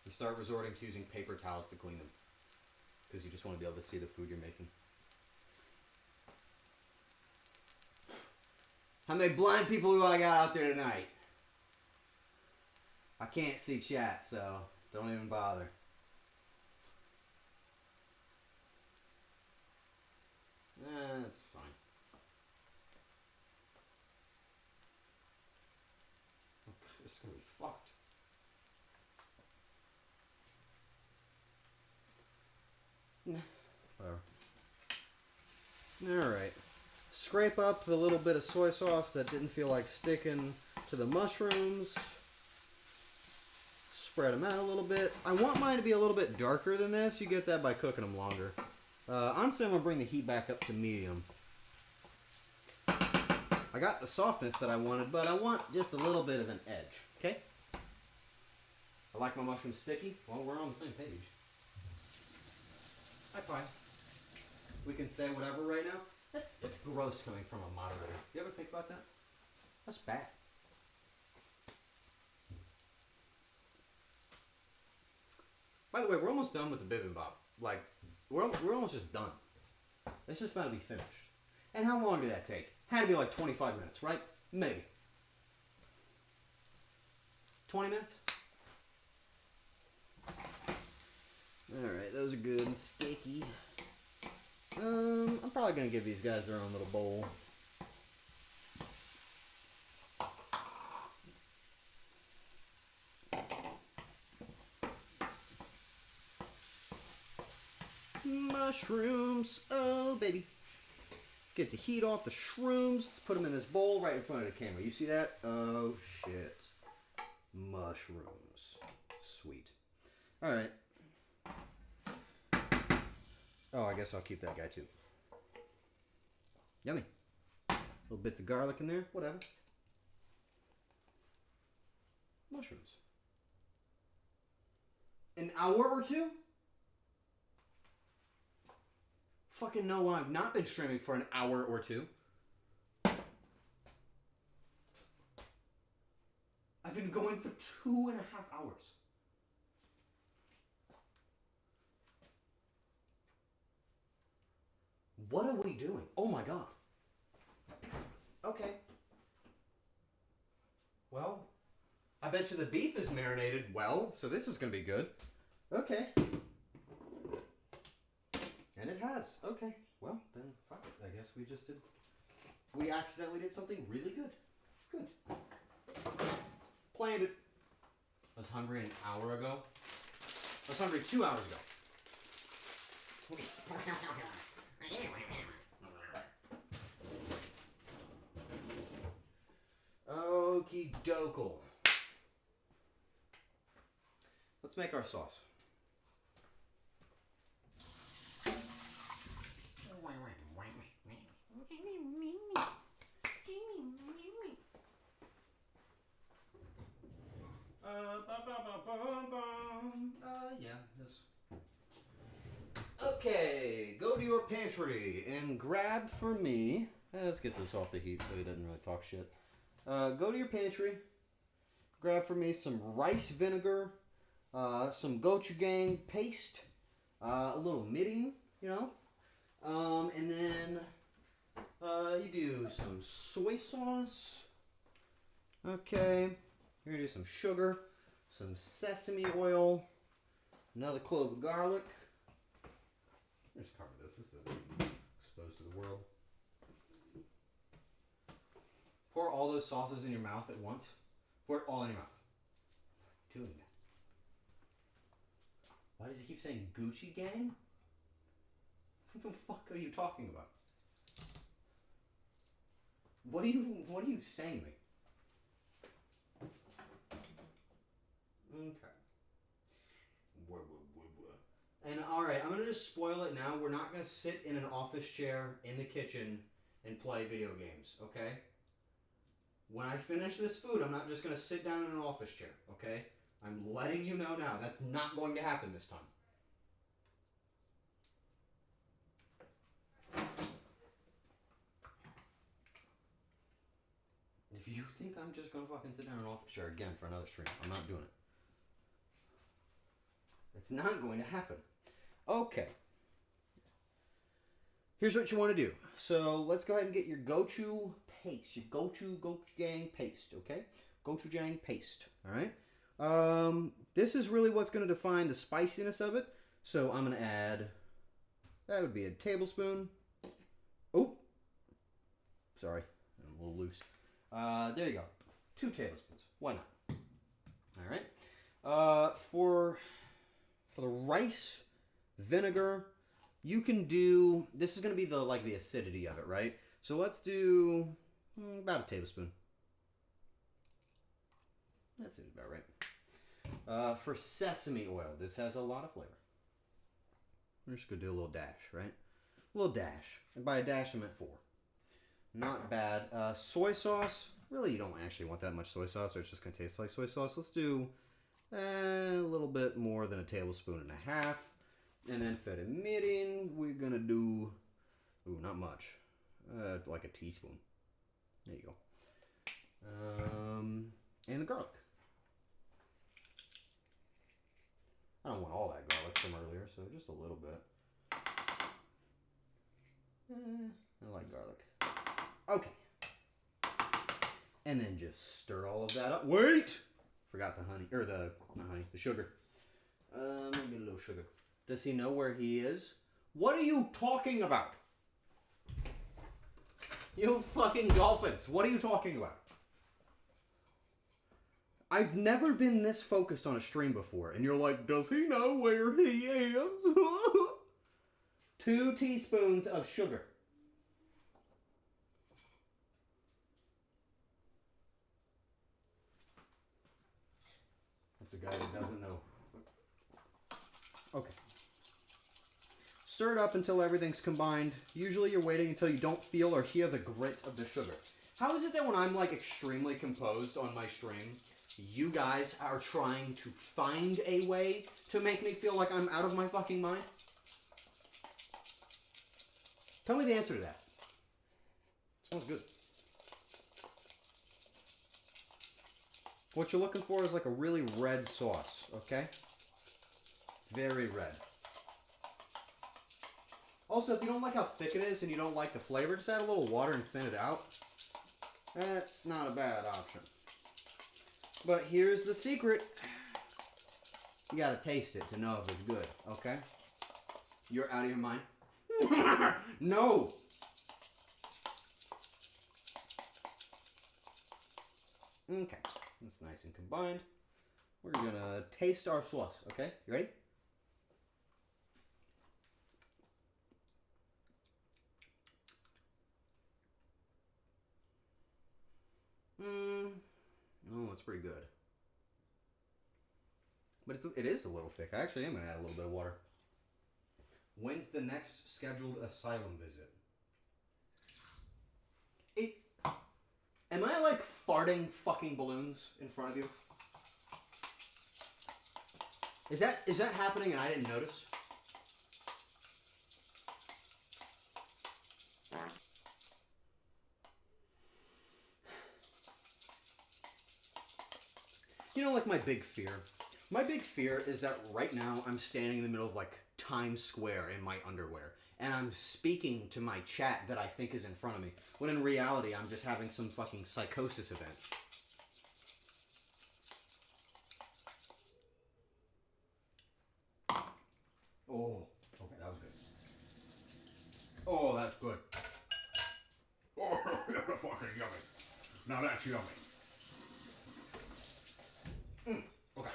You start resorting to using paper towels to clean them. Because you just want to be able to see the food you're making. How many blind people do I got out there tonight? I can't see chat, so don't even bother. That's fine. Okay, this is going to be fucked. Whatever. Alright. Scrape up the little bit of soy sauce that didn't feel like sticking to the mushrooms. Spread them out a little bit. I want mine to be a little bit darker than this. You get that by cooking them longer. Honestly, I'm going to bring the heat back up to medium. I got the softness that I wanted, but I want just a little bit of an edge. Okay? I like my mushrooms sticky. Well, we're on the same page. High five. We can say whatever right now. It's gross coming from a moderator. You ever think about that? That's bad. By the way, we're almost done with the bibimbap. Like, we're almost just done. It's just about to be finished. And how long did that take? Had to be like 25 minutes, right? Maybe. 20 minutes? Alright, those are good and sticky. I'm probably going to give these guys their own little bowl. Mushrooms. Oh, baby. Get the heat off the shrooms. Let's put them in this bowl right in front of the camera. You see that? Oh, shit. Mushrooms. Sweet. Alright. Oh, I guess I'll keep that guy too. Yummy. Little bits of garlic in there. Whatever. Mushrooms. An hour or two? Fucking no, I've not been streaming for an hour or two. I've been going for 2.5 hours. What are we doing? Oh my god. Okay. Well, I bet you the beef is marinated well, so this is going to be good. Okay. And it has. Okay. Well, then fuck it. I guess we just did. We accidentally did something really good. Good. Planned it. I was hungry an hour ago. I was hungry 2 hours ago. Okie dokie. Let's make our sauce. Yeah, this. Okay, go to your pantry and grab for me. Let's get this off the heat so he doesn't really talk shit. Go to your pantry, grab for me some rice vinegar, some gochujang paste, a little mirin, you know, and then you do some soy sauce. Okay, you're gonna do some sugar, some sesame oil, another clove of garlic. Just cover this. This isn't exposed to the world. Pour all those sauces in your mouth at once. Pour it all in your mouth. Doing that. Why does he keep saying Gucci gang? What the fuck are you talking about? What are you saying to me? Okay. And alright, I'm gonna just spoil it now. We're not gonna sit in an office chair in the kitchen and play video games, okay? When I finish this food, I'm not just gonna sit down in an office chair, okay? I'm letting you know now. That's not going to happen this time. If you think I'm just gonna fucking sit down in an office chair again for another stream, I'm not doing it. It's not going to happen. Okay. Here's what you want to do. So let's go ahead and get your gochu paste. Your gochujang paste, okay? Gochujang paste, all right? This is really what's going to define the spiciness of it. So I'm going to add, that would be a tablespoon. Oh, sorry, I'm a little loose. There you go. 2 tablespoons. Why not? All right. For the rice vinegar, you can do, this is going to be the acidity of it, right? So let's do about a tablespoon. That seems about right. For sesame oil, this has a lot of flavor. We're just going to do a little dash, right? A little dash. And by a dash, I meant 4. Not bad. Soy sauce, really you don't actually want that much soy sauce, or it's just going to taste like soy sauce. Let's do a little bit more than a tablespoon and a half. And then for the mirin, we're going to do, not much. Like a teaspoon. There you go. And the garlic. I don't want all that garlic from earlier, so just a little bit. I like garlic. Okay. And then just stir all of that up. Wait! Forgot the honey, or not honey, the sugar. Let me get a little sugar. Does he know where he is? What are you talking about? You fucking dolphins. What are you talking about? I've never been this focused on a stream before. And you're like, does he know where he is? 2 teaspoons of sugar. That's a guy that doesn't know. Okay. Stir it up until everything's combined. Usually you're waiting until you don't feel or hear the grit of the sugar. How is it that when I'm like extremely composed on my stream, you guys are trying to find a way to make me feel like I'm out of my fucking mind? Tell me the answer to that. Smells good. What you're looking for is like a really red sauce, okay? Very red. Also, if you don't like how thick it is and you don't like the flavor, just add a little water and thin it out. That's not a bad option. But here's the secret. You gotta taste it to know if it's good, okay? You're out of your mind? No! Okay, that's nice and combined. We're gonna taste our sauce, okay? You ready? Oh, it's pretty good. But it is a little thick. I actually am going to add a little bit of water. When's the next scheduled asylum visit? Am I like farting fucking balloons in front of you? Is that happening and I didn't notice? You know, like my big fear? My big fear is that right now I'm standing in the middle of like Times Square in my underwear. And I'm speaking to my chat that I think is in front of me. When in reality, I'm just having some fucking psychosis event. Oh, okay, that was good. Oh, that's good. Oh, fucking yummy. Now that's yummy. Okay.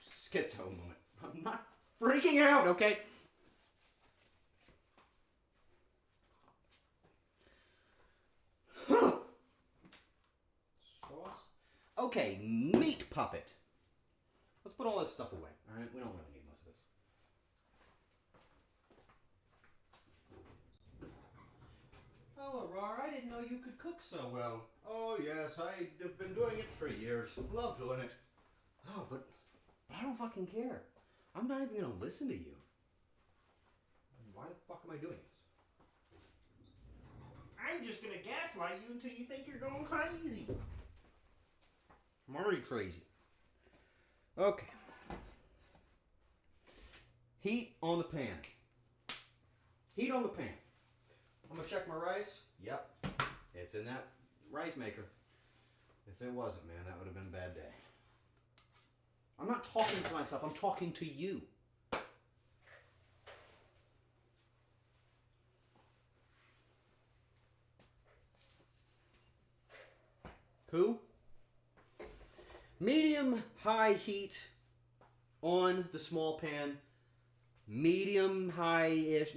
Schizo moment. I'm not freaking out, okay? Sauce. Okay, meat puppet. Let's put all this stuff away, alright? We don't really need most of this. Oh, Arar, I didn't know you could cook so well. Oh, yes, I've been doing it for years. Love doing it. Oh, but I don't fucking care. I'm not even gonna listen to you. Why the fuck am I doing this? I'm just gonna gaslight you until you think you're going crazy. I'm already crazy. Okay. Heat on the pan. Heat on the pan. I'm gonna check my rice. Yep. It's in that rice maker. If it wasn't, man, that would have been a bad day. I'm not talking to myself, I'm talking to you. Who? Medium high heat on the small pan. Medium high-ish,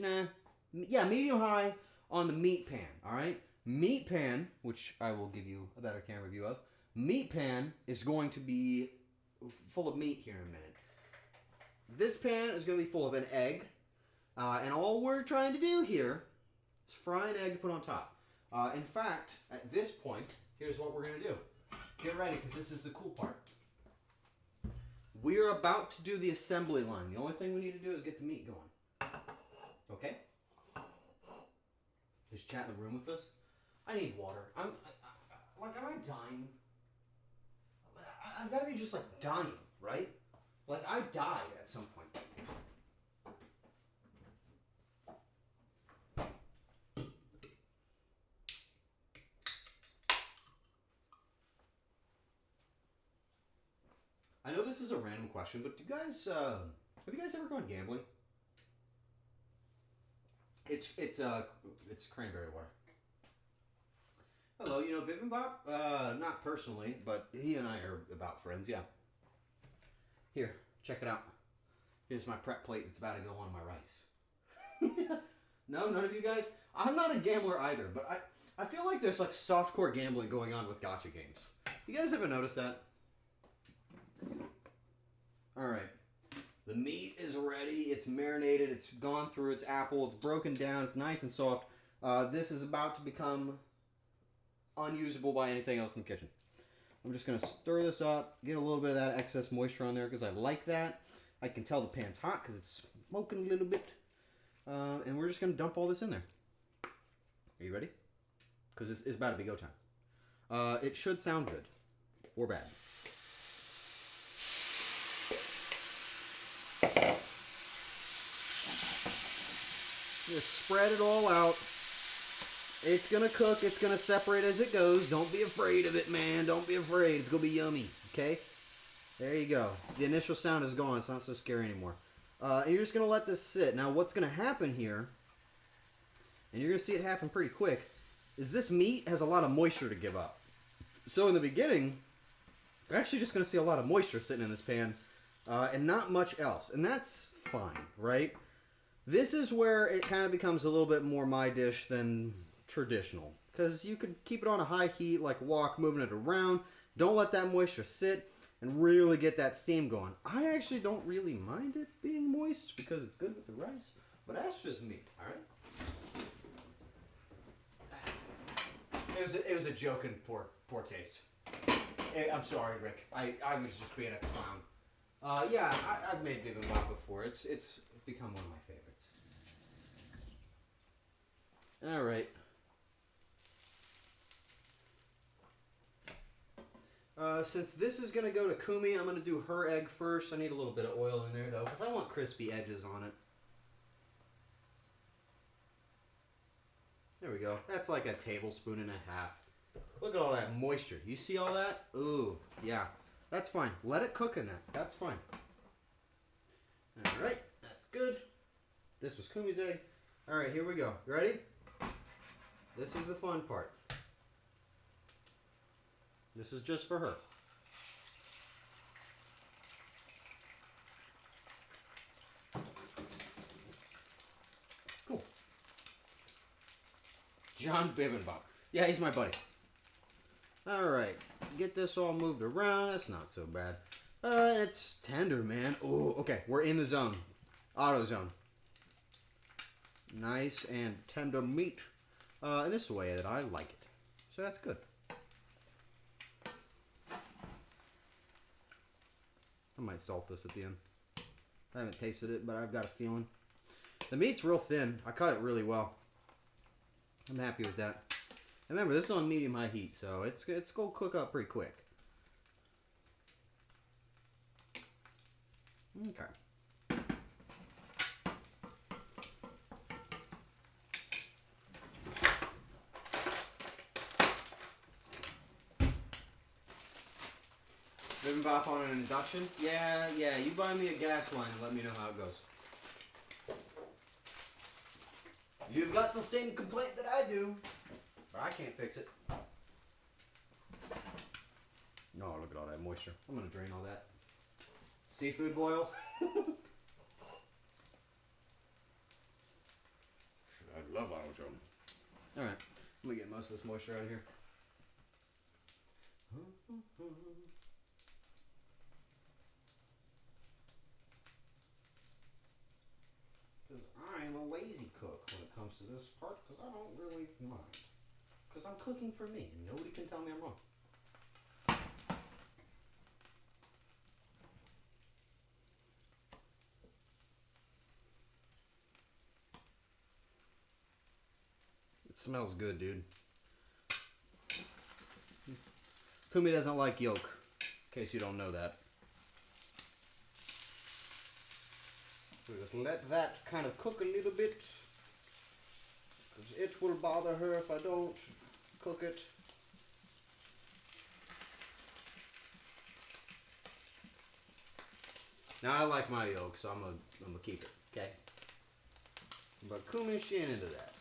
medium high on the meat pan, alright? Meat pan, which I will give you a better camera view of, meat pan is going to be full of meat here in a minute. This pan is going to be full of an egg, and all we're trying to do here is fry an egg to put on top. In fact, at this point, here's what we're going to do. Get ready, because this is the cool part. We're about to do the assembly line. The only thing we need to do is get the meat going. Okay? Is chat in the room with us? I need water. Am I dying? I've got to be just like dying, right? Like, I died at some point. I know this is a random question, but do you guys, have you guys ever gone gambling? It's cranberry water. Hello, you know Bibimbap? Not personally, but he and I are about friends, yeah. Here, check it out. Here's my prep plate that's about to go on my rice. No, none of you guys? I'm not a gambler either, but I feel like there's like softcore gambling going on with gacha games. You guys ever notice that? Alright. The meat is ready. It's marinated. It's gone through its apple. It's broken down. It's nice and soft. This is about to become unusable by anything else in the kitchen. I'm just going to stir this up, get a little bit of that excess moisture on there because I like that. I can tell the pan's hot because it's smoking a little bit. And we're just going to dump all this in there. Are you ready? Because it's about to be go time. It should sound good. Or bad. Just spread it all out. It's gonna cook. It's gonna separate as it goes. Don't be afraid of it, man. Don't be afraid. It's gonna be yummy. Okay? There you go. The initial sound is gone. It's not so scary anymore. And you're just gonna let this sit. Now, what's gonna happen here, and you're gonna see it happen pretty quick, is this meat has a lot of moisture to give up. So in the beginning, you're actually just gonna see a lot of moisture sitting in this pan, and not much else. And that's fine, right? This is where it kind of becomes a little bit more my dish than traditional. Because you could keep it on a high heat, like wok, moving it around. Don't let that moisture sit and really get that steam going. I actually don't really mind it being moist because it's good with the rice. But that's just me, alright? It was a joke in poor taste. I'm sorry, Rick. I was just being a clown. Yeah, I've made bibimbap before. It's become one of my favorites. All right. Since this is going to go to Kumi, I'm going to do her egg first. I need a little bit of oil in there, though, because I want crispy edges on it. There we go. That's like a tablespoon and a half. Look at all that moisture. You see all that? Ooh, yeah. That's fine. Let it cook in that. That's fine. All right. That's good. This was Kumi's egg. All right, here we go. You ready? This is the fun part. This is just for her. Cool. John Bibimbap. Yeah, he's my buddy. Alright. Get this all moved around. That's not so bad. It's tender, man. Oh, okay. We're in the zone. Auto zone. Nice and tender meat. And this is the way that I like it. So that's good. I might salt this at the end. I haven't tasted it, but I've got a feeling. The meat's real thin. I cut it really well. I'm happy with that. And remember, this is on medium-high heat, so it's going to cook up pretty quick. Okay. Bibimbap on an induction? Yeah, you buy me a gas line and let me know how it goes. You've got the same complaint that I do, but I can't fix it. No, look at all that moisture. I'm going to drain all that. Seafood boil. I love auto-zone. Alright, let me get most of this moisture out of here. Because I'm a lazy cook when it comes to this part, because I don't really mind. Because I'm cooking for me, and nobody can tell me I'm wrong. It smells good, dude. Kumi doesn't like yolk, in case you don't know that. So just let that kind of cook a little bit. Because it will bother her if I don't cook it. Now I like my yolk, so I'm gonna keep it, okay? But Kumi, she ain't into that.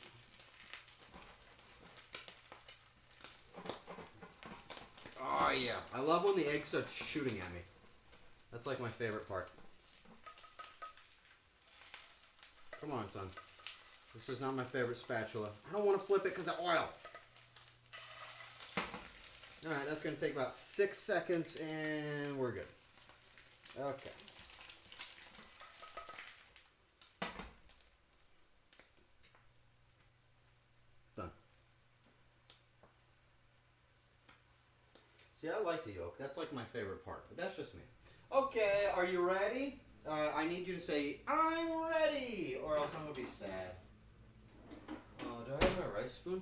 Oh yeah, I love when the egg starts shooting at me. That's like my favorite part. Come on, son. This is not my favorite spatula. I don't want to flip it because of oil. Alright, that's going to take about 6 seconds and we're good. Okay. Done. See, I like the yolk. That's like my favorite part, but that's just me. Okay, are you ready? I need you to say, I'm ready, or else I'm going to be sad. Oh, do I have my rice spoon?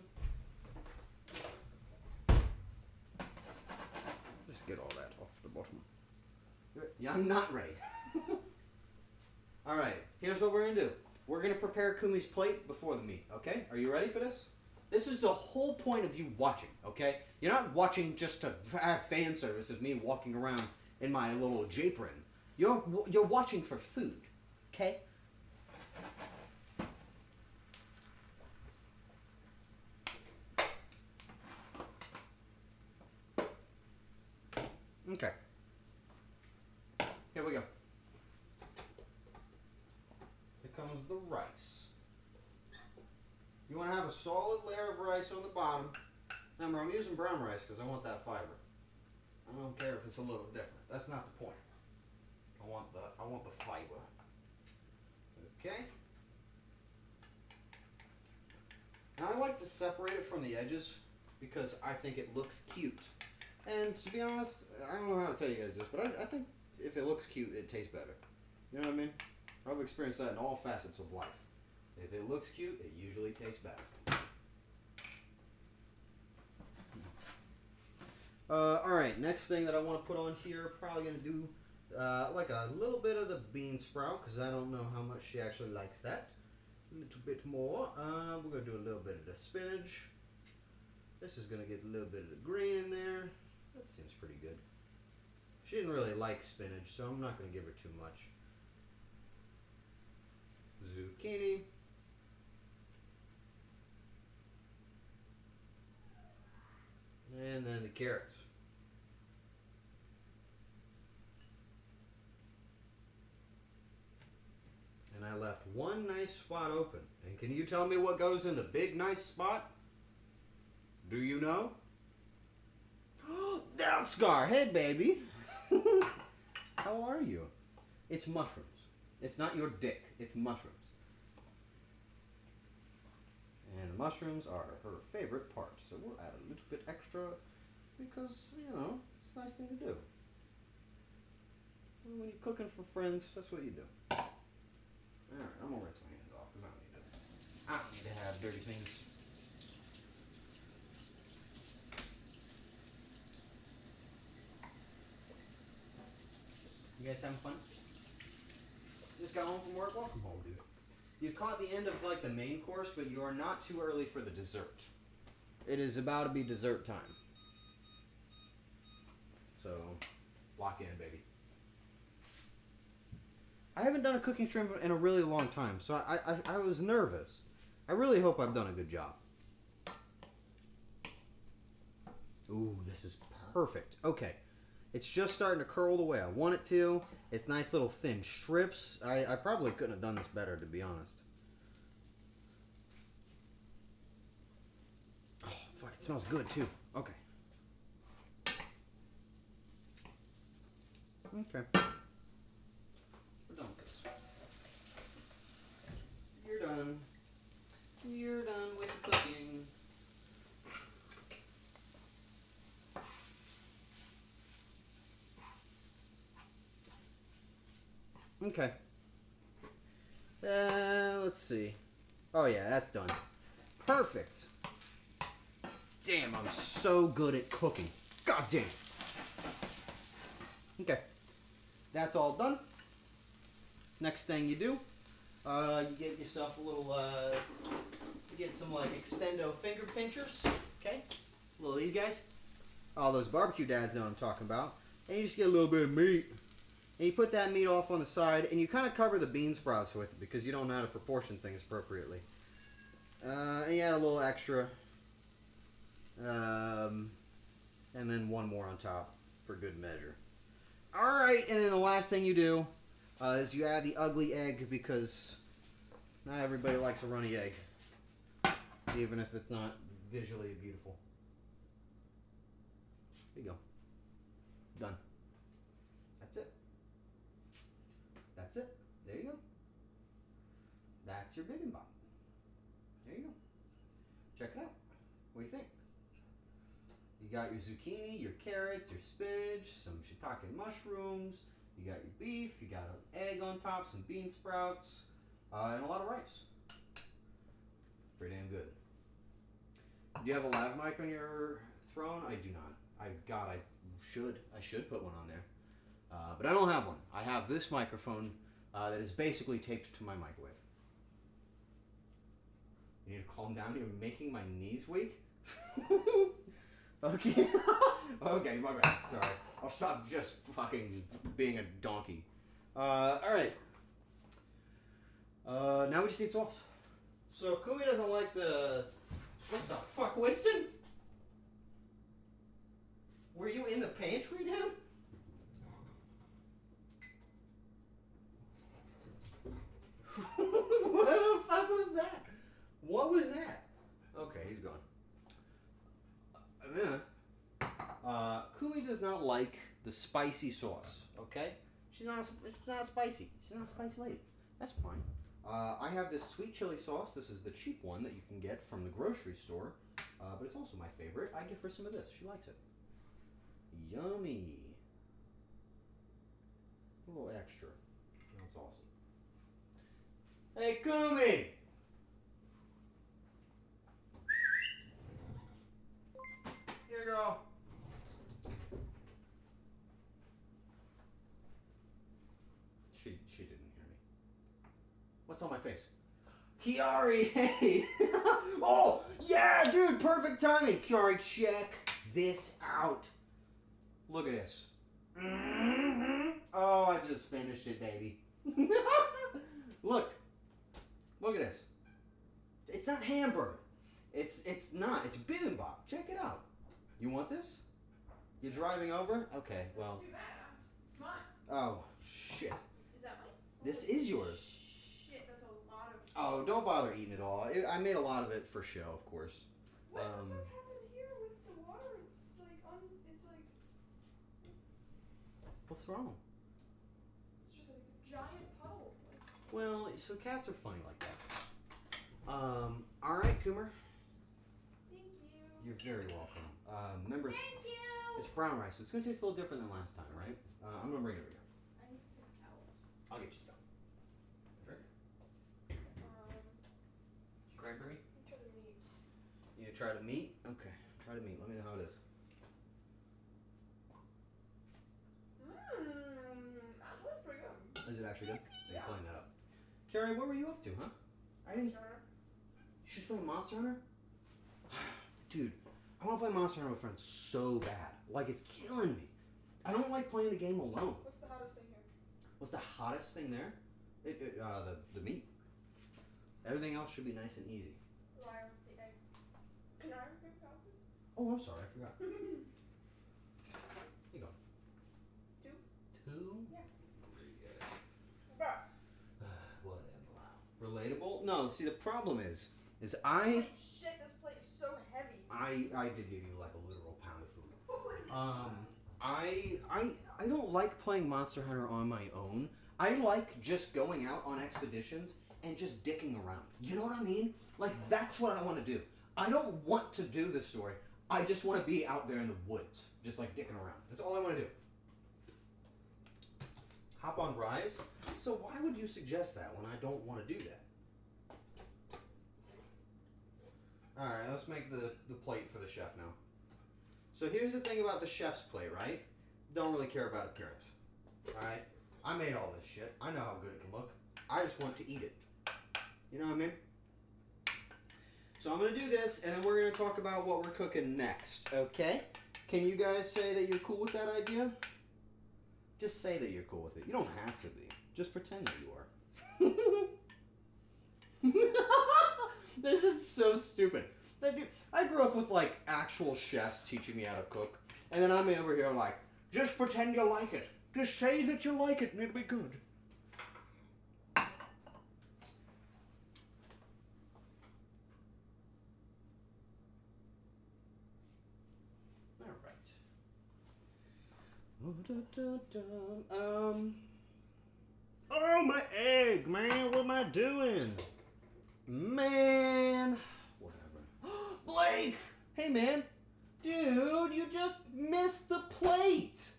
Just get all that off the bottom. Yeah, I'm not ready. Alright, here's what we're going to do. We're going to prepare Kumi's plate before the meat, okay? Are you ready for this? This is the whole point of you watching, okay? You're not watching just to have fan service of me walking around in my little japron. You're watching for food, okay? Okay. Here we go. Here comes the rice. You want to have a solid layer of rice on the bottom. Remember, I'm using brown rice because I want that fiber. I don't care if it's a little different. That's not the point. I want the fiber. Okay. Now I like to separate it from the edges because I think it looks cute. And to be honest, I don't know how to tell you guys this, but I think if it looks cute, it tastes better. You know what I mean? I've experienced that in all facets of life. If it looks cute, it usually tastes better. Alright, next thing that I want to put on here, probably going to do like a little bit of the bean sprout, because I don't know how much she actually likes that. A little bit more. We're going to do a little bit of the spinach. This is going to get a little bit of the green in there. That seems pretty good. She didn't really like spinach, so I'm not going to give her too much. Zucchini. And then the carrots. And I left one nice spot open. And can you tell me what goes in the big nice spot? Do you know? Down scar. Hey, baby. How are you? It's mushrooms. It's not your dick. It's mushrooms. And the mushrooms are her favorite part. So we'll add a little bit extra because, you know, it's a nice thing to do. When you're cooking for friends, that's what you do. Alright, I'm going to rinse my hands off because I don't need to have dirty things. You guys having fun? Just got home from work? Welcome home, dude. You've caught the end of like the main course, but you are not too early for the dessert. It is about to be dessert time. So, lock in, baby. I haven't done a cooking stream in a really long time, so I was nervous. I really hope I've done a good job. Ooh, this is perfect. Okay. It's just starting to curl the way I want it to. It's nice little thin strips. I probably couldn't have done this better, to be honest. Oh, fuck, it smells good, too. Okay. Okay. We're done with this. You're done. You're done with cooking. Okay. Let's see. Oh yeah, that's done. Perfect. Damn, I'm so good at cooking. God damn. Okay. That's all done. Next thing you do You get yourself a little, you get some like extendo finger pinchers, okay? A little of these guys. All those barbecue dads know what I'm talking about. And you just get a little bit of meat. And you put that meat off on the side, and you kind of cover the bean sprouts with it because you don't know how to proportion things appropriately. And you add a little extra. And then one more on top for good measure. Alright, and then the last thing you do is you add the ugly egg because not everybody likes a runny egg. Even if it's not visually beautiful. There you go. Done. That's it. That's it. There you go. That's your bibimbap. There you go. Check it out. What do you think? You got your zucchini, your carrots, your spinach, some shiitake mushrooms. You got your beef. You got an egg on top, some bean sprouts, and a lot of rice. Pretty damn good. Do you have a lav mic on your throne? I do not. I should put one on there. But I don't have one. I have this microphone that is basically taped to my microwave. You need to calm down. You're making my knees weak. Okay. Okay, my bad. Sorry. I'll stop just fucking being a donkey. Alright. Now we just need sauce. So Kumi doesn't like the... What the fuck, Winston? Were you in the pantry, dude? What the fuck was that? What was that? Okay, he's gone. Kumi does not like the spicy sauce, okay? It's not spicy. She's not a spicy lady. That's fine. I have this sweet chili sauce. This is the cheap one that you can get from the grocery store. But it's also my favorite. I give her some of this. She likes it. Yummy. A little extra. That's awesome. Hey, Kumi! Here, girl. She didn't hear me. What's on my face? Kiari, hey! Oh, yeah, dude, perfect timing. Kiari, check this out. Look at this. Oh, I just finished it, baby. Look. Look at this. It's not hamburger. It's not. It's bibimbap. Check it out. You want this? You're driving over? Okay, well. That's too bad. It's mine. Oh, shit. Is that mine? This is yours. Shit, that's a lot of... Oh, don't bother eating it all. I made a lot of it for show, of course. What the fuck happened here with the water? It's like it's like... What's wrong? It's just like a giant puddle. Well, so cats are funny like that. Alright, Coomer. Thank you. You're very welcome. Remember, Thank you! it's brown rice, so it's going to taste a little different than last time, right? I'm going to bring it over here. I need some paper towels. I'll get you some. Drink? Cranberry? Try the meat. You try the meat? Okay, try the meat. Let me know how it is. Actually pretty good. Is it actually good? Yeah. You're playing that up. Carrie, what were you up to, huh? I didn't... Sure. She's playing Monster Hunter? Dude, I want to play Monster Hunter with friends so bad. Like, it's killing me. I don't like playing the game alone. What's the hottest thing here? What's the hottest thing there? The meat. Everything else should be nice and easy. Liar. The egg. Can I have a paper towel? Oh, I'm sorry, I forgot. Here you go. Two? Two? Yeah. Bruh. Whatever. Relatable? No, see, the problem is Holy shit, this plate is so heavy. I did give you like a literal pound of food. I don't like playing Monster Hunter on my own. I like just going out on expeditions and just dicking around. You know what I mean? Like, that's what I want to do. I don't want to do this story. I just want to be out there in the woods, just like dicking around. That's all I want to do. Hop on Rise? So why would you suggest that when I don't want to do that? Alright, let's make the plate for the chef now. So here's the thing about the chef's plate, right? Don't really care about appearance. Alright? I made all this shit. I know how good it can look. I just want to eat it. You know what I mean? So I'm going to do this, and then we're going to talk about what we're cooking next, okay? Can you guys say that you're cool with that idea? Just say that you're cool with it. You don't have to be. Just pretend that you are. This is so stupid. I grew up with, like, actual chefs teaching me how to cook, and then I'm over here like, just pretend you like it. Just say that you like it, and it'll be good. Oh, my egg, man. What am I doing? Man. Whatever. Blake! Hey, man. Dude, you just missed the plate.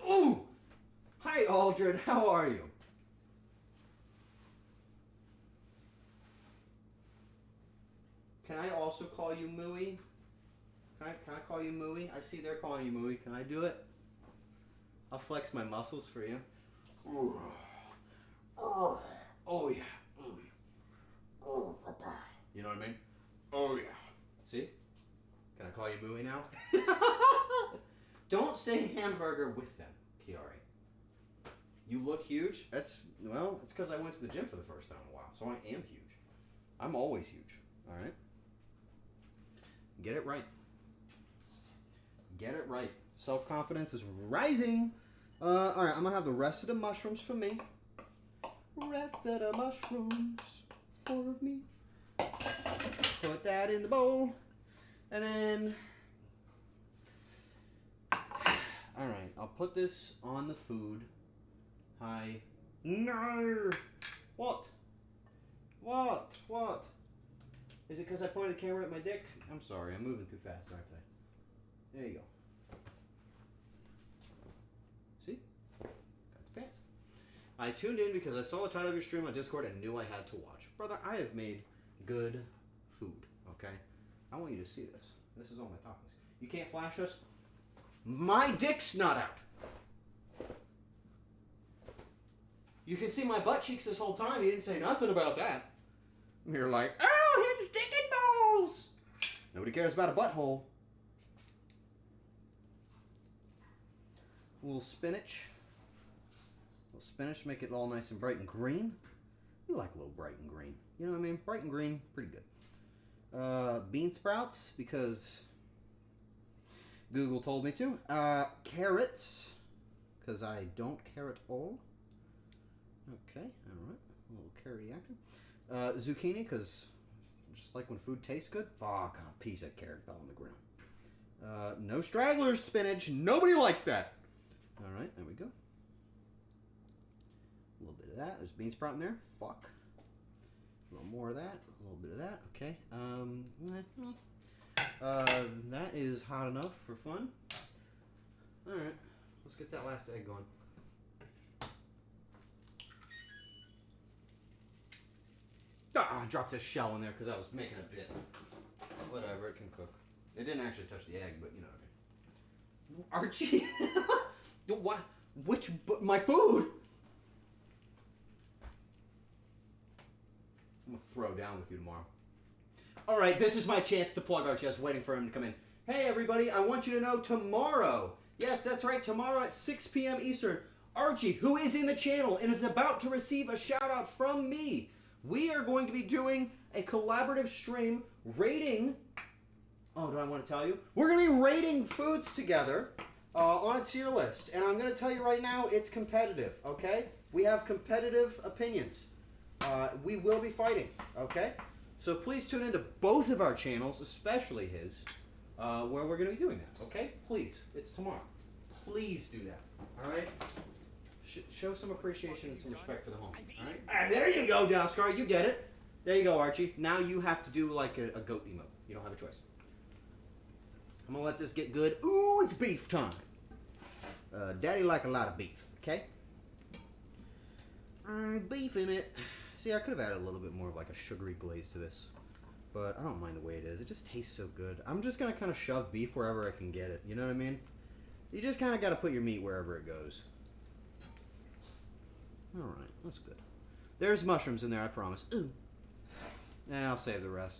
Ooh! Hi, Aldred. How are you? Can I also call you Mooey? Can I call you Mooey? I see they're calling you Mooey. Can I do it? I'll flex my muscles for you. Ooh. Oh, oh yeah. Oh, Papa. You know what I mean? Oh yeah. See? Can I call you Mooey now? Don't say hamburger with them, Kiari. You look huge. It's because I went to the gym for the first time in a while, so I am huge. I'm always huge. All right? Get it right. Get it right. Self-confidence is rising. All right, I'm going to have the rest of the mushrooms for me. Rest of the mushrooms for me. Put that in the bowl. And then... All right, I'll put this on the food. Hi. No! What? What? What? Is it because I pointed the camera at my dick? I'm sorry, I'm moving too fast, aren't I? There you go. See? Got the pants. I tuned in because I saw the title of your stream on Discord and knew I had to watch. Brother, I have made good food, okay? I want you to see this. This is all my toppings. You can't flash us? My dick's not out. You can see my butt cheeks this whole time. You didn't say nothing about that. You're like, oh, his dick and balls. Nobody cares about a butthole. A little spinach. A little spinach, make it all nice and bright and green. You like a little bright and green. You know what I mean? Bright and green, pretty good. Bean sprouts, because Google told me to. Carrots, because I don't care at all. Okay, alright. A little carrot action. Zucchini, because just like when food tastes good. Fuck, a piece of carrot fell on the ground. No stragglers, spinach. Nobody likes that. Alright, there we go. A little bit of that. There's bean sprout in there. Fuck. A little more of that. A little bit of that. Okay. That is hot enough for fun. Alright. Let's get that last egg going. Ah, I dropped a shell in there because I was making a bit. Whatever, it can cook. It didn't actually touch the egg, but you know what I mean. Archie! What? Which? My food? I'm gonna throw down with you tomorrow. Alright, this is my chance to plug Archie. I was waiting for him to come in. Hey everybody, I want you to know tomorrow, yes, that's right, tomorrow at 6 p.m. Eastern, Archie, who is in the channel and is about to receive a shout out from me, we are going to be doing a collaborative stream rating... Oh, do I want to tell you? We're going to be rating foods together on a tier list. And I'm going to tell you right now, it's competitive, okay? We have competitive opinions. We will be fighting, okay? So please tune into both of our channels, especially his, where we're going to be doing that, okay? Please. It's tomorrow. Please do that, all right? Show some appreciation and some respect for the home. All right? There you go, Dalscar. You get it. There you go, Archie. Now you have to do like a goat emote. You don't have a choice. I'm going to let this get good. Ooh, it's beef time. Daddy like a lot of beef, okay? Beef in it. See, I could have added a little bit more of like a sugary glaze to this. But I don't mind the way it is. It just tastes so good. I'm just going to kind of shove beef wherever I can get it. You know what I mean? You just kind of got to put your meat wherever it goes. Alright, that's good. There's mushrooms in there, I promise. Ooh. Nah, I'll save the rest.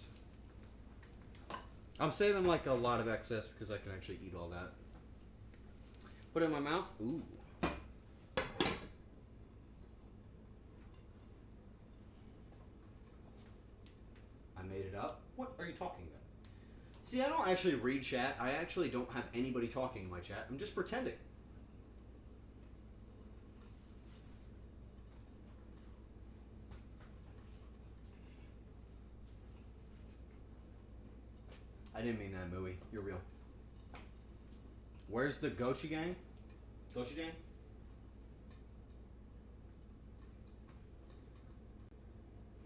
I'm saving like a lot of excess because I can actually eat all that. Put it in my mouth. Ooh. I made it up. What are you talking about? See, I don't actually read chat. I actually don't have anybody talking in my chat. I'm just pretending. I didn't mean that, Mooey. You're real. Where's the Gochi gang? Gochi gang?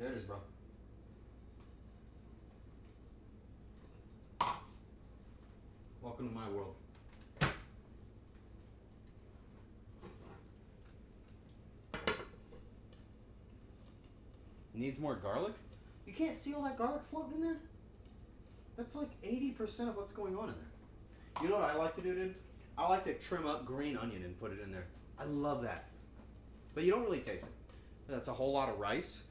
There it is, bro. Welcome to my world. Needs more garlic? You can't see all that garlic floating in there? That's like 80% of what's going on in there. You know what I like to do, dude? I like to trim up green onion and put it in there. I love that. But you don't really taste it. That's a whole lot of rice.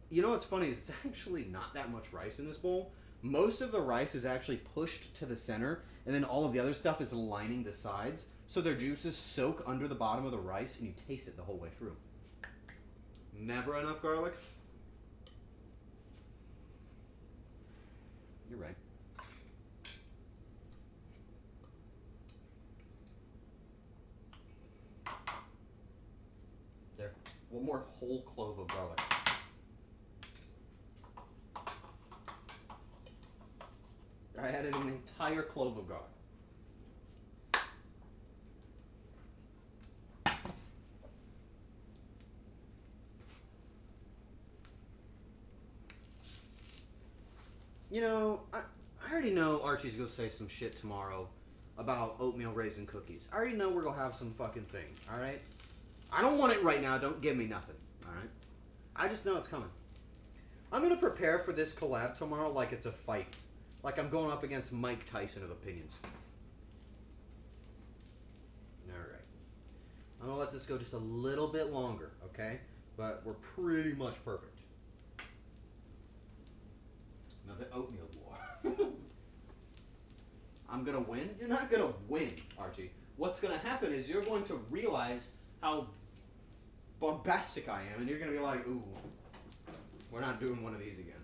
You know what's funny is it's actually not that much rice in this bowl. Most of the rice is actually pushed to the center, and then all of the other stuff is lining the sides. So their juices soak under the bottom of the rice, and you taste it the whole way through. Never enough garlic? You're right. There. One more whole clove of garlic. I added an entire clove of garlic. You know, I already know Archie's gonna say some shit tomorrow about oatmeal raisin cookies. I already know we're gonna have some fucking thing, alright? I don't want it right now, don't give me nothing, alright? I just know it's coming. I'm gonna prepare for this collab tomorrow like it's a fight. Like I'm going up against Mike Tyson of opinions. Alright. I'm gonna let this go just a little bit longer, okay? But we're pretty much perfect. Another oatmeal war. I'm gonna win? You're not gonna win, Archie. What's gonna happen is you're going to realize how bombastic I am, and you're gonna be like, ooh, we're not doing one of these again.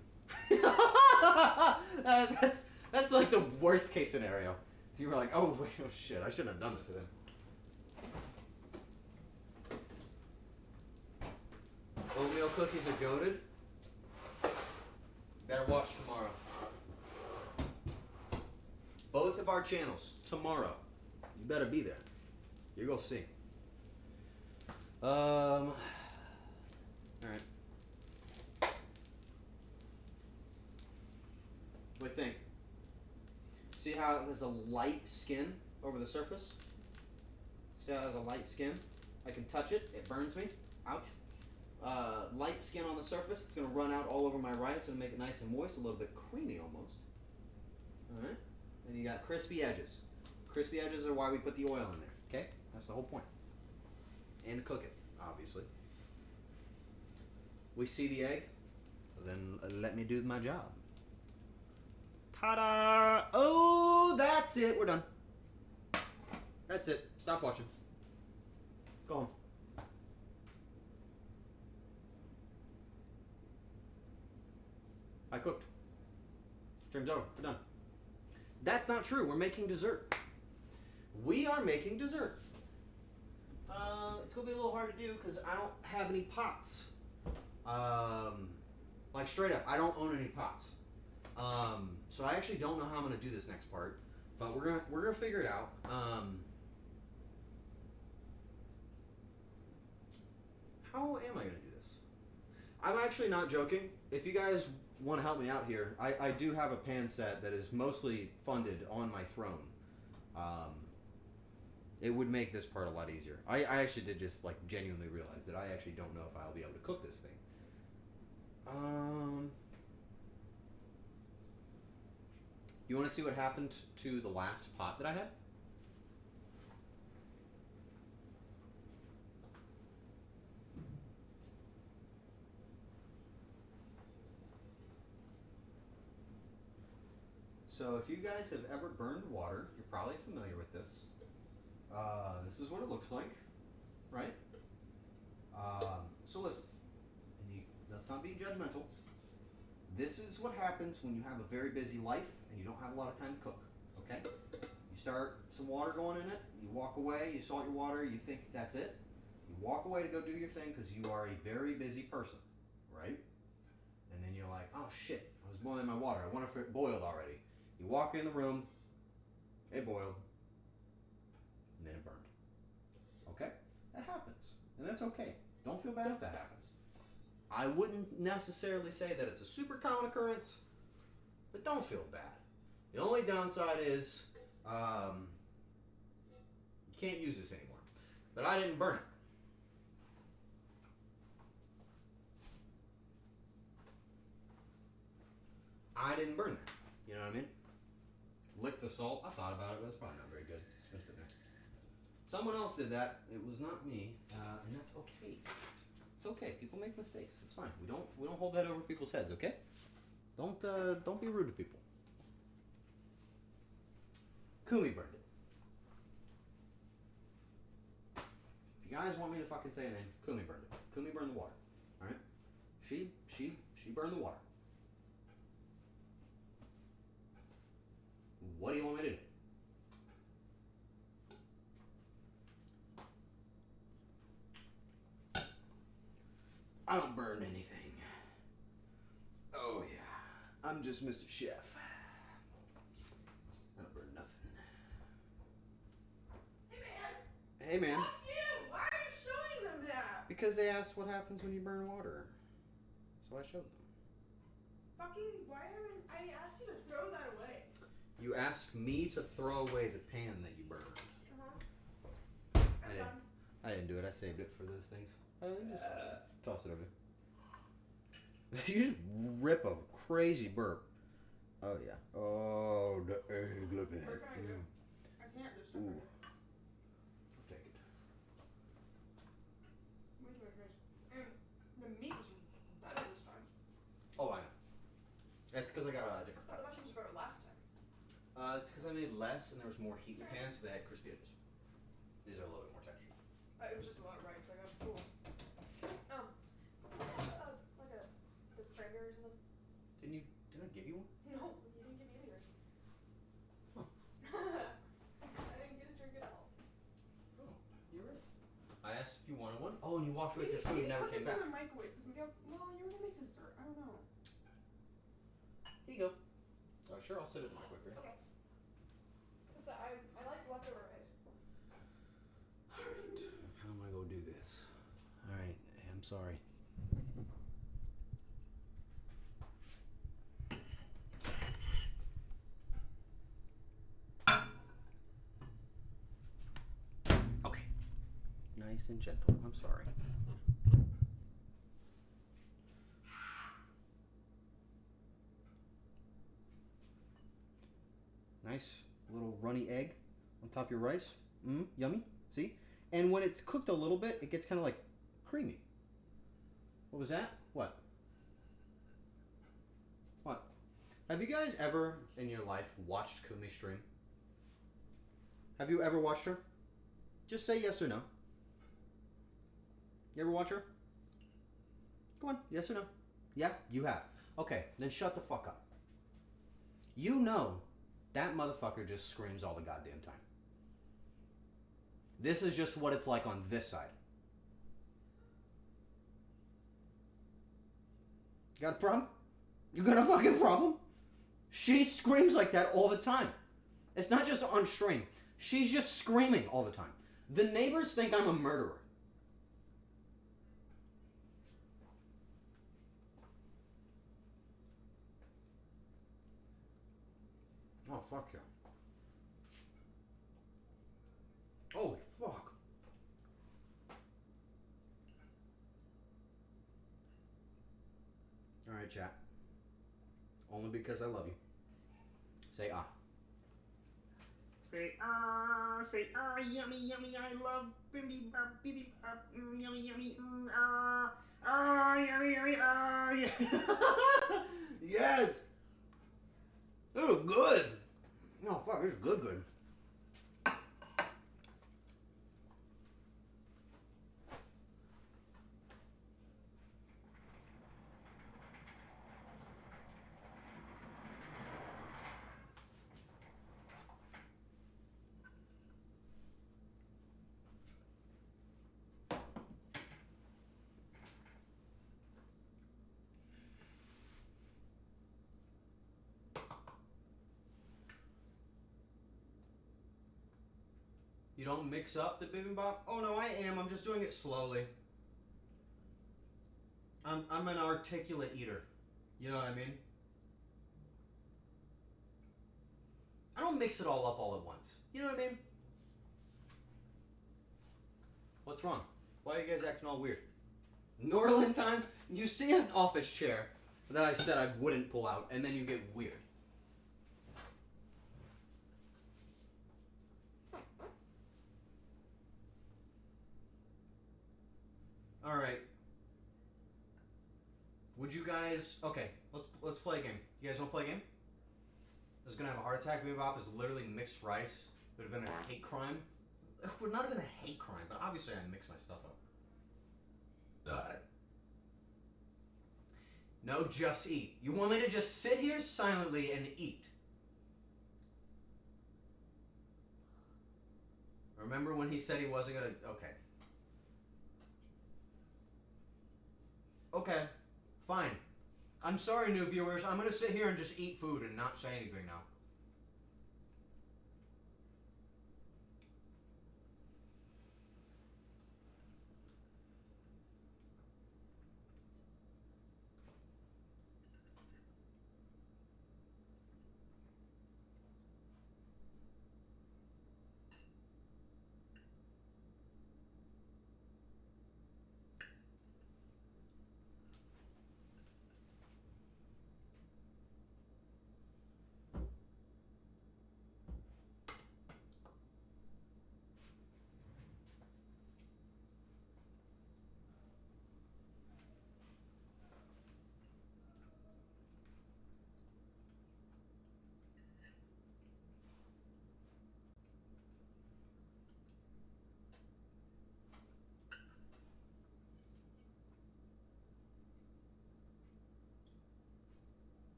That's like the worst case scenario. So you were like, oh wait, oh shit, I shouldn't have done this to them. Oatmeal cookies are goated. Better watch tomorrow. Both of our channels tomorrow. You better be there. You're gonna see. All right. What do you think? See how it has a light skin over the surface? See how it has a light skin? I can touch it. It burns me. Ouch. Light skin on the surface. It's going to run out all over my rice and make it nice and moist, a little bit creamy almost. Alright. Then you got crispy edges. Crispy edges are why we put the oil in there. Okay? That's the whole point. And to cook it, obviously. We see the egg. Then let me do my job. Ta-da! Oh, that's it. We're done. That's it. Stop watching. Go home. I cooked. Stream's over. We're done. That's not true. We're making dessert. We are making dessert. It's going to be a little hard to do because I don't have any pots. Like straight up, I don't own any pots. So I actually don't know how I'm going to do this next part, but we're gonna figure it out. How am I going to do this? I'm actually not joking. If you guys want to help me out here, I do have a pan set that is mostly funded on my throne. It would make this part a lot easier. I actually did just like genuinely realize that I actually don't know if I'll be able to cook this thing. You want to see what happened to the last pot that I had? So if you guys have ever burned water, you're probably familiar with this. This is what it looks like, right? So listen, let's not be judgmental. This is what happens when you have a very busy life and you don't have a lot of time to cook, okay? You start some water going in it, you walk away, you salt your water, you think that's it. You walk away to go do your thing because you are a very busy person, right? And then you're like, oh shit, I was boiling my water. I wonder if it boiled already. You walk in the room, it boiled, and then it burned. Okay? That happens. And that's okay. Don't feel bad if that happens. I wouldn't necessarily say that it's a super common occurrence, but don't feel bad. The only downside is you can't use this anymore. But I didn't burn it. I didn't burn that. You know what I mean? Lick the salt. I thought about it, but it's probably not very good. That's okay. Someone else did that. It was not me, and that's okay. It's okay. People make mistakes. It's fine. We don't hold that over people's heads. Okay? Don't be rude to people. Kumi burned it. If you guys want me to fucking say a name, Kumi burned it. Kumi burned the water. All right? She burned the water. What do you want me to do? I don't burn anything. Oh yeah, I'm just Mr. Chef. I don't burn nothing. Hey man. Hey man. Fuck you! Why are you showing them that? Because they asked what happens when you burn water. So I showed them. Fucking, why haven't I asked you to throw that away? You asked me to throw away the pan that you burned. Uh-huh. I'm done. I didn't do it. I saved it for those things. You just toss it over there. You just rip a crazy burp. Oh yeah. Oh, the egg. Look at What it. can I do? I can't just stuff Ooh. it. I'll take it. Way too much rice. And the meat was better this time. Oh, I know. That's because I got a different I thought the type. mushrooms were better last time. It's because I made less and there was more heat in the pan, so they had crispy edges. These are a little bit more textured. It was just a lot of rice. I got full. Like the cranberry or something. Didn't I give you one? No, you didn't give me any rice. Huh. I didn't get a drink at all. Oh, you're right. I asked if you wanted one. Oh, and you walked away with your food and never put came this back. in the microwave because you were gonna make dessert. I don't know. Here you go. Oh, sure, I'll sit it in the microwave for you. Okay. Cause I like leftover rice. Alright, how am I gonna do this? Alright, I'm sorry. Okay. Nice and gentle. I'm sorry. Nice little runny egg on top of your rice. Yummy. See? And when it's cooked a little bit, it gets kind of like creamy. What was that? What? What? Have you guys ever in your life watched Kumi stream? Have you ever watched her? Just say yes or no. You ever watch her? Go on, yes or no? Yeah, you have. Okay, then shut the fuck up. You know that motherfucker just screams all the goddamn time. This is just what it's like on this side. You got a problem? You got a fucking problem? She screams like that all the time. It's not just on stream. She's just screaming all the time. The neighbors think I'm a murderer. Oh, fuck yeah. Holy fuck. Alright, chat. Only because I love you. Say ah. Say yummy, yummy, I love Bibimbap, Bibimbap, yummy, yummy, yummy, yummy, yeah. Yes! Ooh, good! You don't mix up the bibimbap? Oh no, I am. I'm just doing it slowly. I'm an articulate eater. You know what I mean? I don't mix it all up all at once. You know what I mean? What's wrong? Why are you guys acting all weird? Norland time? You see an office chair that I said I wouldn't pull out, and then you get weird. All right. Would you guys? Okay, let's play a game. You guys want to play a game? I was gonna have a heart attack. Bibimbap is literally mixed rice. It would have been a hate crime. It would not have been a hate crime, but obviously I mixed my stuff up. No, just eat. You want me to just sit here silently and eat? Remember when he said he wasn't gonna... Okay. Okay. Fine. I'm sorry, new viewers. I'm gonna sit here and just eat food and not say anything now.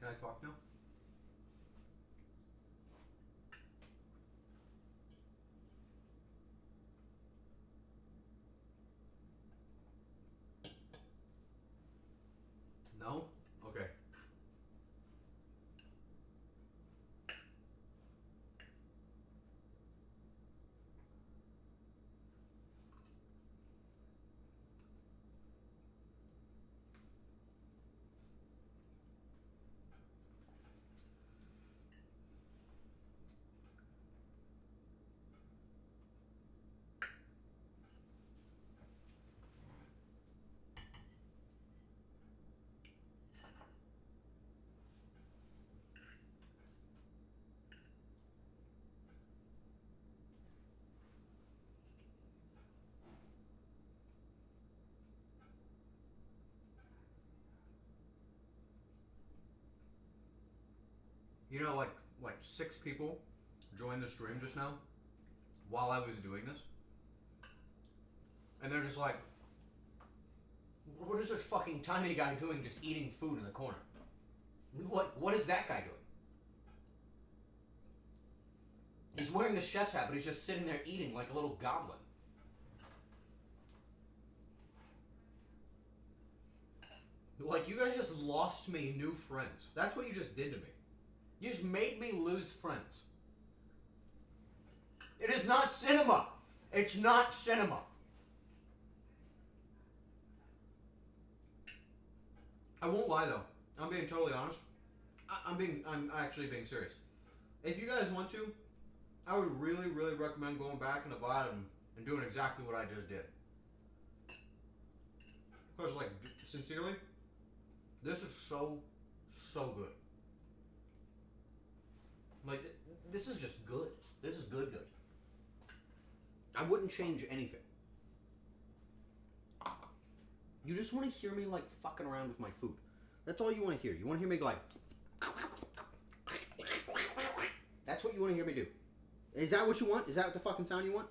Can I talk now? No? Okay. You know, like 6 people joined the stream just now while I was doing this. And they're just like, what is this fucking tiny guy doing just eating food in the corner? What is that guy doing? He's wearing the chef's hat, but he's just sitting there eating like a little goblin. Like, you guys just lost me new friends. That's what you just did to me. You just made me lose friends. It is not cinema. It's not cinema. I won't lie though. I'm being totally honest. I'm actually being serious. If you guys want to, I would really, really recommend going back in the bottom and doing exactly what I just did. Because, like, sincerely, this is so good. Like, this is just good. This is good. I wouldn't change anything. You just want to hear me, like, fucking around with my food. That's all you want to hear. You want to hear me go like... That's what you want to hear me do. Is that what you want? Is that the fucking sound you want?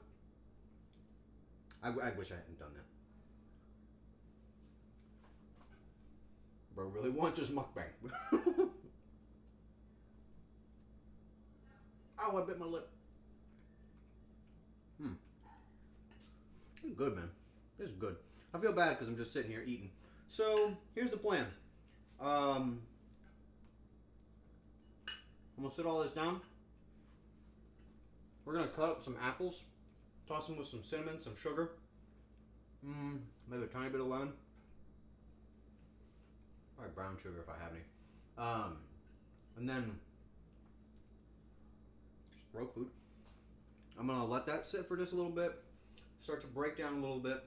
I wish I hadn't done that. Bro really wants his mukbang. Ow, I bit my lip. Good, man. This is good. I feel bad because I'm just sitting here eating. So, here's the plan. I'm going to sit all this down. We're going to cut up some apples. Toss them with some cinnamon, some sugar. Maybe a tiny bit of lemon. Probably brown sugar if I have any. And then just raw food. I'm gonna let that sit for just a little bit, start to break down a little bit,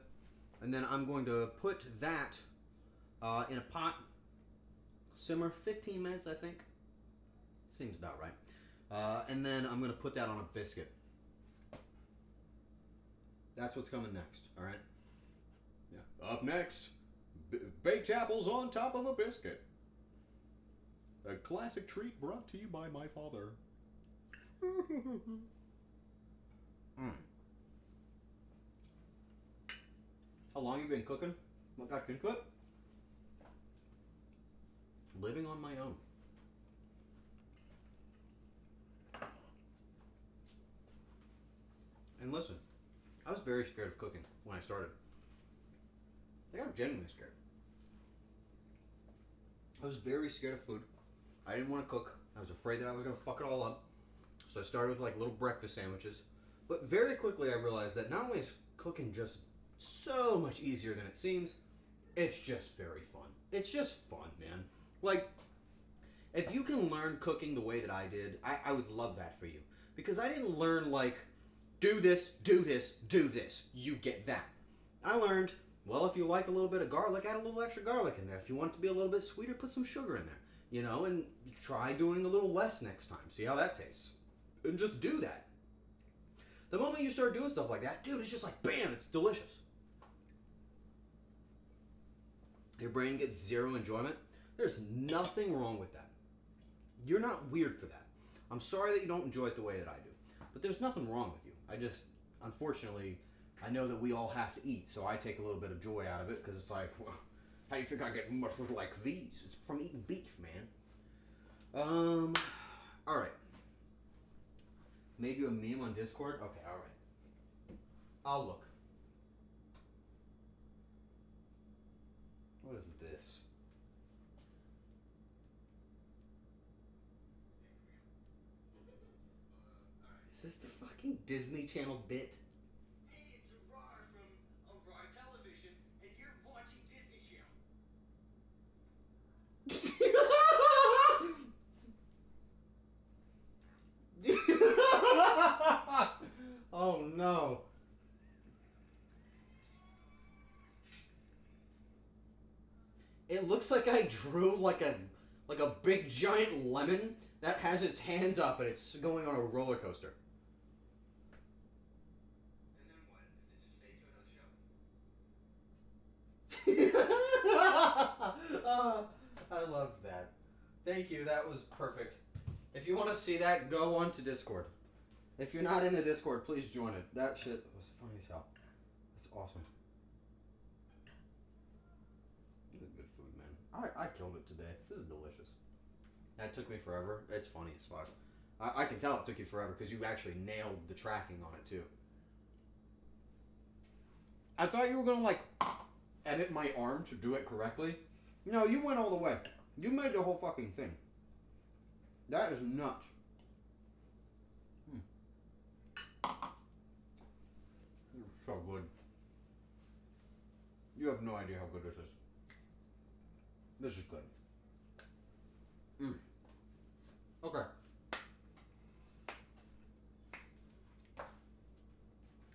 and then I'm going to put that in a pot, simmer 15 minutes, I think. Seems about right. And then I'm gonna put that on a biscuit. That's what's coming next. All right. Yeah. Up next, baked apples on top of a biscuit. A classic treat brought to you by my father. How long you been cooking? What got you into it? Living on my own. And listen, I was very scared of cooking when I started. I got genuinely scared. I was very scared of food. I didn't want to cook. I was afraid that I was going to fuck it all up. So I started with like little breakfast sandwiches. But very quickly I realized that not only is cooking just so much easier than it seems, it's just very fun. It's just fun, man. Like, if you can learn cooking the way that I did, I would love that for you. Because I didn't learn like, do this, do this, do this. You get that. I learned, well, if you like a little bit of garlic, add a little extra garlic in there. If you want it to be a little bit sweeter, put some sugar in there. You know, and try doing a little less next time. See how that tastes. And just do that. The moment you start doing stuff like that, dude, it's just like, bam, it's delicious. Your brain gets zero enjoyment. There's nothing wrong with that. You're not weird for that. I'm sorry that you don't enjoy it the way that I do. But there's nothing wrong with you. I just, unfortunately, I know that we all have to eat, so I take a little bit of joy out of it, because it's like, well, how do you think I get muscles like these? It's from eating beef, man. Alright. Made you a meme on Discord? Okay, alright. I'll look. What is this? Is this the fucking Disney Channel bit? Hey, it's Arar from Arar Television, and you're watching Disney Channel. Oh no. It looks like I drew like a big giant lemon that has its hands up and it's going on a roller coaster. And then what? Does it just fade to another show? I love that. Thank you. That was perfect. If you want to see that, go on to Discord. If you're not in the Discord, please join it. That shit was funny as hell. That's awesome. This is good food, man. I killed it today. This is delicious. That took me forever. It's funny as fuck. I can tell it took you forever because you actually nailed the tracking on it too. I thought you were gonna like edit my arm to do it correctly, No, you went all the way. You made the whole fucking thing. That is nuts. It's so good. You have no idea how good this is. This is good. Okay.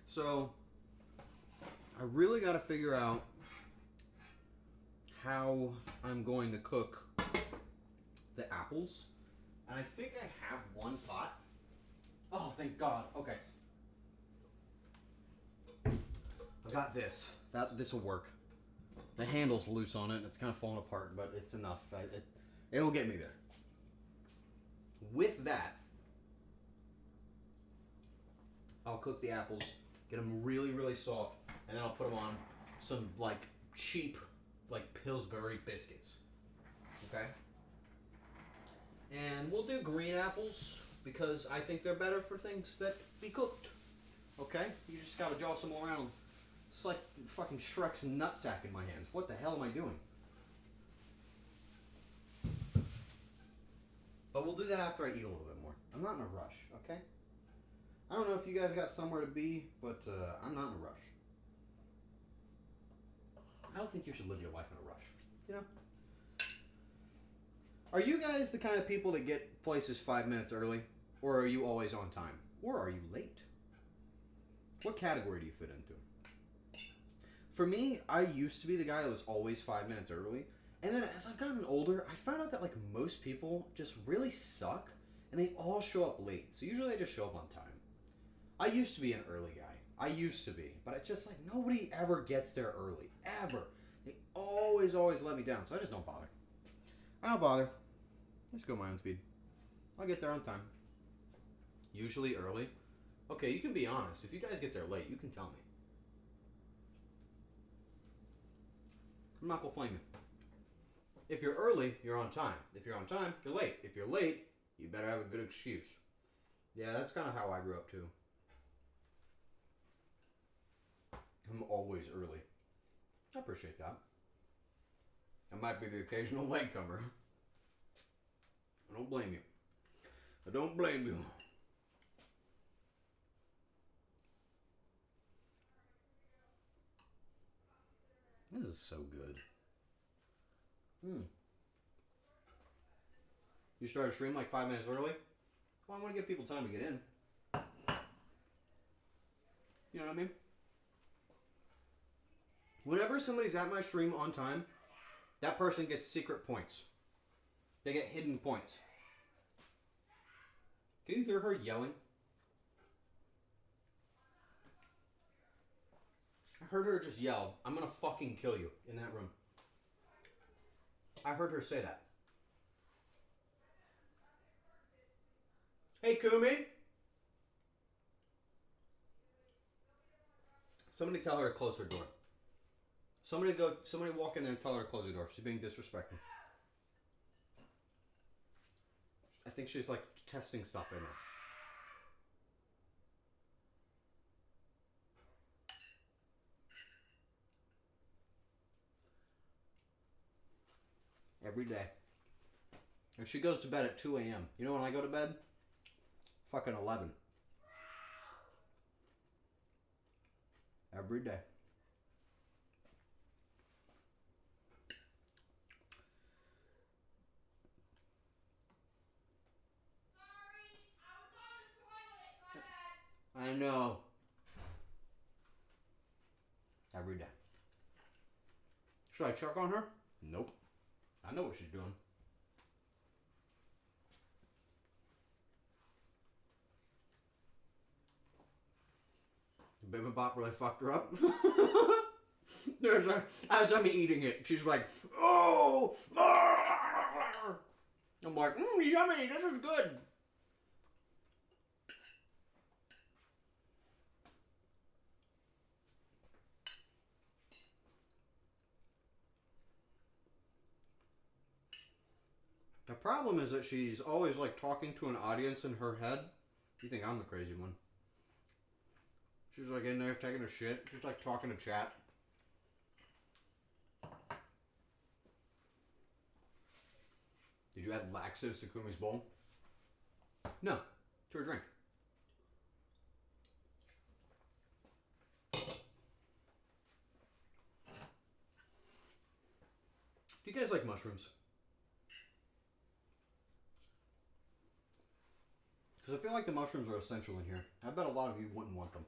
So, I really got to figure out how I'm going to cook the apples. And I think I have one pot. Oh, thank God. Okay. I got this. This will work. The handle's loose on it. And it's kind of falling apart, but it's enough. It'll get me there. With that, I'll cook the apples, get them really, really soft, and then I'll put them on some like cheap, like Pillsbury biscuits. Okay. And we'll do green apples because I think they're better for things that be cooked. Okay? You just gotta jostle them all around. It's like fucking Shrek's nutsack in my hands. What the hell am I doing? But we'll do that after I eat a little bit more. I'm not in a rush, okay? I don't know if you guys got somewhere to be, but I'm not in a rush. I don't think you should live your life in a rush, you know? Are you guys the kind of people that get places 5 minutes early? Or are you always on time? Or are you late? What category do you fit into? For me, I used to be the guy that was always 5 minutes early. And then as I've gotten older, I found out that like most people just really suck and they all show up late. So usually I just show up on time. I used to be an early guy. I used to be. But it's just like nobody ever gets there early. Ever. They always let me down. So I just don't bother. I don't bother. I just go my own speed. I'll get there on time. Usually early. Okay, you can be honest. If you guys get there late, you can tell me. I'm not gonna flame you. If you're early, you're on time. If you're on time, you're late. If you're late, you better have a good excuse. Yeah, that's kind of how I grew up too. I'm always early. I appreciate that. I might be the occasional latecomer. I don't blame you. I don't blame you. This is so good. You started stream like 5 minutes early? Well, I want to give people time to get in. You know what I mean? Whenever somebody's at my stream on time, that person gets secret points. They get hidden points. Can you hear her yelling? I heard her just yell, "I'm gonna fucking kill you," in that room. I heard her say that. Hey, Kumi! Somebody tell her to close her door. Somebody walk in there and tell her to close her door. She's being disrespectful. I think she's like testing stuff in there. Every day. And she goes to bed at 2 a.m. You know when I go to bed? Fucking 11. Every day. I know. Every day. Should I check on her? Nope. I know what she's doing. Bibimbap really fucked her up. As I'm eating it, she's like, "Oh!" I'm like, "Yummy, this is good." The problem is that she's always like talking to an audience in her head. You think I'm the crazy one. She's like in there taking a shit. She's like talking to chat. you add laxatives to Kumi's bowl? No. It's your drink. Do you guys like mushrooms? Because I feel like the mushrooms are essential in here. I bet a lot of you wouldn't want them.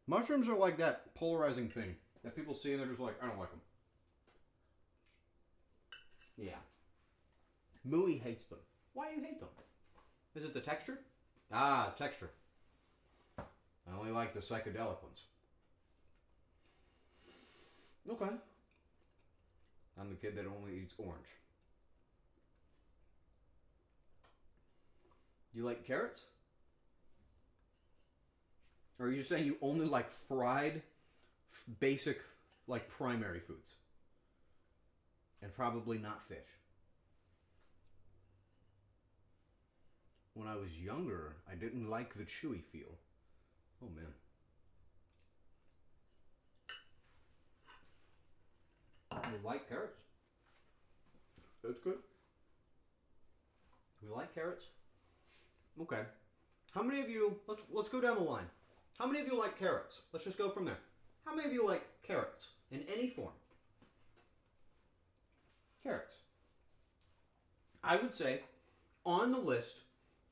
Mushrooms are like that polarizing thing that people see and they're just like, I don't like them. Yeah. Mooey hates them. Why do you hate them? Is it the texture? Ah, texture. I only like the psychedelic ones. Okay. I'm the kid that only eats orange. Do you like carrots? Or are you saying you only like fried, basic, like primary foods? And probably not fish. When I was younger, I didn't like the chewy feel. Oh man. We like carrots. That's good. We like carrots. Okay. How many of you, let's go down the line. How many of you like carrots? Let's just go from there. How many of you like carrots in any form? Carrots. I would say on the list,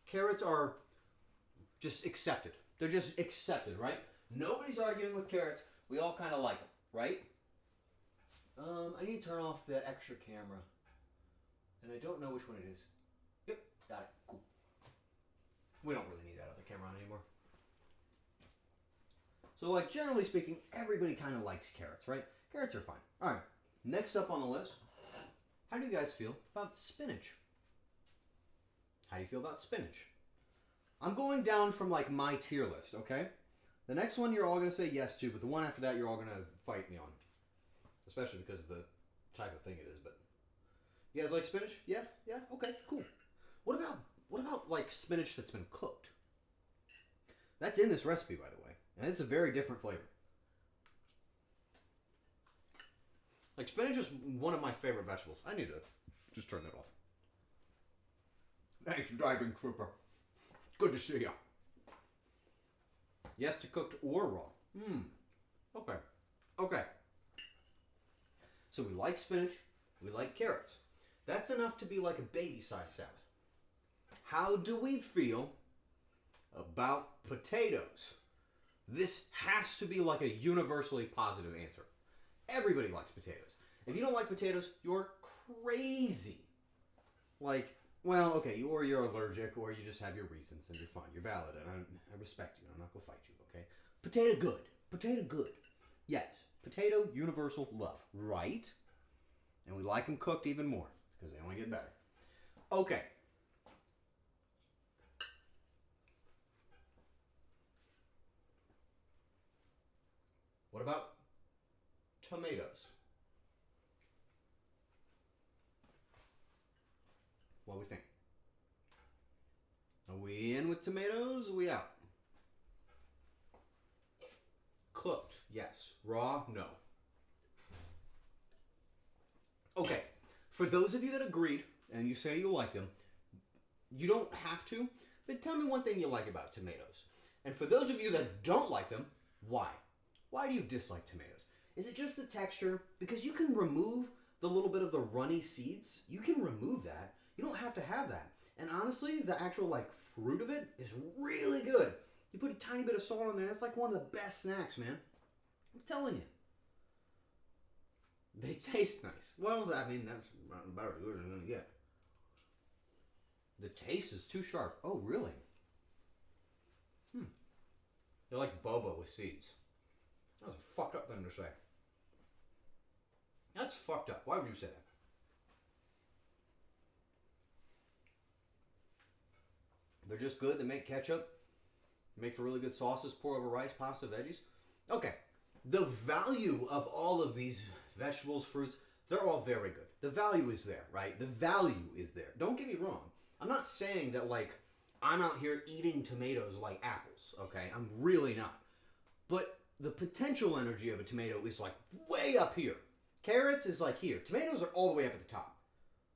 carrots are just accepted. They're just accepted, right? Nobody's arguing with carrots. We all kind of like them, right? I need to turn off the extra camera. And I don't know which one it is. Yep, got it. Cool. We don't really need that other camera on anymore. So, like, generally speaking, everybody kind of likes carrots, right? Carrots are fine. All right, next up on the list, how do you guys feel about spinach? How do you feel about spinach? I'm going down from, like, my tier list, okay? The next one you're all going to say yes to, but the one after that you're all going to fight me on. Especially because of the type of thing it is, but... You guys like spinach? Yeah? Yeah? Okay, cool. What about like spinach that's been cooked? That's in this recipe, by the way. And it's a very different flavor. Like, spinach is one of my favorite vegetables. I need to just turn that off. Thanks, driving trooper. Good to see ya. Yes to cooked or raw. Okay. Okay. So we like spinach. We like carrots. That's enough to be like a baby-sized salad. How do we feel about potatoes? This has to be like a universally positive answer. Everybody likes potatoes. If you don't like potatoes, you're crazy. Like, well, okay, or you're allergic, or you just have your reasons, and you're fine. You're valid, and I respect you. I'm not going to fight you, okay? Potato good. Potato good. Yes. Potato, universal love. Right? And we like them cooked even more, because they only get better. Okay. What about tomatoes? What do we think? Are we in with tomatoes? Are we out? Cooked, yes. Raw, no. Okay, for those of you that agreed, and you say you like them, you don't have to, but tell me one thing you like about tomatoes. And for those of you that don't like them, why? Why do you dislike tomatoes? Is it just the texture? Because you can remove the little bit of the runny seeds. You can remove that. You don't have to have that. And honestly, the actual like fruit of it is really good. You put a tiny bit of salt on there, it's like one of the best snacks, man. I'm telling you. They taste nice. Well, I mean, that's about as good as I'm going to get. The taste is too sharp. Oh, really? They're like boba with seeds. That was a fucked up thing to say. That's fucked up. Why would you say that? They're just good. They make ketchup. They make for really good sauces. Pour over rice, pasta, veggies. Okay. The value of all of these vegetables, fruits, they're all very good. The value is there, right? The value is there. Don't get me wrong. I'm not saying that, like, I'm out here eating tomatoes like apples, okay? I'm really not. But the potential energy of a tomato is, like, way up here. Carrots is, like, here. Tomatoes are all the way up at the top.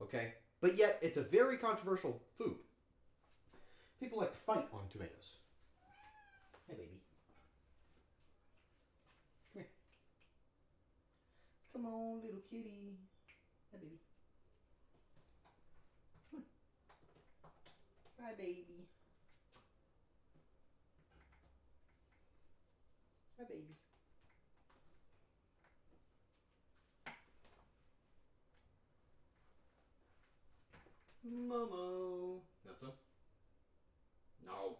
Okay? But yet, it's a very controversial food. People like to fight on tomatoes. Hey, baby. Come here. Come on, little kitty. Hi, baby. Come on. Hi, baby. Hi, baby. Momo. Not so? No.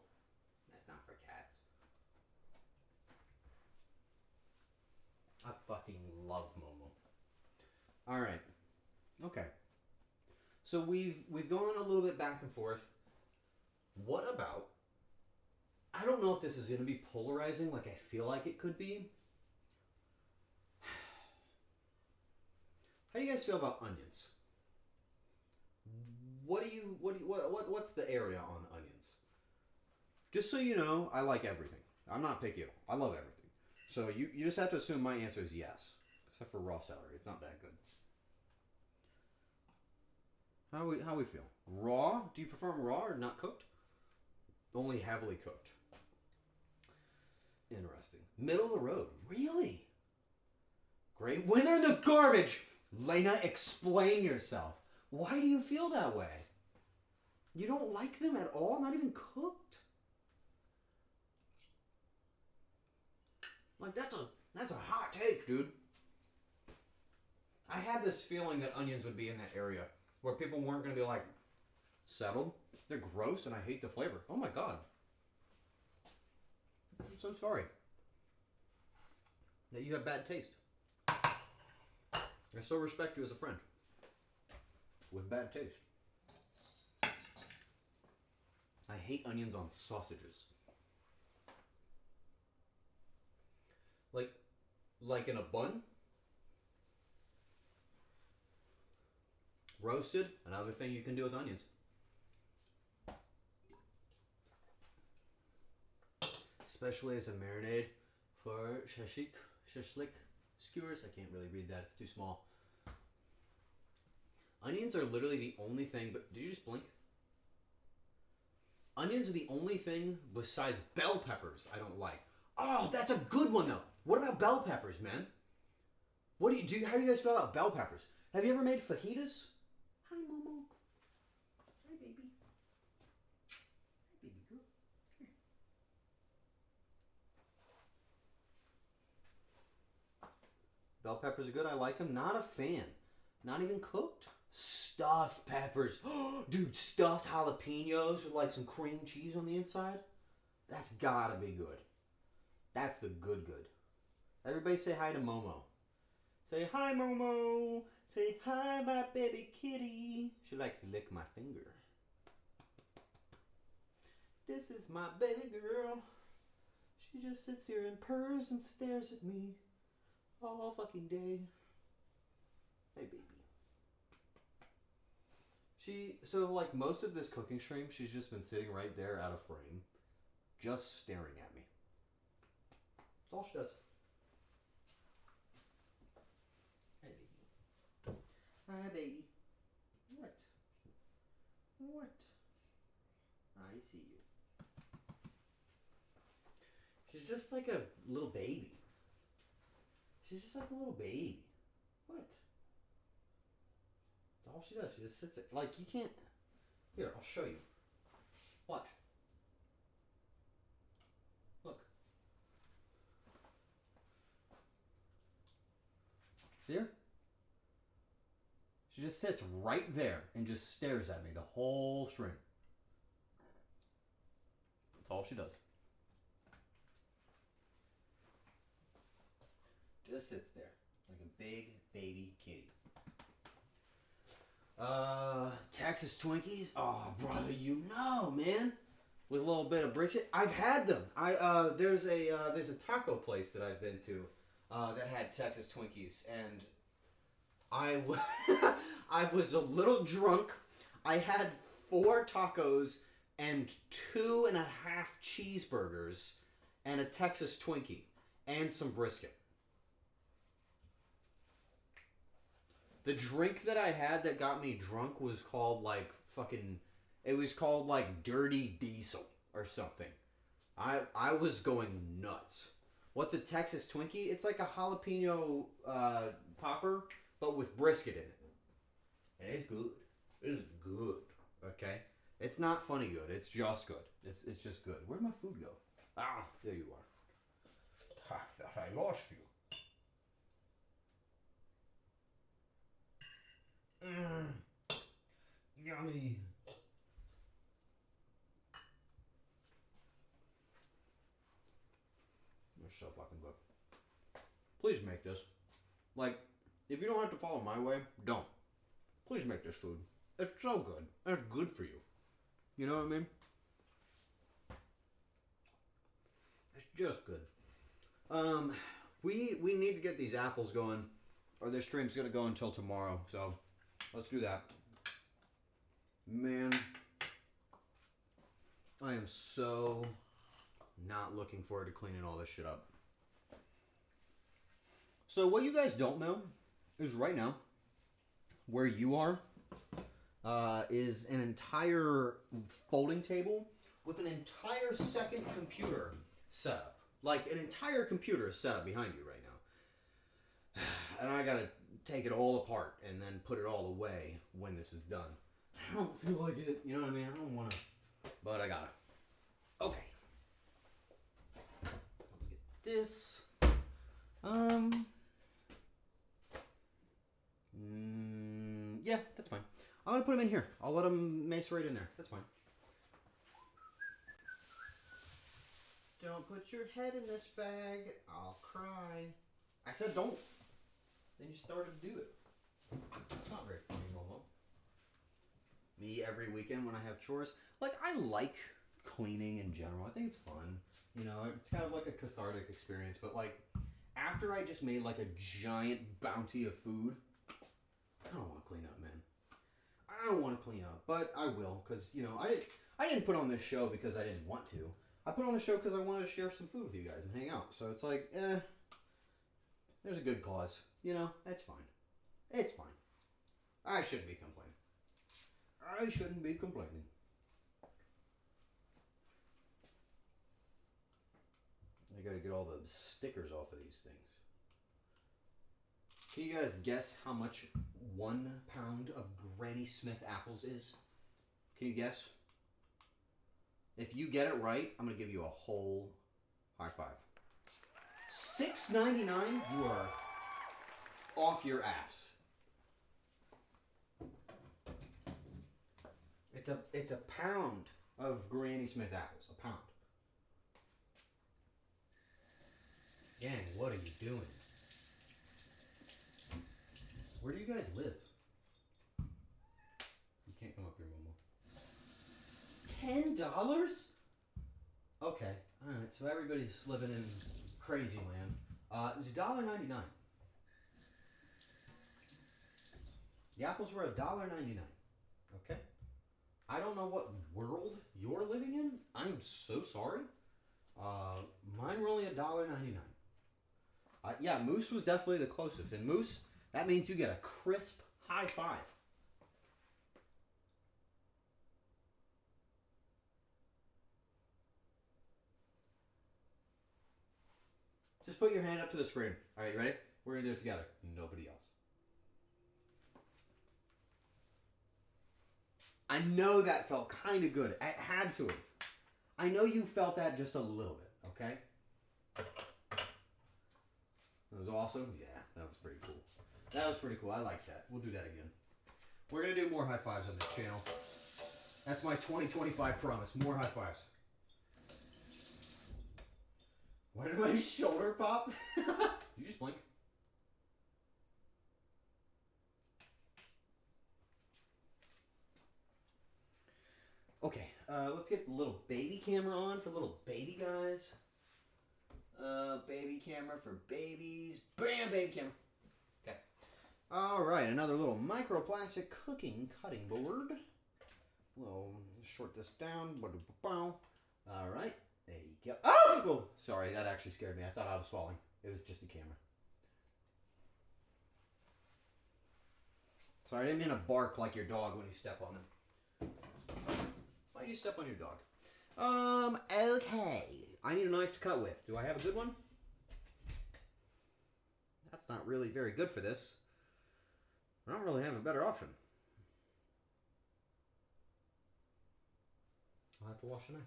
That's not for cats. I fucking love Momo. Alright. Okay. So we've gone a little bit back and forth. What about... I don't know if this is going to be polarizing like I feel like it could be. How do you guys feel about onions? What's the area on onions? Just so you know, I like everything. I'm not picky at all. I love everything. So you just have to assume my answer is yes. Except for raw celery. It's not that good. How we feel? Raw? Do you prefer them raw or not cooked? Only heavily cooked. Interesting. Middle of the road. Really? Great. When they're in the garbage! Lena, explain yourself. Why do you feel that way? You don't like them at all? Not even cooked? Like, that's a hot take, dude. I had this feeling that onions would be in that area where people weren't going to be like, settled. They're gross and I hate the flavor. Oh my god. I'm so sorry that you have bad taste. I so respect you as a friend with bad taste. I hate onions on sausages. Like in a bun. Roasted, another thing you can do with onions. Especially as a marinade for shashlik skewers. I can't really read that, it's too small. Onions are literally the only thing, but did you just blink? Onions are the only thing besides bell peppers I don't like. Oh, that's a good one though. What about bell peppers, man? What do you do? How do you guys feel about bell peppers? Have you ever made fajitas? Hi, Momo. Hi, baby. Hi, baby girl. Here. Bell peppers are good. I like them. Not a fan. Not even cooked. Stuffed peppers. Dude, stuffed jalapenos with like some cream cheese on the inside. That's gotta be good. That's the good. Everybody say hi to Momo. Say hi, Momo. Say hi, my baby kitty. She likes to lick my finger. This is my baby girl. She just sits here and purrs and stares at me all fucking day. Hey, baby. So like most of this cooking stream, she's just been sitting right there out of frame, just staring at me. That's all she does. Hey, baby. Hi, baby. What? What? I see you. She's just like a little baby. She's just like a little baby. What? That's all she does. She just sits there. Like, you can't... Here, I'll show you. Watch. Look. See her? She just sits right there and just stares at me the whole stream. That's all she does. Just sits there like a big baby kitty. Texas Twinkies. Oh, brother, you know, man. With a little bit of brick shit. I've had them. There's a taco place that I've been to that had Texas Twinkies, and I was a little drunk. I had 4 tacos and 2.5 cheeseburgers and a Texas Twinkie and some brisket. The drink that I had that got me drunk was called like fucking. It was called like Dirty Diesel or something. I was going nuts. What's a Texas Twinkie? It's like a jalapeno popper, but with brisket in it. And it's good. It's good. Okay? It's not funny good. It's just good. It's just good. Where'd my food go? Ah, there you are. I thought I lost you. Yummy. They're so fucking good. Please make this. Like, if you don't have to follow my way, don't. Please make this food. It's so good. And it's good for you. You know what I mean? It's just good. We need to get these apples going, or this stream's gonna go until tomorrow. So let's do that. Man, I am so not looking forward to cleaning all this shit up. So what you guys don't know is right now, where you are, is an entire folding table with an entire second computer set up. Like, an entire computer is set up behind you right now. And I gotta take it all apart and then put it all away when this is done. I don't feel like it, you know what I mean? I don't wanna, but I gotta. Okay. Let's get this. Yeah, that's fine. I'm gonna put them in here. I'll let them macerate in there. That's fine. Don't put your head in this bag. I'll cry. I said don't. Then you started to do it. It's not very funny, Momo. Me every weekend when I have chores. Like, I like cleaning in general. I think it's fun. You know, it's kind of like a cathartic experience. But, like, after I just made, like, a giant bounty of food, I don't want to clean up, man. I don't want to clean up, but I will, because, you know, I didn't put on this show because I didn't want to. I put on the show because I wanted to share some food with you guys and hang out. So it's like, there's a good cause. You know, that's fine. It's fine. I shouldn't be complaining. I shouldn't be complaining. I gotta get all the stickers off of these things. Can you guys guess how much 1 pound of Granny Smith apples is? Can you guess? If you get it right, I'm gonna give you a whole high five. $6.99? You are off your ass. It's a pound of Granny Smith apples. A pound. Gang, what are you doing? Where do you guys live? You can't come up here, Momo. $10? Okay, alright, so everybody's living in crazy land. It was $1.99. The apples were $1.99. Okay? I don't know what world you're living in. I'm so sorry. Mine were only $1.99. Yeah, Moose was definitely the closest. And Moose, that means you get a crisp high five. Just put your hand up to the screen. All right, you ready? We're going to do it together. Nobody else. I know that felt kind of good. It had to have. I know you felt that just a little bit, okay? That was awesome. Yeah, that was pretty cool. That was pretty cool. I like that. We'll do that again. We're going to do more high fives on this channel. That's my 2025 promise. More high fives. Why did my shoulder pop? You just blink. Okay, let's get the little baby camera on for little baby guys. Baby camera for babies. Bam, baby camera. Okay. All right, another little microplastic cooking cutting board. We'll short this down. All right, there you go. Oh! Oh! Sorry, that actually scared me. I thought I was falling. It was just the camera. Sorry, I didn't mean to bark like your dog when you step on them. Why do you step on your dog? Okay. I need a knife to cut with. Do I have a good one? That's not really very good for this. I don't really have a better option. I'll have to wash the knife.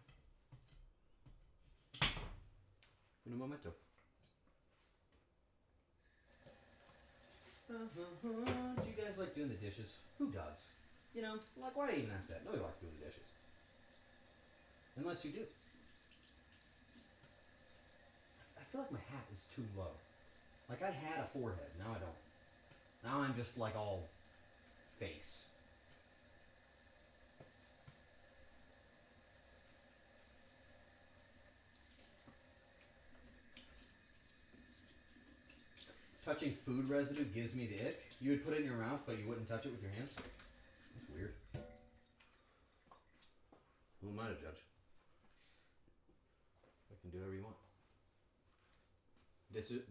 In a momento. Do you guys like doing the dishes? Who does? You know, like, why do you even ask that? Nobody likes doing the dishes. Unless you do. I feel like my hat is too low. Like, I had a forehead, now I don't. Now I'm just, like, all face. Touching food residue gives me the ick. You would put it in your mouth, but you wouldn't touch it with your hands. That's weird. Who am I to judge? I can do whatever you want.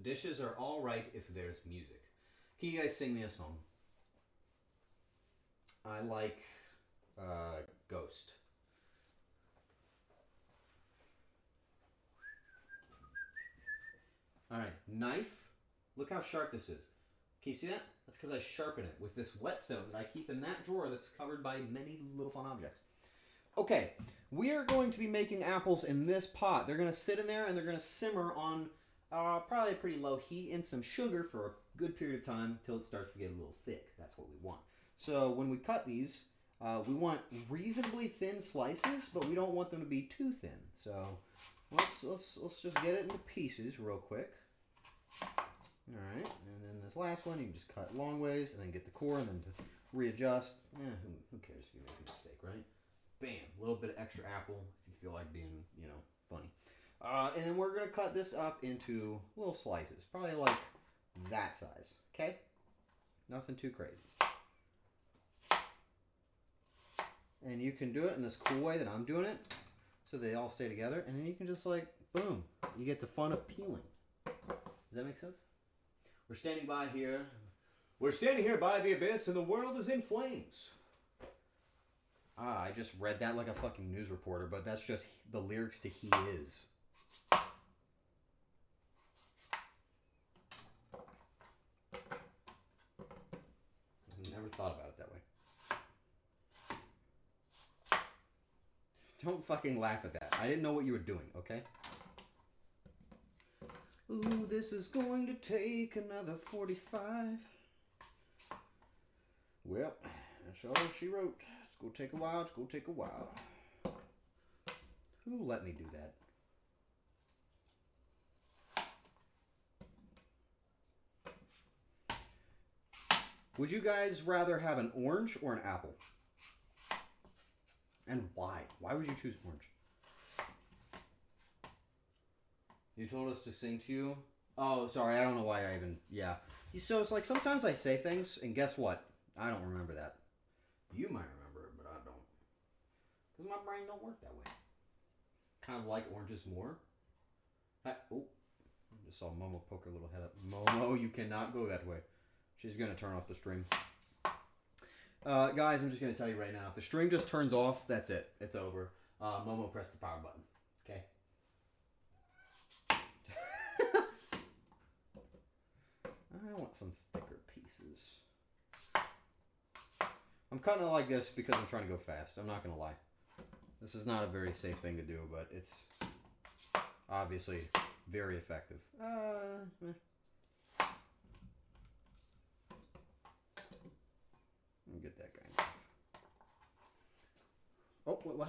Dishes are all right if there's music. Can you guys sing me a song? I like Ghost. All right, knife. Look how sharp this is. Can you see that? That's because I sharpen it with this whetstone that I keep in that drawer that's covered by many little fun objects. Okay, we are going to be making apples in this pot. They're going to sit in there and they're going to simmer on probably a pretty low heat and some sugar for a good period of time until it starts to get a little thick. That's what we want. So when we cut these, we want reasonably thin slices, but we don't want them to be too thin. So let's just get it into pieces real quick. All right, and then this last one, you can just cut long ways and then get the core and then to readjust. Who cares if you make a mistake, right? Bam, a little bit of extra apple if you feel like being, you know, funny. And then we're going to cut this up into little slices, probably like that size, okay? Nothing too crazy. And you can do it in this cool way that I'm doing it, so they all stay together, and then you can just like, boom, you get the fun of peeling. Does that make sense? We're standing by here. We're standing here by the abyss, and the world is in flames. I just read that like a fucking news reporter, but that's just the lyrics to He Is. I've never thought about it that way. Don't fucking laugh at that. I didn't know what you were doing, okay? Ooh, this is going to take another 45. Well, that's all she wrote. It's gonna take a while, it's gonna take a while. Who let me do that? Would you guys rather have an orange or an apple? And why? Why would you choose orange? You told us to sing to you? Oh, sorry, I don't know why I even... Yeah. So it's like sometimes I say things, and guess what? I don't remember that. You might remember it, but I don't. Because my brain don't work that way. Kind of like oranges more. I just saw Momo poke her little head up. Momo, you cannot go that way. She's going to turn off the stream. Guys, I'm just going to tell you right now. If the stream just turns off, that's it. It's over. Momo, press the power button. Okay? I want some thicker pieces. I'm cutting it like this because I'm trying to go fast. I'm not going to lie. This is not a very safe thing to do, but it's obviously very effective. Let me get that guy. Oh, what?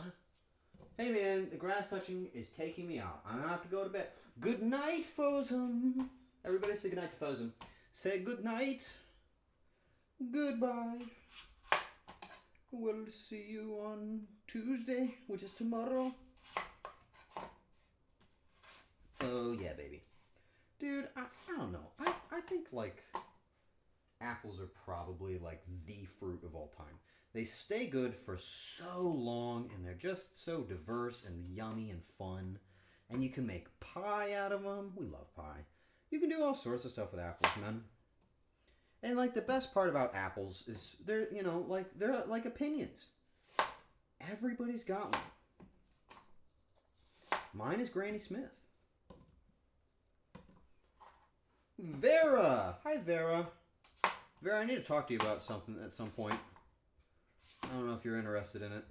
Hey man, the grass touching is taking me out. I'm going to have to go to bed. Good night, Fozum. Everybody say good night to Fozum. Say good night. Goodbye. We'll see you on Tuesday, which is tomorrow. Oh, yeah, baby. Dude, I don't know. I think, like, apples are probably, like, the fruit of all time. They stay good for so long, and they're just so diverse and yummy and fun. And you can make pie out of them. We love pie. You can do all sorts of stuff with apples, man. And like the best part about apples is they're like opinions. Everybody's got one. Mine is Granny Smith. Vera! Hi, Vera. Vera, I need to talk to you about something at some point. I don't know if you're interested in it.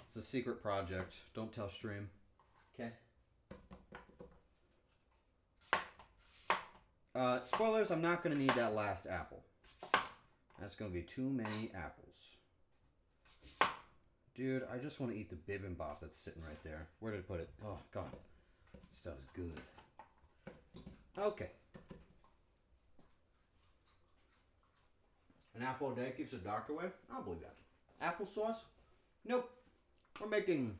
It's a secret project. Don't tell Stream. Okay? Spoilers, I'm not going to need that last apple. That's going to be too many apples. Dude, I just want to eat the Bibimbap that's sitting right there. Where did I put it? Oh, God. This stuff's good. Okay. An apple a day keeps the doctor away? I don't believe that. Applesauce? Nope. We're making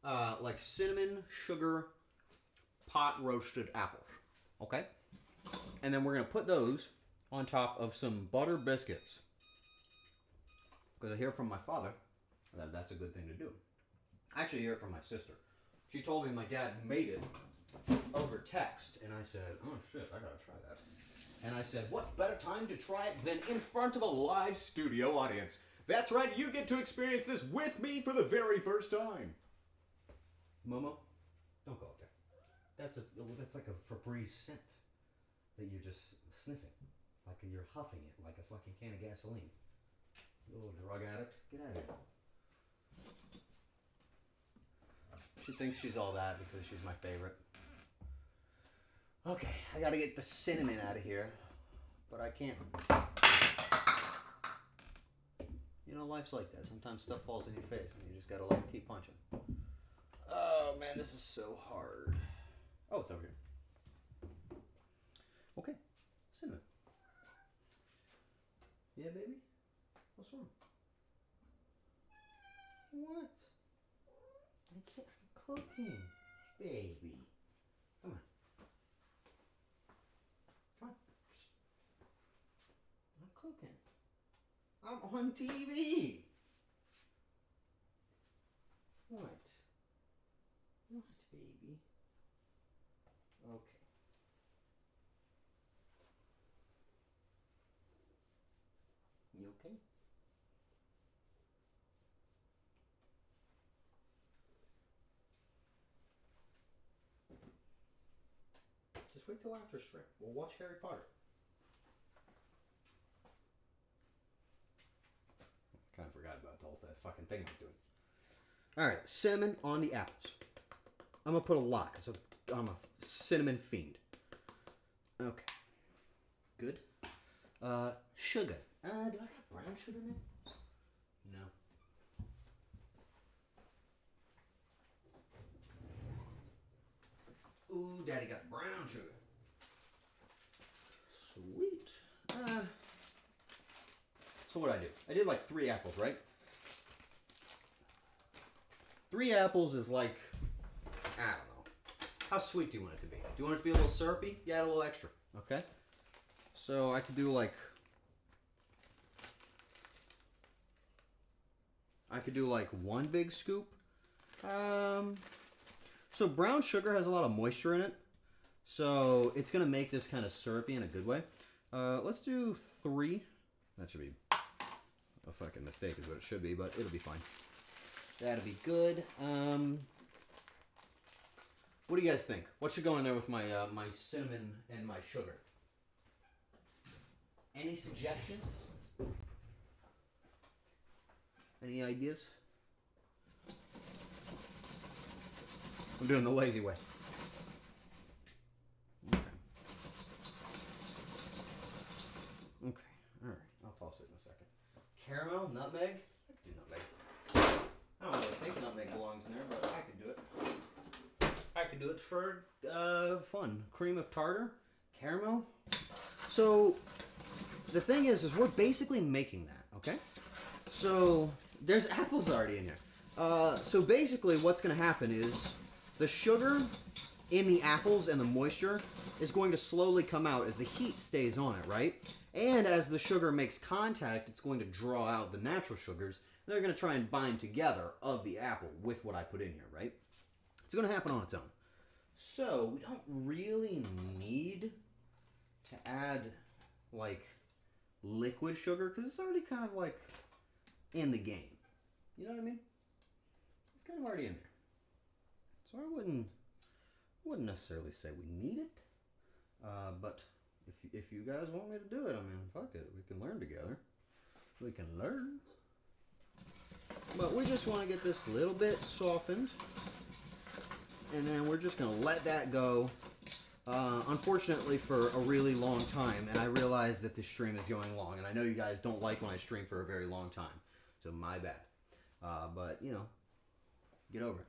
like cinnamon, sugar, pot roasted apples. Okay? And then we're going to put those on top of some butter biscuits. Because I hear from my father that that's a good thing to do. I actually hear it from my sister. She told me my dad made it over text. And I said, oh shit, I gotta try that. And I said, what better time to try it than in front of a live studio audience? That's right, you get to experience this with me for the very first time. Momo, don't go up there. That's like a Febreze scent that you're just sniffing. Like you're huffing it like a fucking can of gasoline. You little drug addict. Get out of here. She thinks she's all that because she's my favorite. Okay, I gotta get the cinnamon out of here. But I can't. You know, life's like that. Sometimes stuff falls in your face and you just gotta like keep punching. Oh man, this is so hard. Oh, it's over here. Okay, cinnamon. Yeah, baby? What's wrong? What? I can't. I'm cooking. Baby. Come on. Come on. I'm cooking. I'm on TV. What? What, baby? Okay. You okay? Just wait till after stream. We'll watch Harry Potter. Kind of forgot about the whole fucking thing I'm doing. Alright, cinnamon on the apples. I'm going to put a lot because I'm a cinnamon fiend. Okay. Good. Sugar. Do I got brown sugar in it? No. Ooh, Daddy got brown sugar. Sweet. So what did I do? I did like 3 apples, right? 3 apples is like, I don't know. How sweet do you want it to be? Do you want it to be a little syrupy? You add a little extra, okay? So I could do like, 1 big scoop. So brown sugar has a lot of moisture in it. So it's going to make this kind of syrupy in a good way. Let's do 3. That should be a fucking mistake is what it should be, but it'll be fine. That'll be good. What do you guys think? What should go in there with my my cinnamon and my sugar? Any suggestions? Any ideas? I'm doing the lazy way. Okay. Okay. All right. I'll toss it in a second. Caramel, nutmeg. I could do nutmeg. I don't really think nutmeg belongs in there, but I could do it. I could do it for fun. Cream of tartar, caramel. So the thing is we're basically making that. Okay. So there's apples already in here. So basically what's going to happen is the sugar in the apples and the moisture is going to slowly come out as the heat stays on it, right? And as the sugar makes contact, it's going to draw out the natural sugars. And they're going to try and bind together of the apple with what I put in here, right? It's going to happen on its own. So we don't really need to add like liquid sugar because it's already kind of like in the game. You know what I mean? It's kind of already in there. So I wouldn't necessarily say we need it. But if you guys want me to do it, I mean, fuck it. We can learn together. We can learn. But we just want to get this a little bit softened. And then we're just going to let that go. Unfortunately for a really long time. And I realize that this stream is going long. And I know you guys don't like when I stream for a very long time. So my bad. But, you know, get over it.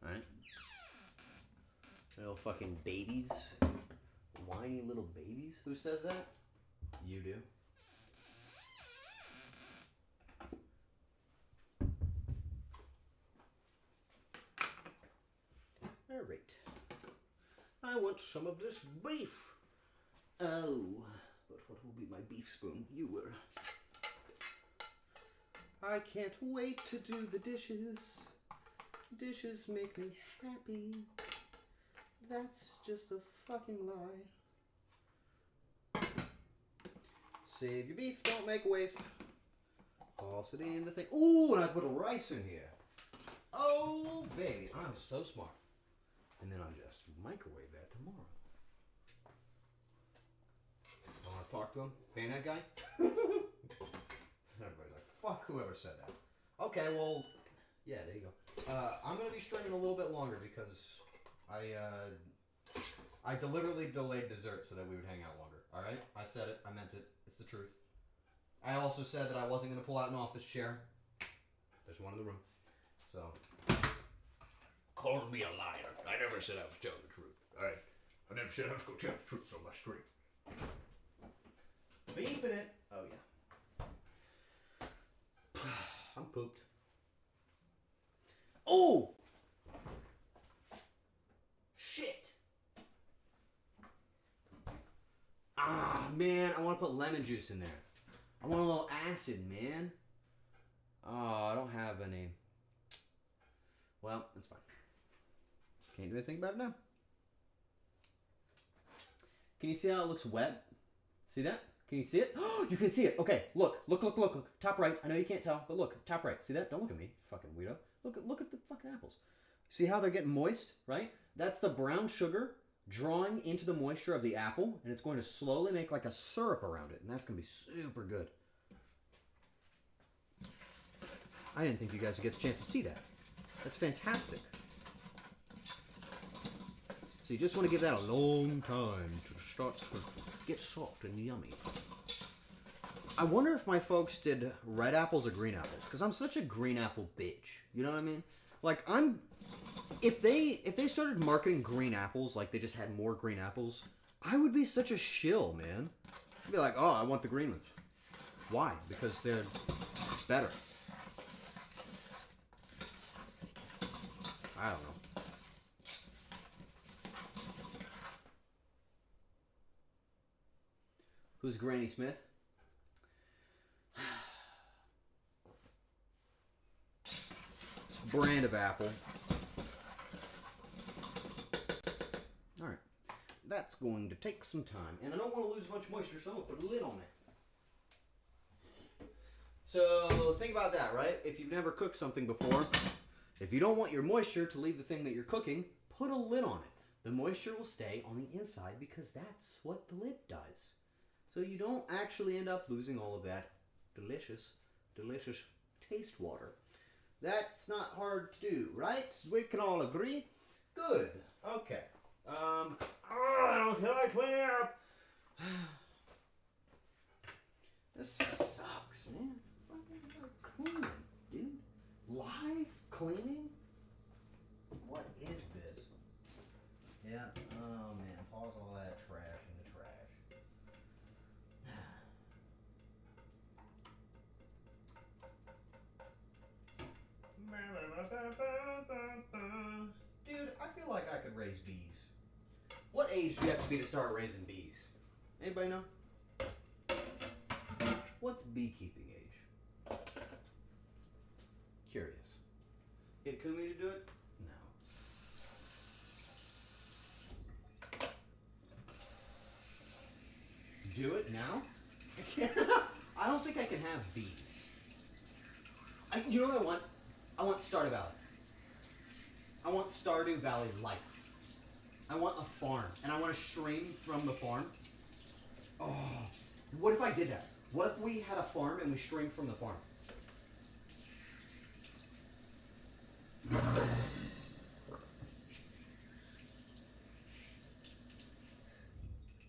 Alright? Little fucking babies. Whiny little babies. Who says that? You do. Alright. I want some of this beef. Oh. But what will be my beef spoon? You will. I can't wait to do the dishes. Dishes make me happy. That's just a fucking lie. Save your beef, don't make waste. Toss it in the thing. Ooh, and I put a rice in here. Oh, baby, I'm so smart. And then I just microwave that tomorrow. I want to talk to him? Paying that guy? Everybody's like, fuck whoever said that. Okay, well, yeah, there you go. I'm going to be streaming a little bit longer because I deliberately delayed dessert so that we would hang out longer. All right? I said it. I meant it. It's the truth. I also said that I wasn't going to pull out an office chair. There's one in the room. So, called me a liar. I never said I was telling the truth. All right? I never said I was going to tell the truth on my stream. Beef in it. Oh, yeah. I'm pooped. Oh! Shit! Ah, man, I want to put lemon juice in there. I want a little acid, man. Oh, I don't have any. Well, it's fine. Can't do anything about it now. Can you see how it looks wet? See that? Can you see it? Oh, you can see it. Okay, look. Top right. I know you can't tell, but look. Top right. See that? Don't look at me, fucking weirdo. Look at the fucking apples. See how they're getting moist, right? That's the brown sugar drawing into the moisture of the apple, and it's going to slowly make like a syrup around it, and that's going to be super good. I didn't think you guys would get the chance to see that. That's fantastic. So you just want to give that a long time to start to get soft and yummy. I wonder if my folks did red apples or green apples, because I'm such a green apple bitch. You know what I mean? Like, if they started marketing green apples, like they just had more green apples, I would be such a shill, man. I'd be like, oh, I want the green ones. Why? Because they're better. I don't know. Who's Granny Smith? It's a brand of apple. Alright. That's going to take some time. And I don't want to lose much moisture, so I'm going to put a lid on it. So, think about that, right? If you've never cooked something before, if you don't want your moisture to leave the thing that you're cooking, put a lid on it. The moisture will stay on the inside because that's what the lid does. So you don't actually end up losing all of that delicious, delicious taste water. That's not hard to do, right? We can all agree? Good. Okay. Can I clean up? This sucks, man. Fucking cleaning, dude. Live cleaning? What is this? Yeah. Oh, man. Toss all that trash in the trash. Dude, I feel like I could raise bees. What age do you have to be to start raising bees? Anybody know? What's beekeeping age? Curious. Get Kumi to do it? No. Do it now? I don't think I can have bees. You know what I want? I want Stardew Valley. I want Stardew Valley life. I want a farm, and I want to stream from the farm. Oh, what if I did that? What if we had a farm and we streamed from the farm?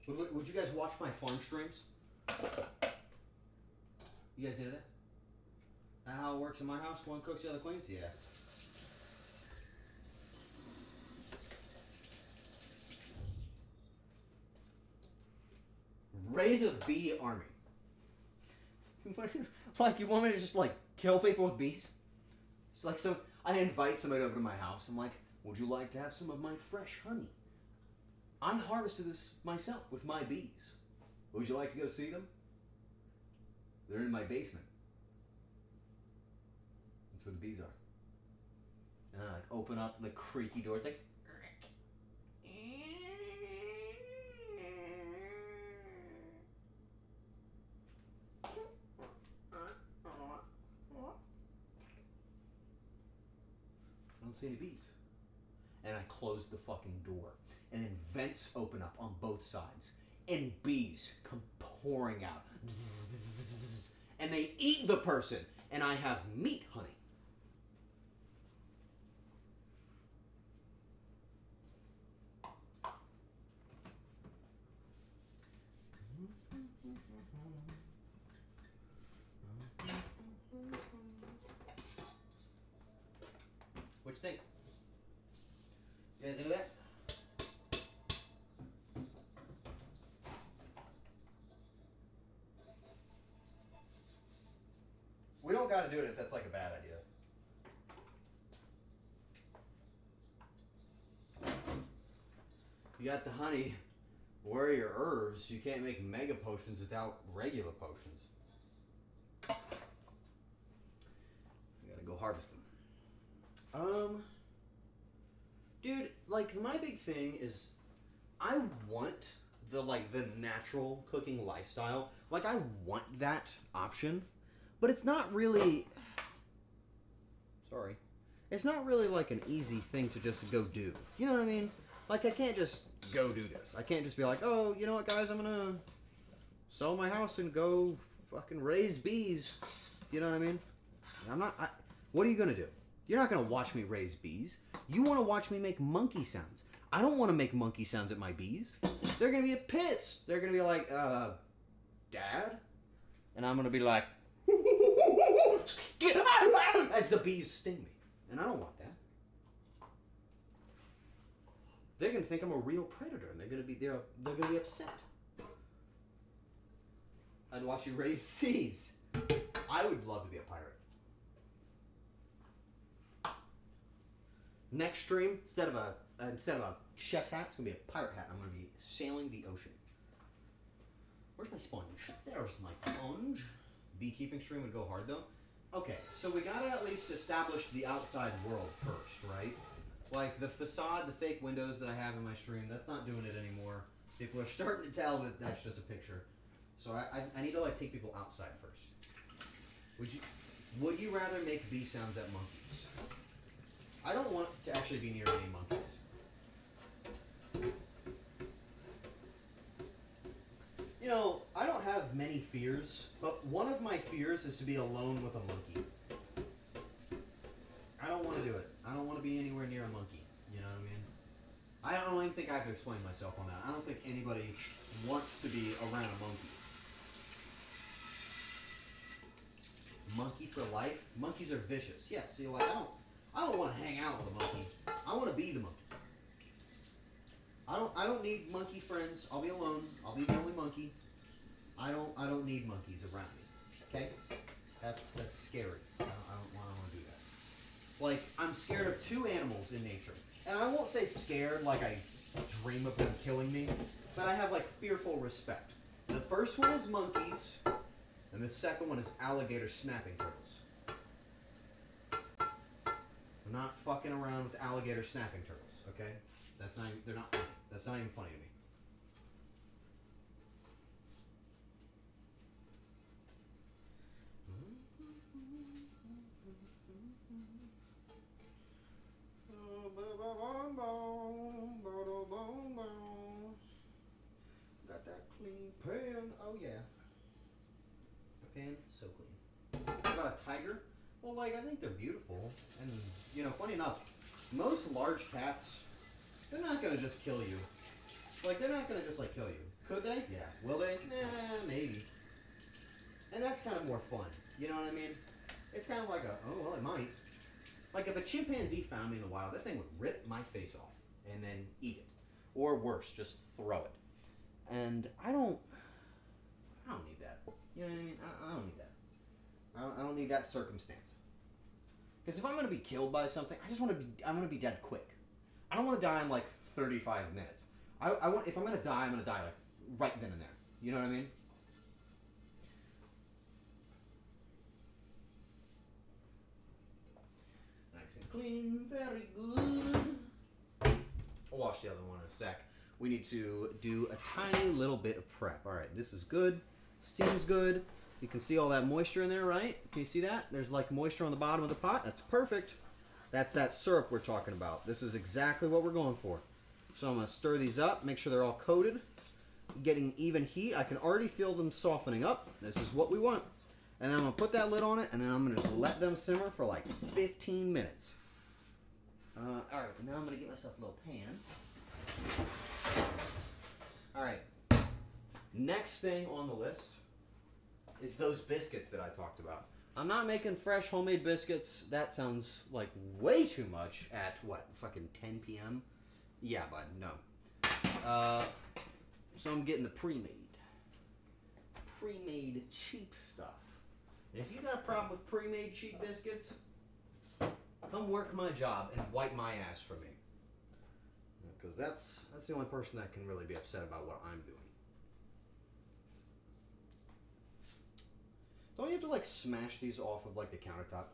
Would you guys watch my farm streams? You guys hear that? That how it works in my house? One cooks, the other cleans? Yeah. Raise a bee army. Like, you want me to just, like, kill people with bees? It's like I invite somebody over to my house. I'm like, would you like to have some of my fresh honey? I harvested this myself with my bees. Would you like to go see them? They're in my basement. That's where the bees are. And I like open up the creaky door. It's like, I don't see any bees. And I close the fucking door. And then vents open up on both sides. And bees come pouring out. And they eat the person. And I have meat honey. What you think? You guys into that? We don't gotta do it if that's like a bad idea. You got the honey. Where are your herbs? You can't make mega potions without regular potions. You gotta go harvest them. Dude, like, my big thing is I want the natural cooking lifestyle. Like, I want that option, but it's not really, sorry, it's not really like an easy thing to just go do. You know what I mean? Like, I can't just go do this. I can't just be like, oh, you know what, guys, I'm gonna sell my house and go fucking raise bees. You know what I mean? What are you gonna do? You're not gonna watch me raise bees. You wanna watch me make monkey sounds. I don't wanna make monkey sounds at my bees. They're gonna be pissed. They're gonna be like, Dad? And I'm gonna be like, as the bees sting me. And I don't want that. They're gonna think I'm a real predator, and they're gonna be upset. I'd watch you raise seas. I would love to be a pirate. Next stream, instead of a chef's hat, it's gonna be a pirate hat. I'm gonna be sailing the ocean. Where's my sponge? There's my sponge. Beekeeping stream would go hard though. Okay, so we gotta at least establish the outside world first, right? Like the facade, the fake windows that I have in my stream, that's not doing it anymore. People are starting to tell that that's just a picture. So I need to like take people outside first. Would you rather make bee sounds at monkeys? I don't want to actually be near any monkeys. You know, I don't have many fears, but one of my fears is to be alone with a monkey. I don't want to do it. I don't want to be anywhere near a monkey. You know what I mean? I don't even think I have to explain myself on that. I don't think anybody wants to be around a monkey. Monkey for life? Monkeys are vicious. Yes, see, like, I don't want to hang out with a monkey. I want to be the monkey. I don't need monkey friends. I'll be alone. I'll be the only monkey. I don't need monkeys around me. Okay? That's scary. I don't want to do that. Like, I'm scared of two animals in nature. And I won't say scared like I dream of them killing me, but I have like fearful respect. The first one is monkeys, and the second one is alligator snapping turtles. I'm not fucking around with alligator snapping turtles, okay? They're not funny. That's not even funny to me. clean pan. Oh yeah. The pan, so clean. What about a tiger? Well, like, I think they're beautiful. And, you know, funny enough, most large cats, they're not gonna just kill you. Like, they're not gonna just, like, kill you. Could they? Yeah. Will they? Nah, maybe. And that's kind of more fun. You know what I mean? It's kind of like a, oh, well, it might. Like, if a chimpanzee found me in the wild, that thing would rip my face off and then eat it. Or worse, just throw it. And I don't need that. You know what I mean? I don't need that. I don't need that circumstance. Because if I'm gonna be killed by something, I want to be dead quick. I don't want to die in like 35 minutes. I want, if I'm gonna die, I'm gonna die like right then and there. You know what I mean? Nice and clean, very good. I'll wash the other one in a sec. We need to do a tiny little bit of prep. All right, this is good. Seems good. You can see all that moisture in there, right? Can you see that? There's like moisture on the bottom of the pot. That's perfect. That's that syrup we're talking about. This is exactly what we're going for. So I'm going to stir these up, make sure they're all coated, getting even heat. I can already feel them softening up. This is what we want. And then I'm going to put that lid on it, and then I'm going to just let them simmer for like 15 minutes. All right, now I'm going to get myself a little pan. All right. Next thing on the list is those biscuits that I talked about. I'm not making fresh homemade biscuits. That sounds like way too much at, what, fucking 10 p.m.? Yeah, bud, no. So I'm getting the pre-made. Pre-made cheap stuff. And if you got a problem with pre-made cheap biscuits, come work my job and wipe my ass for me. Because that's the only person that can really be upset about what I'm doing. Don't you have to, like, smash these off of, like, the countertop?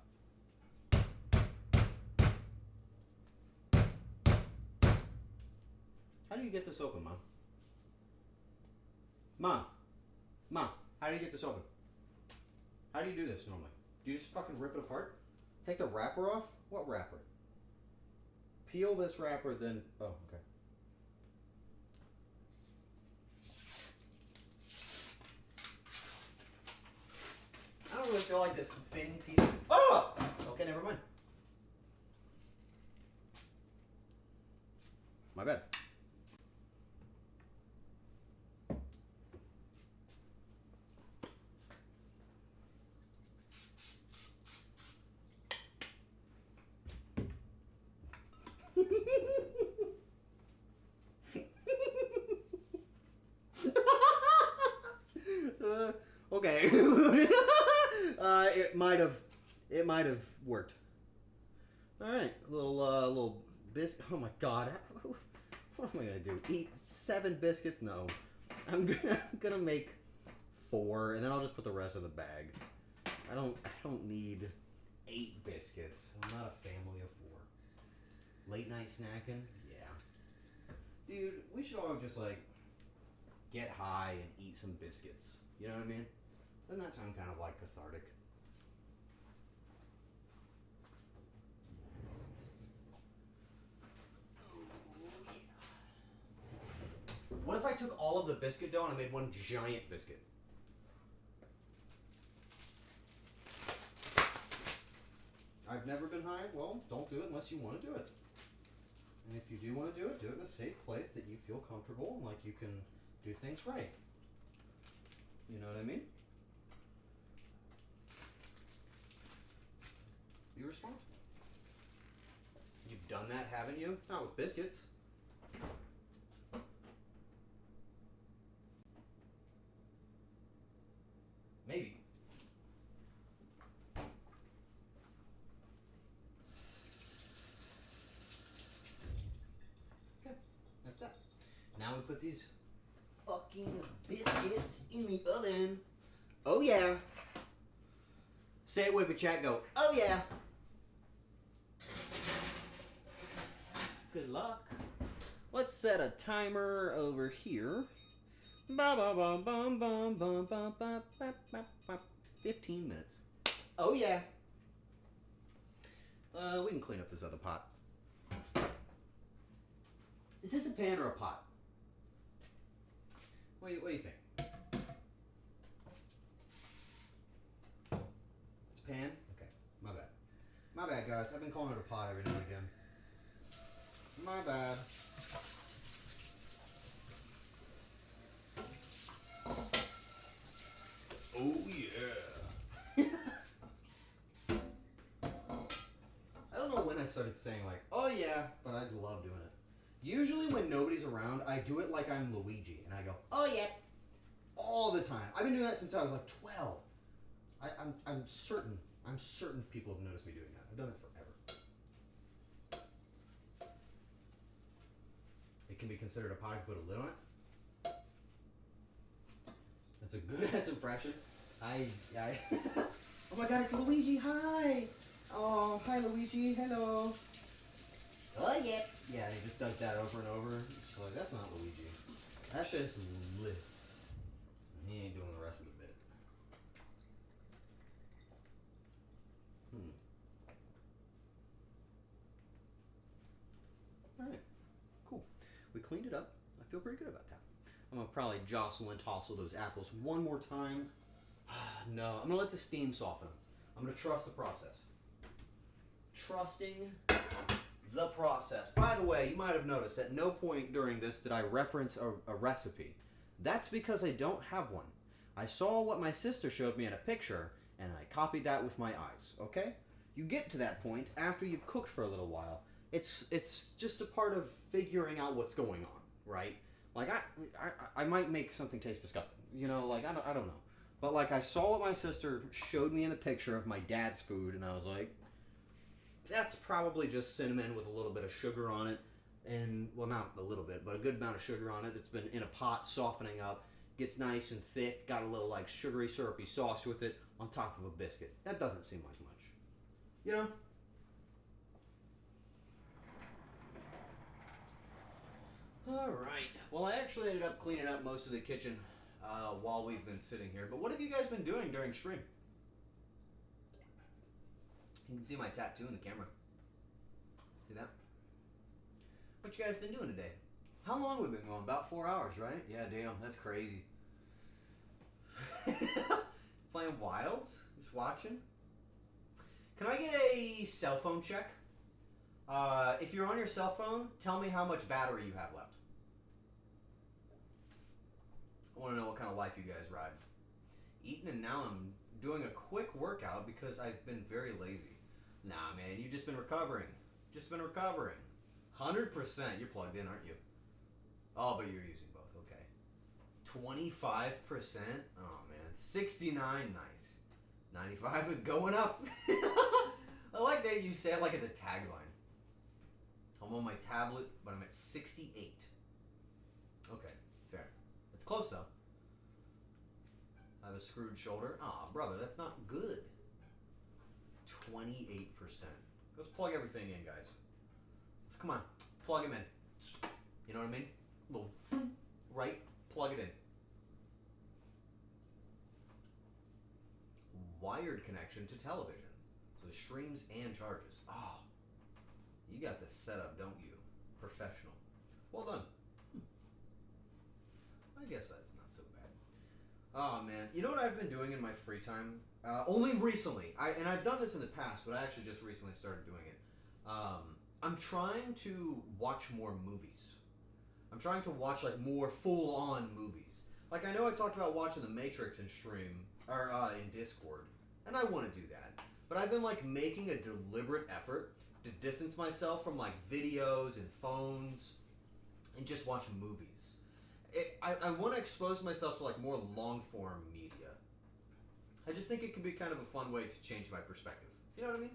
How do you get this open, Mom? Mom, how do you get this open? How do you do this normally? Do you just fucking rip it apart? Take the wrapper off? What wrapper? Peel this wrapper, then... Oh, okay. I don't really feel like this thin piece of... Oh! Okay, never mind. My bad. Okay. It might have worked. All right, little biscuit. Oh my God, what am I gonna do? Eat 7 biscuits? No, I'm gonna make 4, and then I'll just put the rest in the bag. I don't need 8 biscuits. I'm not a family of 4. Late night snacking? Yeah. Dude, we should all just like get high and eat some biscuits. You know what I mean? Doesn't that sound kind of like cathartic? What if I took all of the biscuit dough and I made one giant biscuit? I've never been high. Well, don't do it unless you want to do it. And if you do want to do it in a safe place that you feel comfortable and like you can do things right. You know what I mean? Be responsible. You've done that, haven't you? Not with biscuits. Maybe. Okay, that's that. Now we put these fucking biscuits in the oven. Oh yeah. Say it with me, chat. Go. Oh yeah. Good luck. Let's set a timer over here. 15 minutes. Oh yeah. We can clean up this other pot. Is this a pan or a pot? What do you think? guys. I've been calling it a pot every now and again. My bad. Oh yeah. I don't know when I started saying like, oh yeah, but I love doing it. Usually when nobody's around, I do it like I'm Luigi, and I go, oh yeah, all the time. I've been doing that since I was like 12. I'm certain people have noticed me doing that. I've done it forever. It can be considered a pot if you put a lid on it. That's a good ass impression. I oh my god, it's Luigi, hi! Oh, hi Luigi, hello. Oh yeah. Yeah, he just does that over and over. It's like, that's not Luigi. That's just lit. He ain't doing the rest of the bit. Alright, cool. We cleaned it up. I feel pretty good about that. I'm gonna probably jostle and tossle those apples one more time. No, I'm gonna let the steam soften them. I'm gonna trust the process. Trusting the process. By the way, you might have noticed at no point during this did I reference a recipe. That's because I don't have one. I saw what my sister showed me in a picture, and I copied that with my eyes, okay? You get to that point after you've cooked for a little while. It's just a part of figuring out what's going on, right? Like, I might make something taste disgusting, you know, like, I don't know. But, like, I saw what my sister showed me in the picture of my dad's food, and I was like, that's probably just cinnamon with a little bit of sugar on it. And, well, not a little bit, but a good amount of sugar on it that's been in a pot softening up. Gets nice and thick, got a little, like, sugary, syrupy sauce with it on top of a biscuit. That doesn't seem like much. You know? Alright. Well, I actually ended up cleaning up most of the kitchen while we've been sitting here. But what have you guys been doing during stream? You can see my tattoo in the camera. See that? What you guys been doing today? How long have we been going? About 4 hours, right? Yeah, damn, that's crazy. Playing Wilds? Just watching? Can I get a cell phone check? If you're on your cell phone, tell me how much battery you have left. I want to know what kind of life you guys ride. Eating, and now I'm doing a quick workout because I've been very lazy. Nah, man, you've just been recovering. 100%. You're plugged in, aren't you? Oh, but you're using both. Okay. 25%? Oh, man. 69. Nice. 95 is going up. I like that you say it like it's a tagline. I'm on my tablet, but I'm at 68. Okay, fair. It's close, though. I have a screwed shoulder. Aw, brother, that's not good. 28%. Let's plug everything in, guys. Come on, plug them in. You know what I mean? Little right, plug it in. Wired connection to television. So streams and charges. Oh, you got this set up, don't you? Professional. Well done. I guess that's not so bad. Oh, man. You know what I've been doing in my free time? Only recently. And I've done this in the past, but I actually just recently started doing it. I'm trying to watch more movies. I'm trying to watch, like, more full-on movies. Like, I know I talked about watching The Matrix in stream, or in Discord, and I want to do that. But I've been, like, making a deliberate effort to distance myself from, like, videos and phones and just watch movies. I want to expose myself to, like, more long-form media. I just think it can be kind of a fun way to change my perspective. You know what I mean?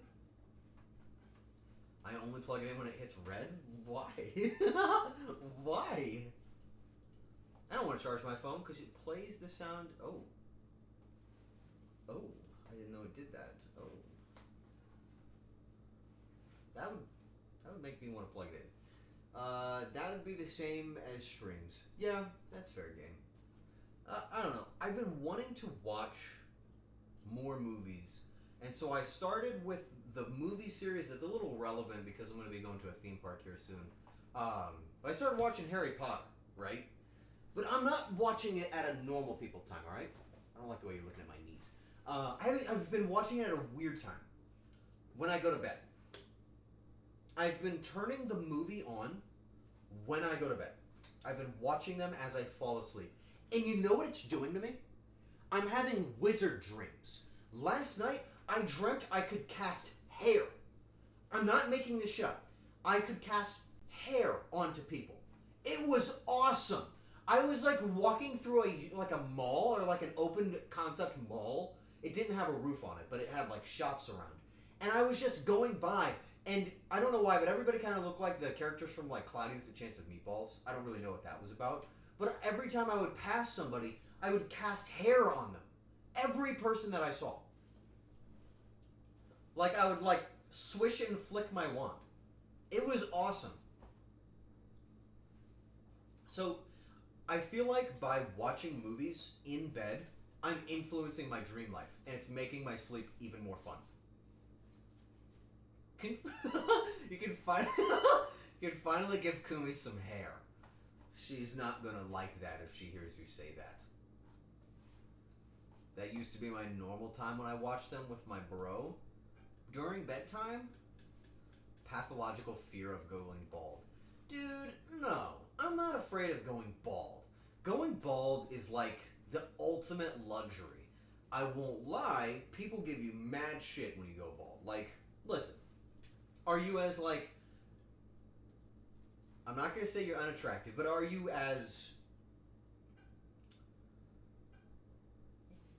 I only plug it in when it hits red? Why? Why? I don't want to charge my phone because it plays the sound. Oh. Oh. I didn't know it did that. Oh. That would make me want to plug it in. That would be the same as streams. Yeah, that's fair game. I don't know. I've been wanting to watch more movies, and so I started with the movie series that's a little relevant because I'm going to be going to a theme park here soon. But I started watching Harry Potter, right? But I'm not watching it at a normal people time, all right? I don't like the way you're looking at my knees. I've been watching it at a weird time. When I go to bed. I've been turning the movie on when I go to bed. I've been watching them as I fall asleep. And you know what it's doing to me? I'm having wizard dreams. Last night, I dreamt I could cast hair. I'm not making this shit up. I could cast hair onto people. It was awesome. I was like walking through a mall or like an open concept mall. It didn't have a roof on it, but it had like shops around. And I was just going by, and I don't know why, but everybody kind of looked like the characters from like Cloudy with a Chance of Meatballs. I don't really know what that was about. But every time I would pass somebody, I would cast hair on them. Every person that I saw. Like I would like swish and flick my wand. It was awesome. So I feel like by watching movies in bed, I'm influencing my dream life, and it's making my sleep even more fun. You can finally give Kumi some hair. She's not gonna like that if she hears you say that. That used to be my normal time when I watched them with my bro. During bedtime, pathological fear of going bald. Dude, no. I'm not afraid of going bald. Going bald is like the ultimate luxury. I won't lie, people give you mad shit when you go bald. Like, listen, are you as like, I'm not going to say you're unattractive, but are you as,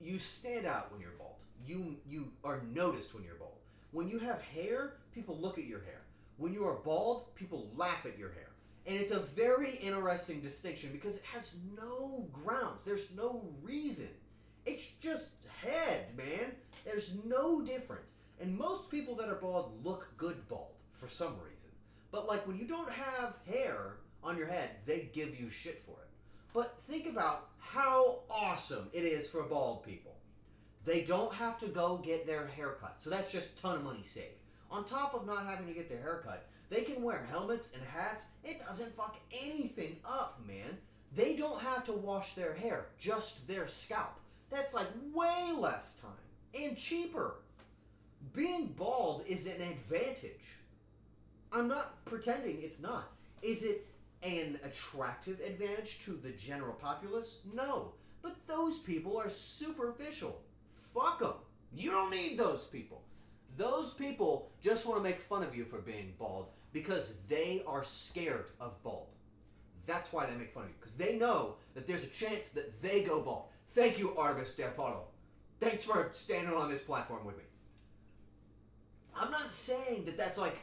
you stand out when you're bald. You are noticed when you're bald. When you have hair, people look at your hair. When you are bald, people laugh at your hair. And it's a very interesting distinction because it has no grounds. There's no reason. It's just head, man. There's no difference. And most people that are bald look good bald for some reason. But like when you don't have hair on your head, they give you shit for it. But think about how awesome it is for bald people. They don't have to go get their hair cut. So that's just a ton of money saved. On top of not having to get their hair cut, they can wear helmets and hats. It doesn't fuck anything up, man. They don't have to wash their hair, just their scalp. That's like way less time and cheaper. Being bald is an advantage. I'm not pretending it's not. Is it an attractive advantage to the general populace? No. But those people are superficial. Fuck them. You don't need those people. Those people just want to make fun of you for being bald because they are scared of bald. That's why they make fun of you, because they know that there's a chance that they go bald. Thank you, Artemis Depato. Thanks for standing on this platform with me. I'm not saying that that's like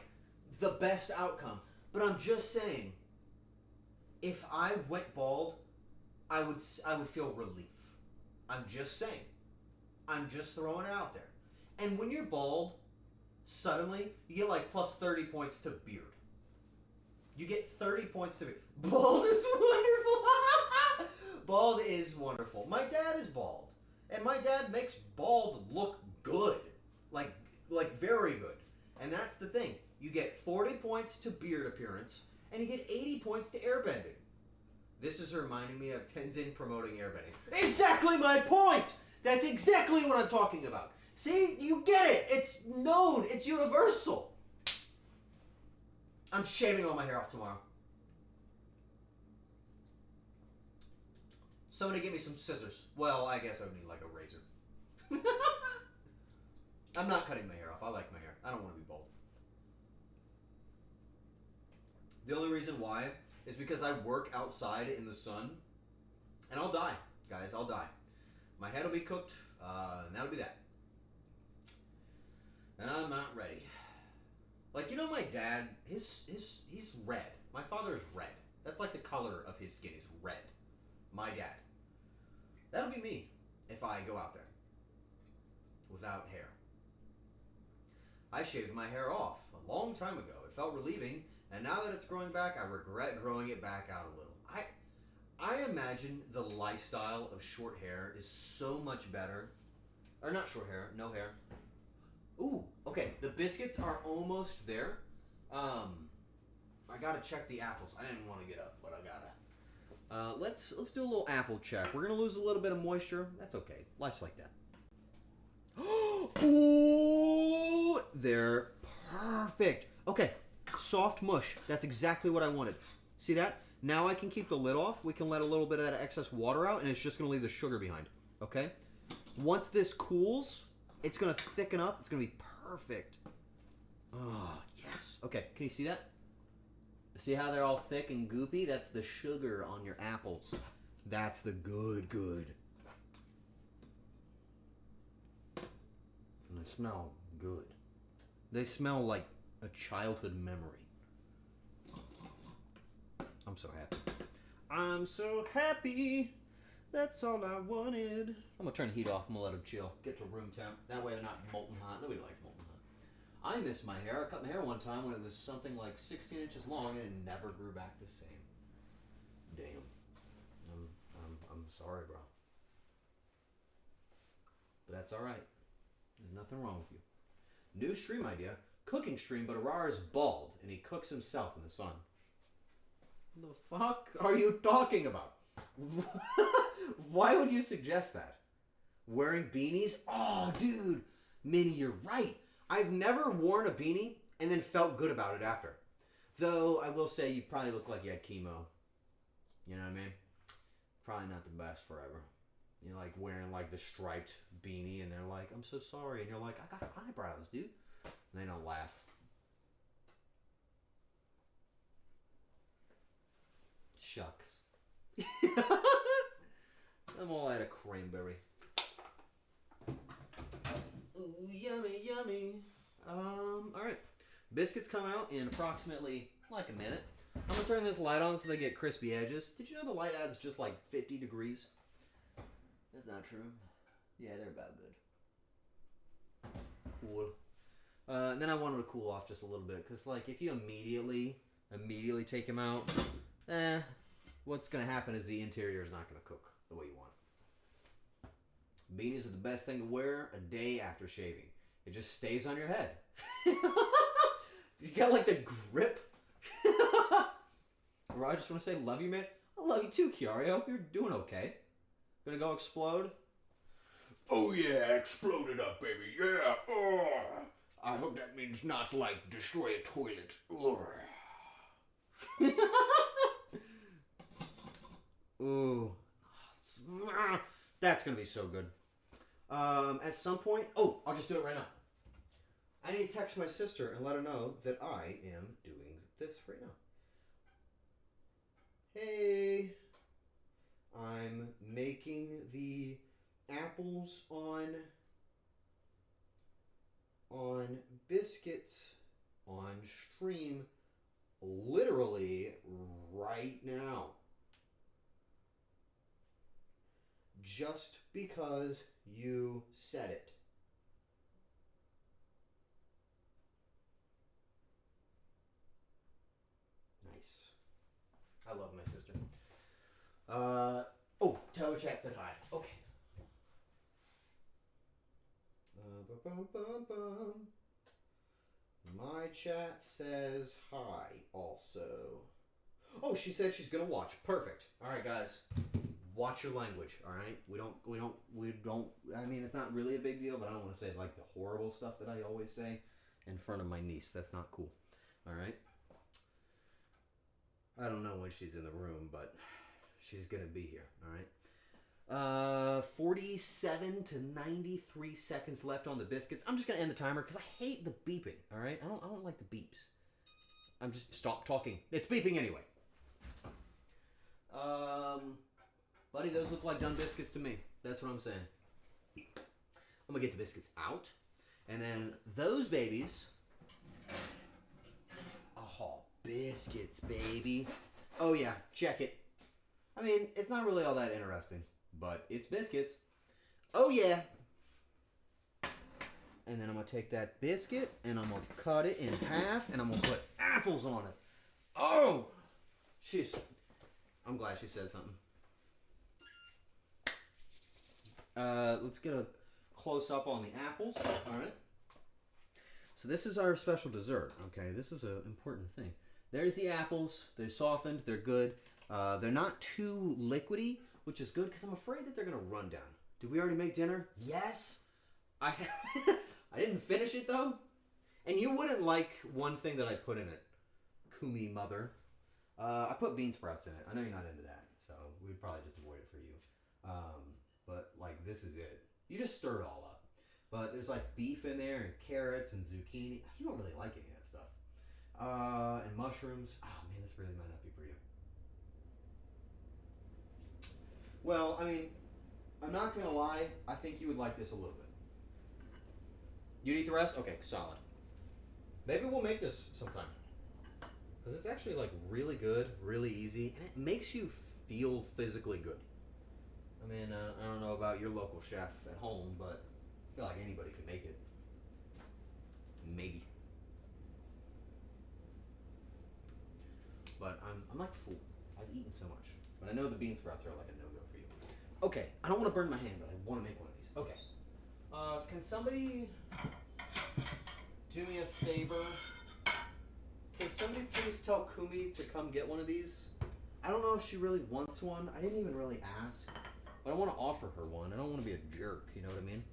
the best outcome, but I'm just saying if I went bald, I would feel relief. I'm just saying. I'm just throwing it out there. And when you're bald, suddenly you get like plus 30 points to beard. You get 30 points to beard. Bald is wonderful. Bald is wonderful. My dad is bald, and my dad makes bald look good, like very good. And that's the thing. You get 40 points to beard appearance, and you get 80 points to airbending. This is reminding me of Tenzin promoting airbending. Exactly my point! That's exactly what I'm talking about. See? You get it! It's known! It's universal! I'm shaving all my hair off tomorrow. Somebody give me some scissors. Well, I guess I would need like a razor. I'm not cutting my hair off. I like my hair. I don't want to be bald. The only reason why is because I work outside in the sun, and I'll die, guys. I'll die. My head will be cooked, and that'll be that. And I'm not ready. Like, you know, my dad, he's red. My father is red. That's like the color of his skin is red. My dad. That'll be me if I go out there without hair. I shaved my hair off a long time ago. It felt relieving, and now that it's growing back, I regret growing it back out a little. I imagine the lifestyle of short hair is so much better. Or not short hair, no hair. Ooh, okay, the biscuits are almost there. I gotta check the apples. I didn't want to get up, but I gotta. Let's do a little apple check. We're gonna lose a little bit of moisture. That's okay. Life's like that. Ooh, they're perfect. Okay, soft mush. That's exactly what I wanted. See that? Now I can keep the lid off. We can let a little bit of that excess water out, and it's just going to leave the sugar behind. Okay? Once this cools, it's going to thicken up. It's going to be perfect. Oh, yes. Okay, can you see that? See how they're all thick and goopy? That's the sugar on your apples. That's the good. And they smell good. They smell like a childhood memory. I'm so happy. I'm so happy. That's all I wanted. I'm gonna turn the heat off. I'm gonna let them chill. Get to room temp. That way they're not molten hot. Nobody likes molten hot. I miss my hair. I cut my hair one time when it was something like 16 inches long and it never grew back the same. Damn. I'm sorry, bro. But that's alright. There's nothing wrong with you. New stream idea. Cooking stream, but Arar is bald and he cooks himself in the sun. What the fuck are you talking about? Why would you suggest that? Wearing beanies? Oh, dude. Minnie, you're right. I've never worn a beanie and then felt good about it after. Though, I will say you probably look like you had chemo. You know what I mean? Probably not the best forever. You're like wearing like the striped beanie and they're like, I'm so sorry. And you're like, I got eyebrows, dude. And they don't laugh. Shucks. I'm all out of cranberry. Ooh, yummy, yummy. Alright. Biscuits come out in approximately like a minute. I'm gonna turn this light on so they get crispy edges. Did you know the light adds just like 50 degrees? That's not true. Yeah, they're about good. Cool. And then I want them to cool off just a little bit. Because, like, if you immediately take them out, what's going to happen is the interior is not going to cook the way you want it. Beanies are the best thing to wear a day after shaving. It just stays on your head. He's got, like, the grip. I just want to say, love you, man. I love you too, Kiari. I hope you're doing okay. Gonna go explode? Oh yeah, explode it up, baby. Yeah. Oh. I hope that means not like destroy a toilet. Ooh. That's gonna be so good. At some point, I'll just do it right now. I need to text my sister and let her know that I am doing this right now. Hey, I'm making the apples on biscuits on stream literally right now. Just because you said it. Nice. I love my sister. Tower Chat said hi. Okay. My chat says hi also. Oh, she said she's gonna watch. Perfect. All right, guys. Watch your language, all right? We don't, I mean, it's not really a big deal, but I don't want to say like the horrible stuff that I always say in front of my niece. That's not cool. All right? I don't know when she's in the room, but she's going to be here, all right? 47 to 93 seconds left on the biscuits. I'm just going to end the timer because I hate the beeping, all right? I don't like the beeps. I'm just, stop talking. It's beeping anyway. Buddy, those look like done biscuits to me. That's what I'm saying. I'm going to get the biscuits out. And then those babies... Oh, biscuits, baby. Oh, yeah. Check it. I mean, it's not really all that interesting. But it's biscuits. Oh, yeah. And then I'm going to take that biscuit and I'm going to cut it in half and I'm going to put apples on it. Oh! I'm glad she said something. Let's get a close-up on the apples. All right. So this is our special dessert, okay? This is an important thing. There's the apples. They're softened. They're good. They're not too liquidy, which is good because I'm afraid that they're going to run down. Did we already make dinner? Yes. I didn't finish it, though. And you wouldn't like one thing that I put in it. Kumi mother. I put bean sprouts in it. I know you're not into that, so we'd probably just avoid it for you. But like this is it. You just stir it all up. But there's like beef in there and carrots and zucchini. You don't really like any of that stuff. And mushrooms. Oh man, this really might not be for you. Well, I mean, I'm not gonna lie. I think you would like this a little bit. You'd eat the rest? Okay, solid. Maybe we'll make this sometime. Because it's actually like really good, really easy, and it makes you feel physically good. I mean, I don't know about your local chef at home, but I feel like anybody can make it. Maybe. But I'm like full. I've eaten so much. But I know the bean sprouts are like a no-go for you. Okay, I don't want to burn my hand, but I want to make one of these. Okay. Can somebody do me a favor? Can somebody please tell Kumi to come get one of these? I don't know if she really wants one. I didn't even really ask. But I want to offer her one. I don't want to be a jerk, you know what I mean?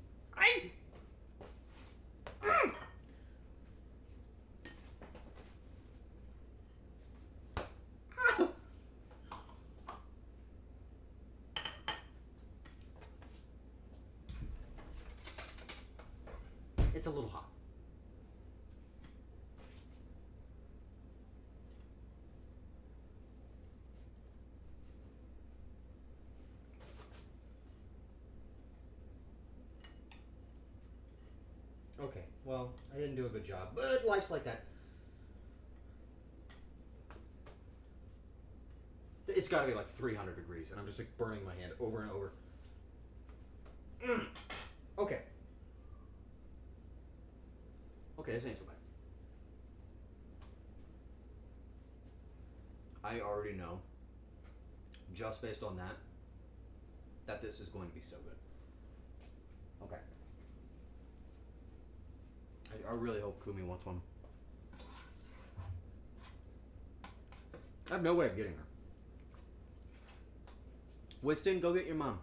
It's a little hot. Okay, well, I didn't do a good job, but life's like that. It's got to be like 300 degrees, and I'm just like burning my hand over and over. Okay. Okay, this ain't so bad. I already know, just based on that, that this is going to be so good. Okay. I really hope Kumi wants one. I have no way of getting her. Winston, go get your mom.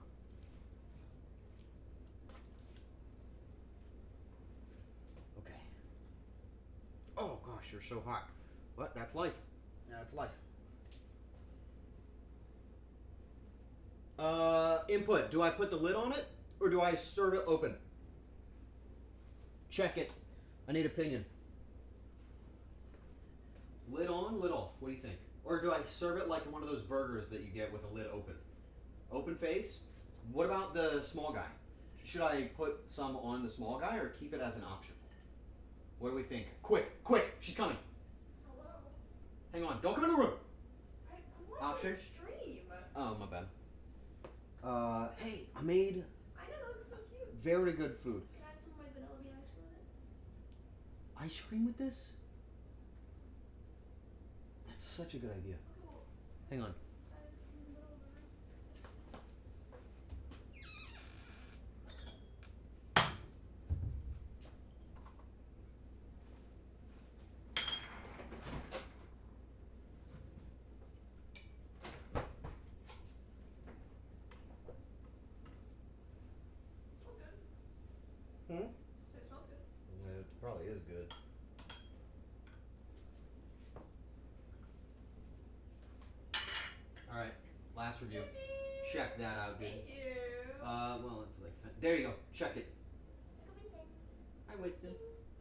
Okay. Oh gosh, you're so hot. What? That's life. That's life. Input. Do I put the lid on it or do I serve it open? Check it. I need opinion. Lid on, lid off. What do you think? Or do I serve it like one of those burgers that you get with a lid open? Open face? What about the small guy? Should I put some on the small guy or keep it as an option? What do we think? Quick, quick, she's coming. Hello. Hang on, don't come in the room. I'm watching Option? your stream. Oh, my bad. Hey, I made I know, that looks so cute. very good food. Can I have some of my vanilla bean ice cream with it? Ice cream with this? That's such a good idea. Okay, well, Hang on. in the middle of the room. Smells good. Hmm? It smells good. Yeah, it probably is good. All right, last review. Check that out, dude. Thank you. Well, it's like there you go. Check it. I waited.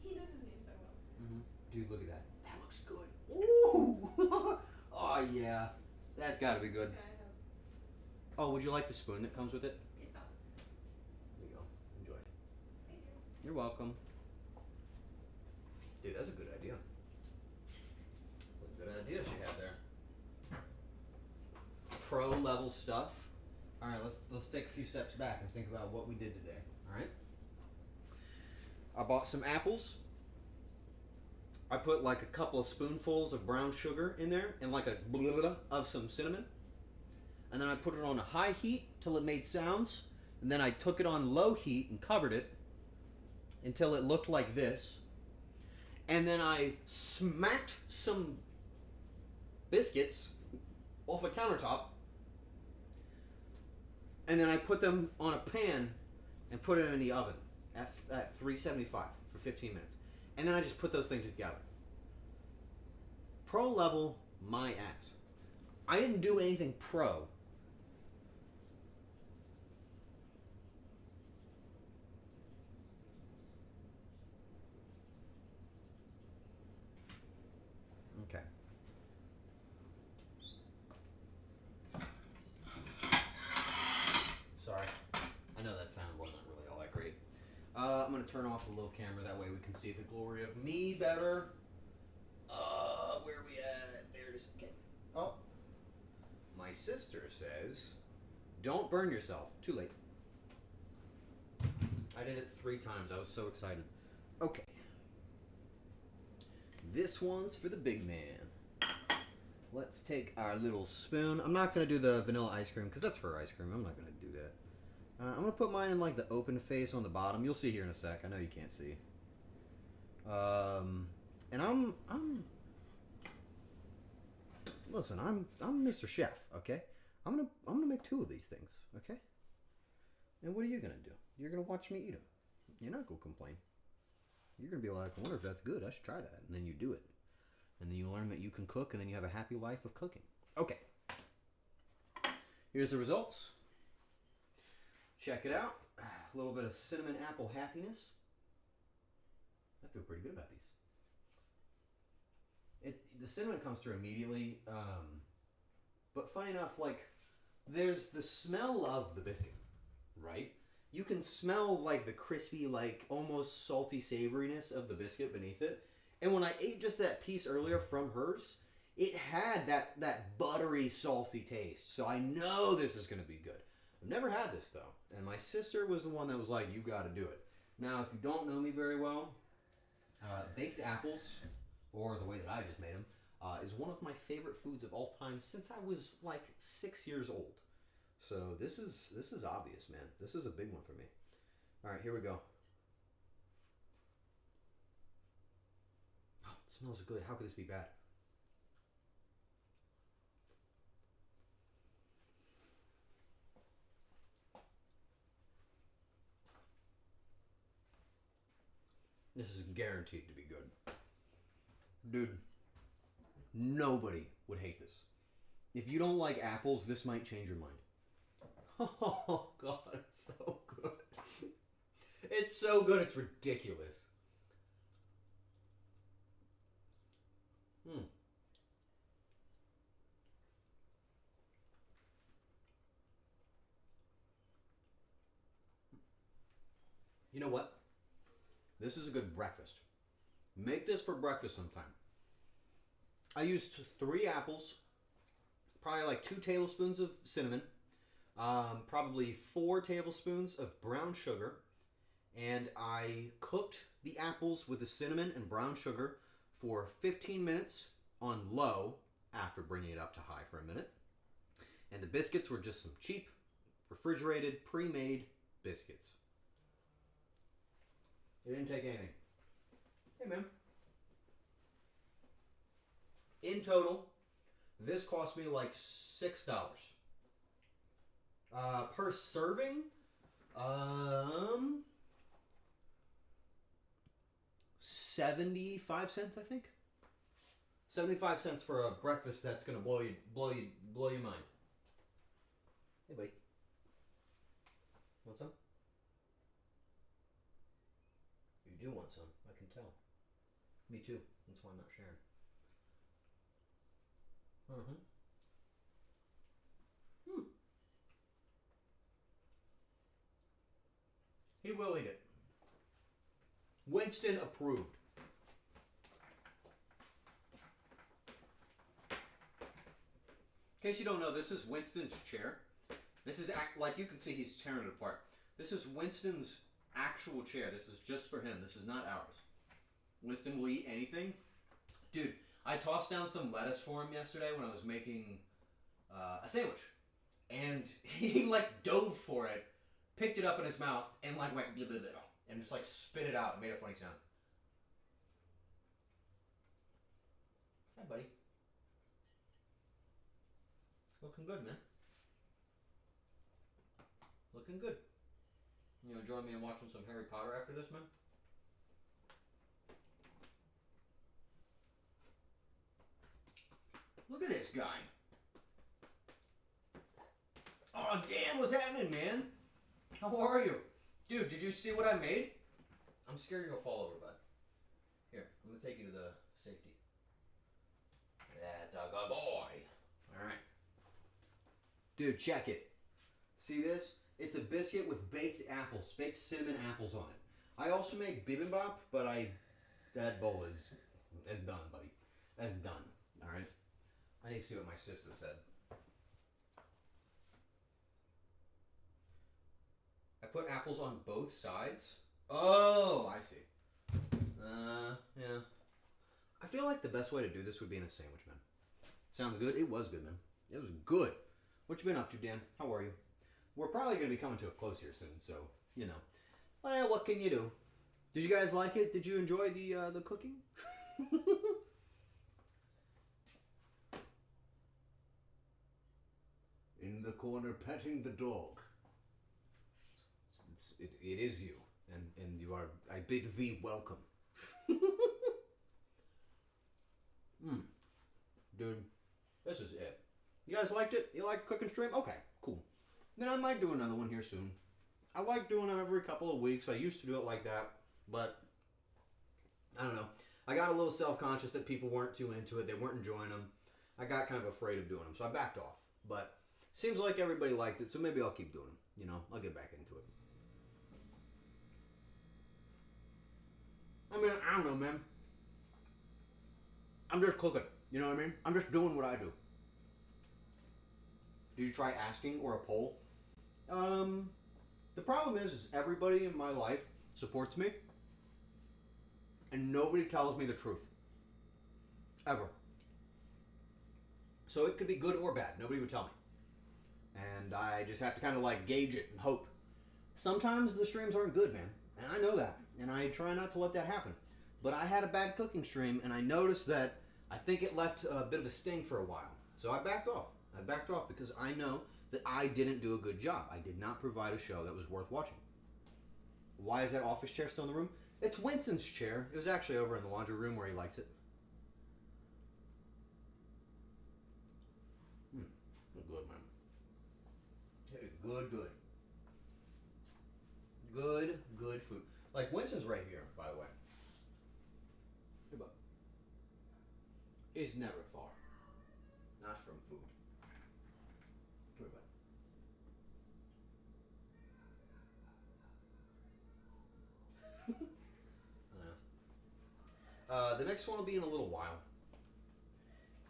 He knows his name so well. Dude, look at that. That looks good. Ooh. Oh yeah, that's got to be good. Yeah, I know. Oh, would you like the spoon that comes with it? Yeah. There you go. Enjoy. Thank you. You're welcome. Dude, that's a good idea. What a good idea she had there. Pro level stuff. All right, let's take a few steps back and think about what we did today. All right. I bought some apples. I put like a couple of spoonfuls of brown sugar in there and like a blah of some cinnamon. And then I put it on a high heat till it made sounds. And then I took it on low heat and covered it until it looked like this. And then I smacked some biscuits off a countertop. And then I put them on a pan and put it in the oven at 375 for 15 minutes. And then I just put those things together. Pro level, my ass. I didn't do anything pro. Okay. Sorry. I know that sound wasn't really all that great. I'm going to turn off the low camera. That way we can see the glory of me better. Where are we at? There it is. Okay. Oh. My sister says, don't burn yourself. Too late. I did it 3 times. I was so excited. Okay. This one's for the big man. Let's take our little spoon. I'm not going to do the vanilla ice cream because that's her ice cream. I'm not going to do that. I'm going to put mine in like the open face on the bottom. You'll see here in a sec. I know you can't see. And I'm listen, I'm Mr. Chef, okay? I'm gonna make 2 of these things, okay? And what are you gonna do? You're gonna watch me eat them. You're not gonna complain. You're gonna be like, I wonder if that's good. I should try that. And then you do it. And then you learn that you can cook, and then you have a happy life of cooking. Okay. Here's the results. Check it out. A little bit of cinnamon apple happiness. I feel pretty good about these. The cinnamon comes through immediately, but funny enough, like, there's the smell of the biscuit, right? You can smell, like, the crispy, like, almost salty savoriness of the biscuit beneath it. And when I ate just that piece earlier from hers, it had that buttery, salty taste. So I know this is going to be good. I've never had this, though. And my sister was the one that was like, you got to do it. Now, if you don't know me very well, baked apples, or the way that I just made them, is one of my favorite foods of all time since I was like 6 years old. So this is obvious, man. This is a big one for me. All right, here we go. Oh, it smells good. How could this be bad? This is guaranteed to be good. Dude, nobody would hate this. If you don't like apples, this might change your mind. Oh, God, it's so good. It's so good, it's ridiculous. You know what? This is a good breakfast. Make this for breakfast sometime. I used 3 apples, probably like 2 tablespoons of cinnamon, probably 4 tablespoons of brown sugar, and I cooked the apples with the cinnamon and brown sugar for 15 minutes on low after bringing it up to high for a minute. And the biscuits were just some cheap, refrigerated, pre-made biscuits. It didn't take anything. Hey, man. In total, this cost me like $6. Per serving, 75 cents, I think. 75 cents for a breakfast that's gonna blow your mind. Hey, buddy. Want some? You do want some, I can tell. Me too. That's why I'm not sharing. He will eat it. Winston approved. In case you don't know, this is Winston's chair. This is like you can see he's tearing it apart. This is Winston's actual chair. This is just for him. This is not ours. Winston will eat anything. Dude, I tossed down some lettuce for him yesterday when I was making a sandwich. And he like dove for it, picked it up in his mouth, and like went blah, blah, blah, and just like spit it out and made a funny sound. Hi, buddy. It's looking good, man. Looking good. You know, join me in watching some Harry Potter after this, man? Look at this guy. Oh, Dan, what's happening, man? How are you? Dude, did you see what I made? I'm scared you're gonna fall over, bud. Here, I'm gonna take you to the safety. That's a good boy. Alright. Dude, check it. See this? It's a biscuit with baked apples, baked cinnamon apples on it. I also make Bibimbap, but that bowl is done, buddy. That's done. Alright? I need to see what my sister said. I put apples on both sides. Oh, I see. Yeah. I feel like the best way to do this would be in a sandwich, man. Sounds good? It was good, man. It was good. What you been up to, Dan? How are you? We're probably going to be coming to a close here soon, so, you know. Well, what can you do? Did you guys like it? Did you enjoy the cooking? In the corner petting the dog. It is you, and you are. I bid thee welcome. Dude, this is it. You guys liked it? You like cooking stream? Okay, cool. Then I might do another one here soon. I like doing them every couple of weeks. I used to do it like that, but I don't know. I got a little self-conscious that people weren't too into it. They weren't enjoying them. I got kind of afraid of doing them, so I backed off. But seems like everybody liked it, so maybe I'll keep doing them. You know, I'll get back into it. I mean, I don't know, man. I'm just cooking. You know what I mean? I'm just doing what I do. Did you try asking or a poll? The problem is everybody in my life supports me, and nobody tells me the truth. Ever. So it could be good or bad. Nobody would tell me. And I just have to kind of like gauge it and hope. Sometimes the streams aren't good, man. And I know that. And I try not to let that happen. But I had a bad cooking stream, and I noticed that I think it left a bit of a sting for a while. So I backed off. I backed off because I know that I didn't do a good job. I did not provide a show that was worth watching. Why is that office chair still in the room? It's Winston's chair. It was actually over in the laundry room where he likes it. Good, man. Hey, good. Good food. Like, Winston's right here, by the way. Hey, bud. He's never far. Not from food. Come here, bud. The next one will be in a little while.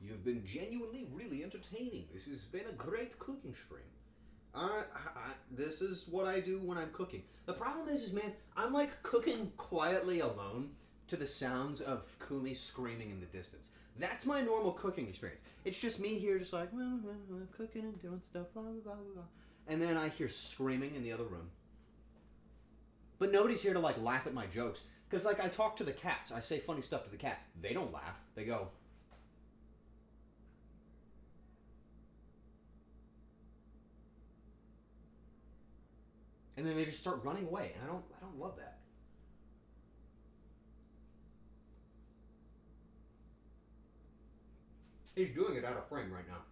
You've been genuinely really entertaining. This has been a great cooking stream. This is what I do when I'm cooking. The problem is, man, I'm like cooking quietly alone to the sounds of Kumi screaming in the distance. That's my normal cooking experience. It's just me here just like, cooking and doing stuff, blah, blah, blah, blah. And then I hear screaming in the other room. But nobody's here to like laugh at my jokes. Because like I talk to the cats. I say funny stuff to the cats. They don't laugh. They go, and then they just start running away, and I don't love that. He's doing it out of frame right now.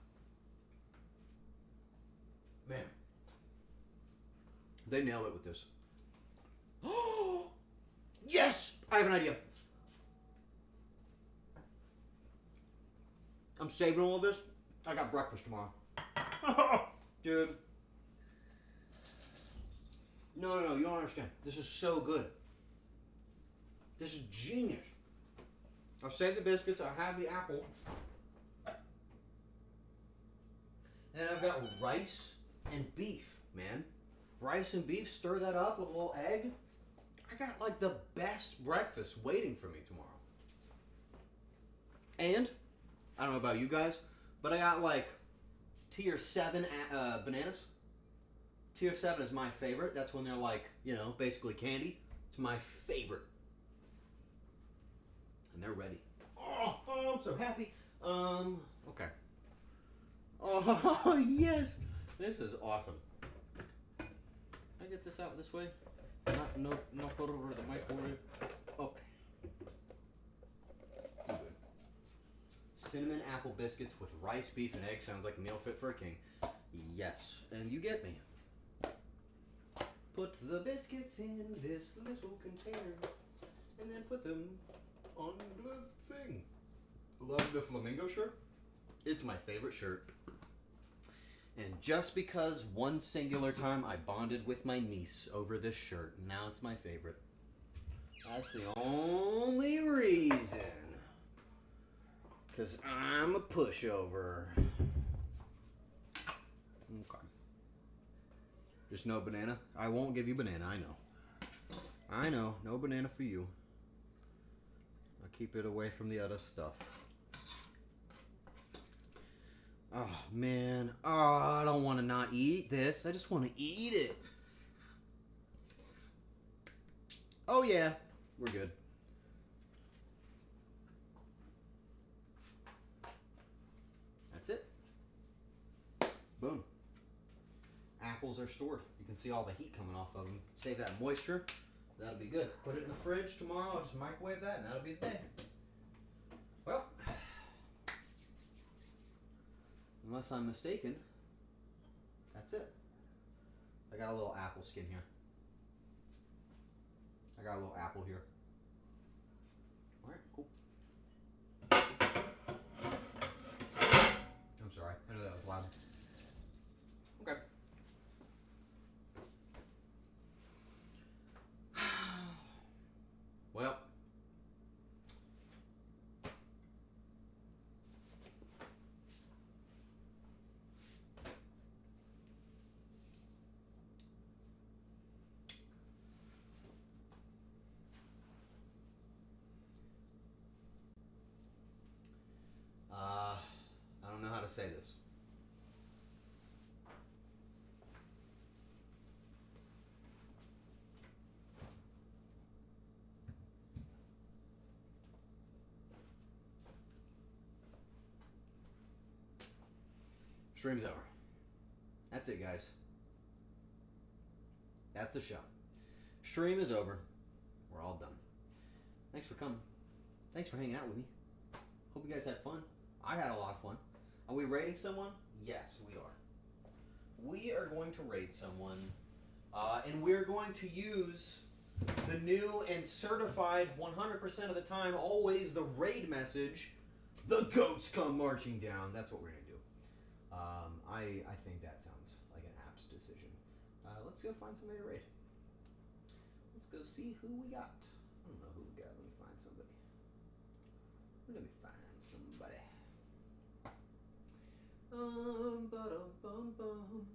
Man. They nailed it with this. Oh! Yes! I have an idea. I'm saving all of this. I got breakfast tomorrow. Dude. No, you don't understand. This is so good. This is genius. I'll save the biscuits. I have the apple. And then I've got rice and beef, man. Rice and beef, stir that up with a little egg. I got like the best breakfast waiting for me tomorrow. And, I don't know about you guys, but I got like tier 7 bananas. Tier 7 is my favorite. That's when they're like, you know, basically candy. It's my favorite. And they're ready. Oh, I'm so happy. Okay. Oh, yes. This is awesome. Can I get this out this way? Not put over the microwave. Okay. Good. cinnamon apple biscuits with rice, beef, and eggs sounds like a meal fit for a king. Yes, and you get me. Put the biscuits in this little container, and then put them on the thing. Love the flamingo shirt. It's my favorite shirt. And just because one singular time I bonded with my niece over this shirt, now it's my favorite. That's the only reason. Because I'm a pushover. Okay. Just no banana? I won't give you banana, I know. I know, no banana for you. I'll keep it away from the other stuff. Oh, man. Oh, I don't want to not eat this. I just want to eat it. Oh, yeah. We're good. That's it. Boom. Apples are stored. You can see all the heat coming off of them. Save that moisture. That'll be good. Put it in the fridge tomorrow. I'll just microwave that, and that'll be the day. Well, unless I'm mistaken, that's it. I got a little apple skin here. I got a little apple here. Alright, cool. I'm sorry. I know that was loud. Okay. Well. I don't know how to say this. Stream's over. That's it, guys. That's the show. Stream is over. We're all done. Thanks for coming. Thanks for hanging out with me. Hope you guys had fun. I had a lot of fun. Are we raiding someone? Yes, we are. We are going to raid someone, and we're going to use the new and certified 100% of the time, always the raid message, the goats come marching down. That's what we're going to do. I think that sounds like an apt decision. Let's go find somebody to raid. Let's go see who we got. I don't know who we got. Let me find somebody. Let me find somebody. Ba-dum-bum-bum.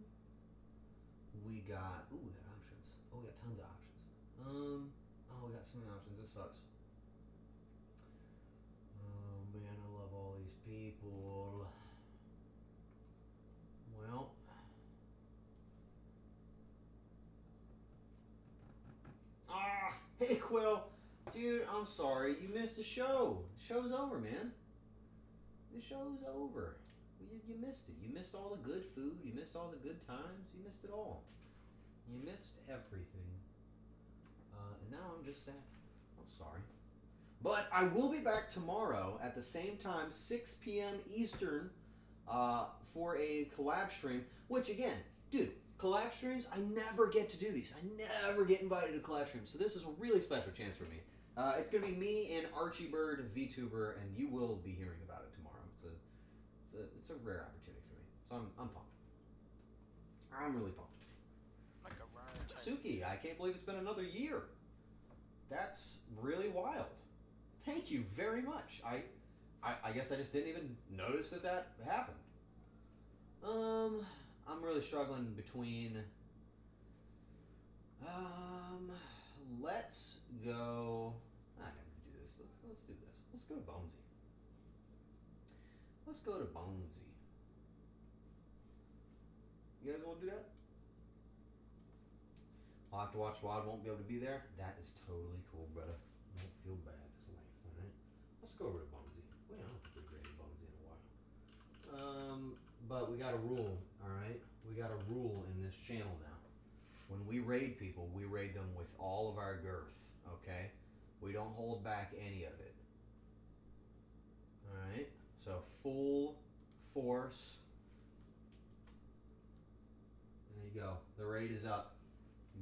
We got, ooh, we got options. Oh, we got tons of options. Oh, we got so many options. This sucks. Oh, man, I love all these people. Well. Ah, hey, Quill. Dude, I'm sorry. You missed the show. The show's over, man. The show's over. You missed it. You missed all the good food. You missed all the good times. You missed it all. You missed everything. And now I'm just sad. I'm sorry. But I will be back tomorrow at the same time, 6 p.m. Eastern, for a collab stream. Which, again, dude, collab streams, I never get to do these. I never get invited to collab streams. So this is a really special chance for me. It's going to be me and Archie Bird, VTuber, and you will be hearing about it tomorrow. It's a rare opportunity for me. So I'm pumped. I'm really pumped. Like a rare Suki, I can't believe it's been another year. That's really wild. Thank you very much. I guess I just didn't even notice that happened. I'm really struggling between. Let's go. I never do this. Let's do this. Let's go to Bonesy. Let's go to Bonesy. You guys want to do that? I'll have to watch WOD, won't be able to be there. That is totally cool, brother. Don't feel bad. It's life, alright? Let's go over to Bonesy. We don't have to raid Bonesy in a while. But we got a rule, alright? We got a rule in this channel now. When we raid people, we raid them with all of our girth, okay? We don't hold back any of it. Alright? So full force. There you go. The raid is up.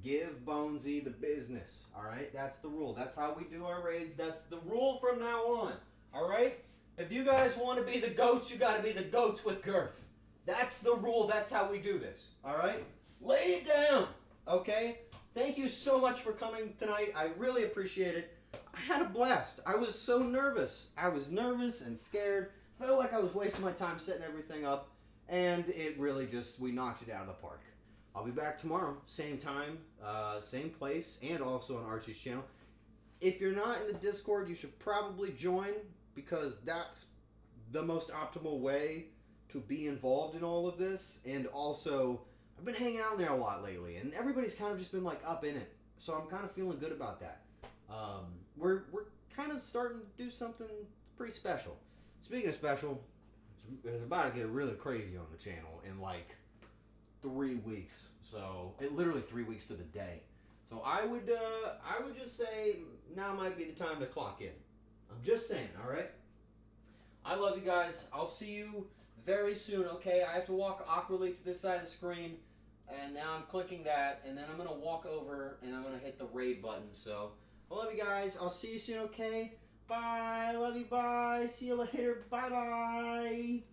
Give Bonesy the business. Alright? That's the rule. That's how we do our raids. That's the rule from now on. Alright? If you guys want to be the goats, you got to be the goats with girth. That's the rule. That's how we do this. Alright? Lay it down. Okay? Thank you so much for coming tonight. I really appreciate it. I had a blast. I was so nervous. I was nervous and scared. Felt like I was wasting my time setting everything up. And it really just, we knocked it out of the park. I'll be back tomorrow. Same time, same place, and also on Archie's channel. If you're not in the Discord, you should probably join, because that's the most optimal way to be involved in all of this. And also, I've been hanging out in there a lot lately, and everybody's kind of just been like up in it. So I'm kind of feeling good about that. We're kind of starting to do something pretty special. Speaking of special, it's about to get really crazy on the channel in like 3 weeks. So it literally 3 weeks to the day. So I would just say now might be the time to clock in. I'm just saying, all right? I love you guys. I'll see you very soon, okay? I have to walk awkwardly to this side of the screen, and now I'm clicking that, and then I'm gonna walk over and I'm gonna hit the raid button. So I love you guys. I'll see you soon, okay? Bye. Love you. Bye. See you later. Bye bye.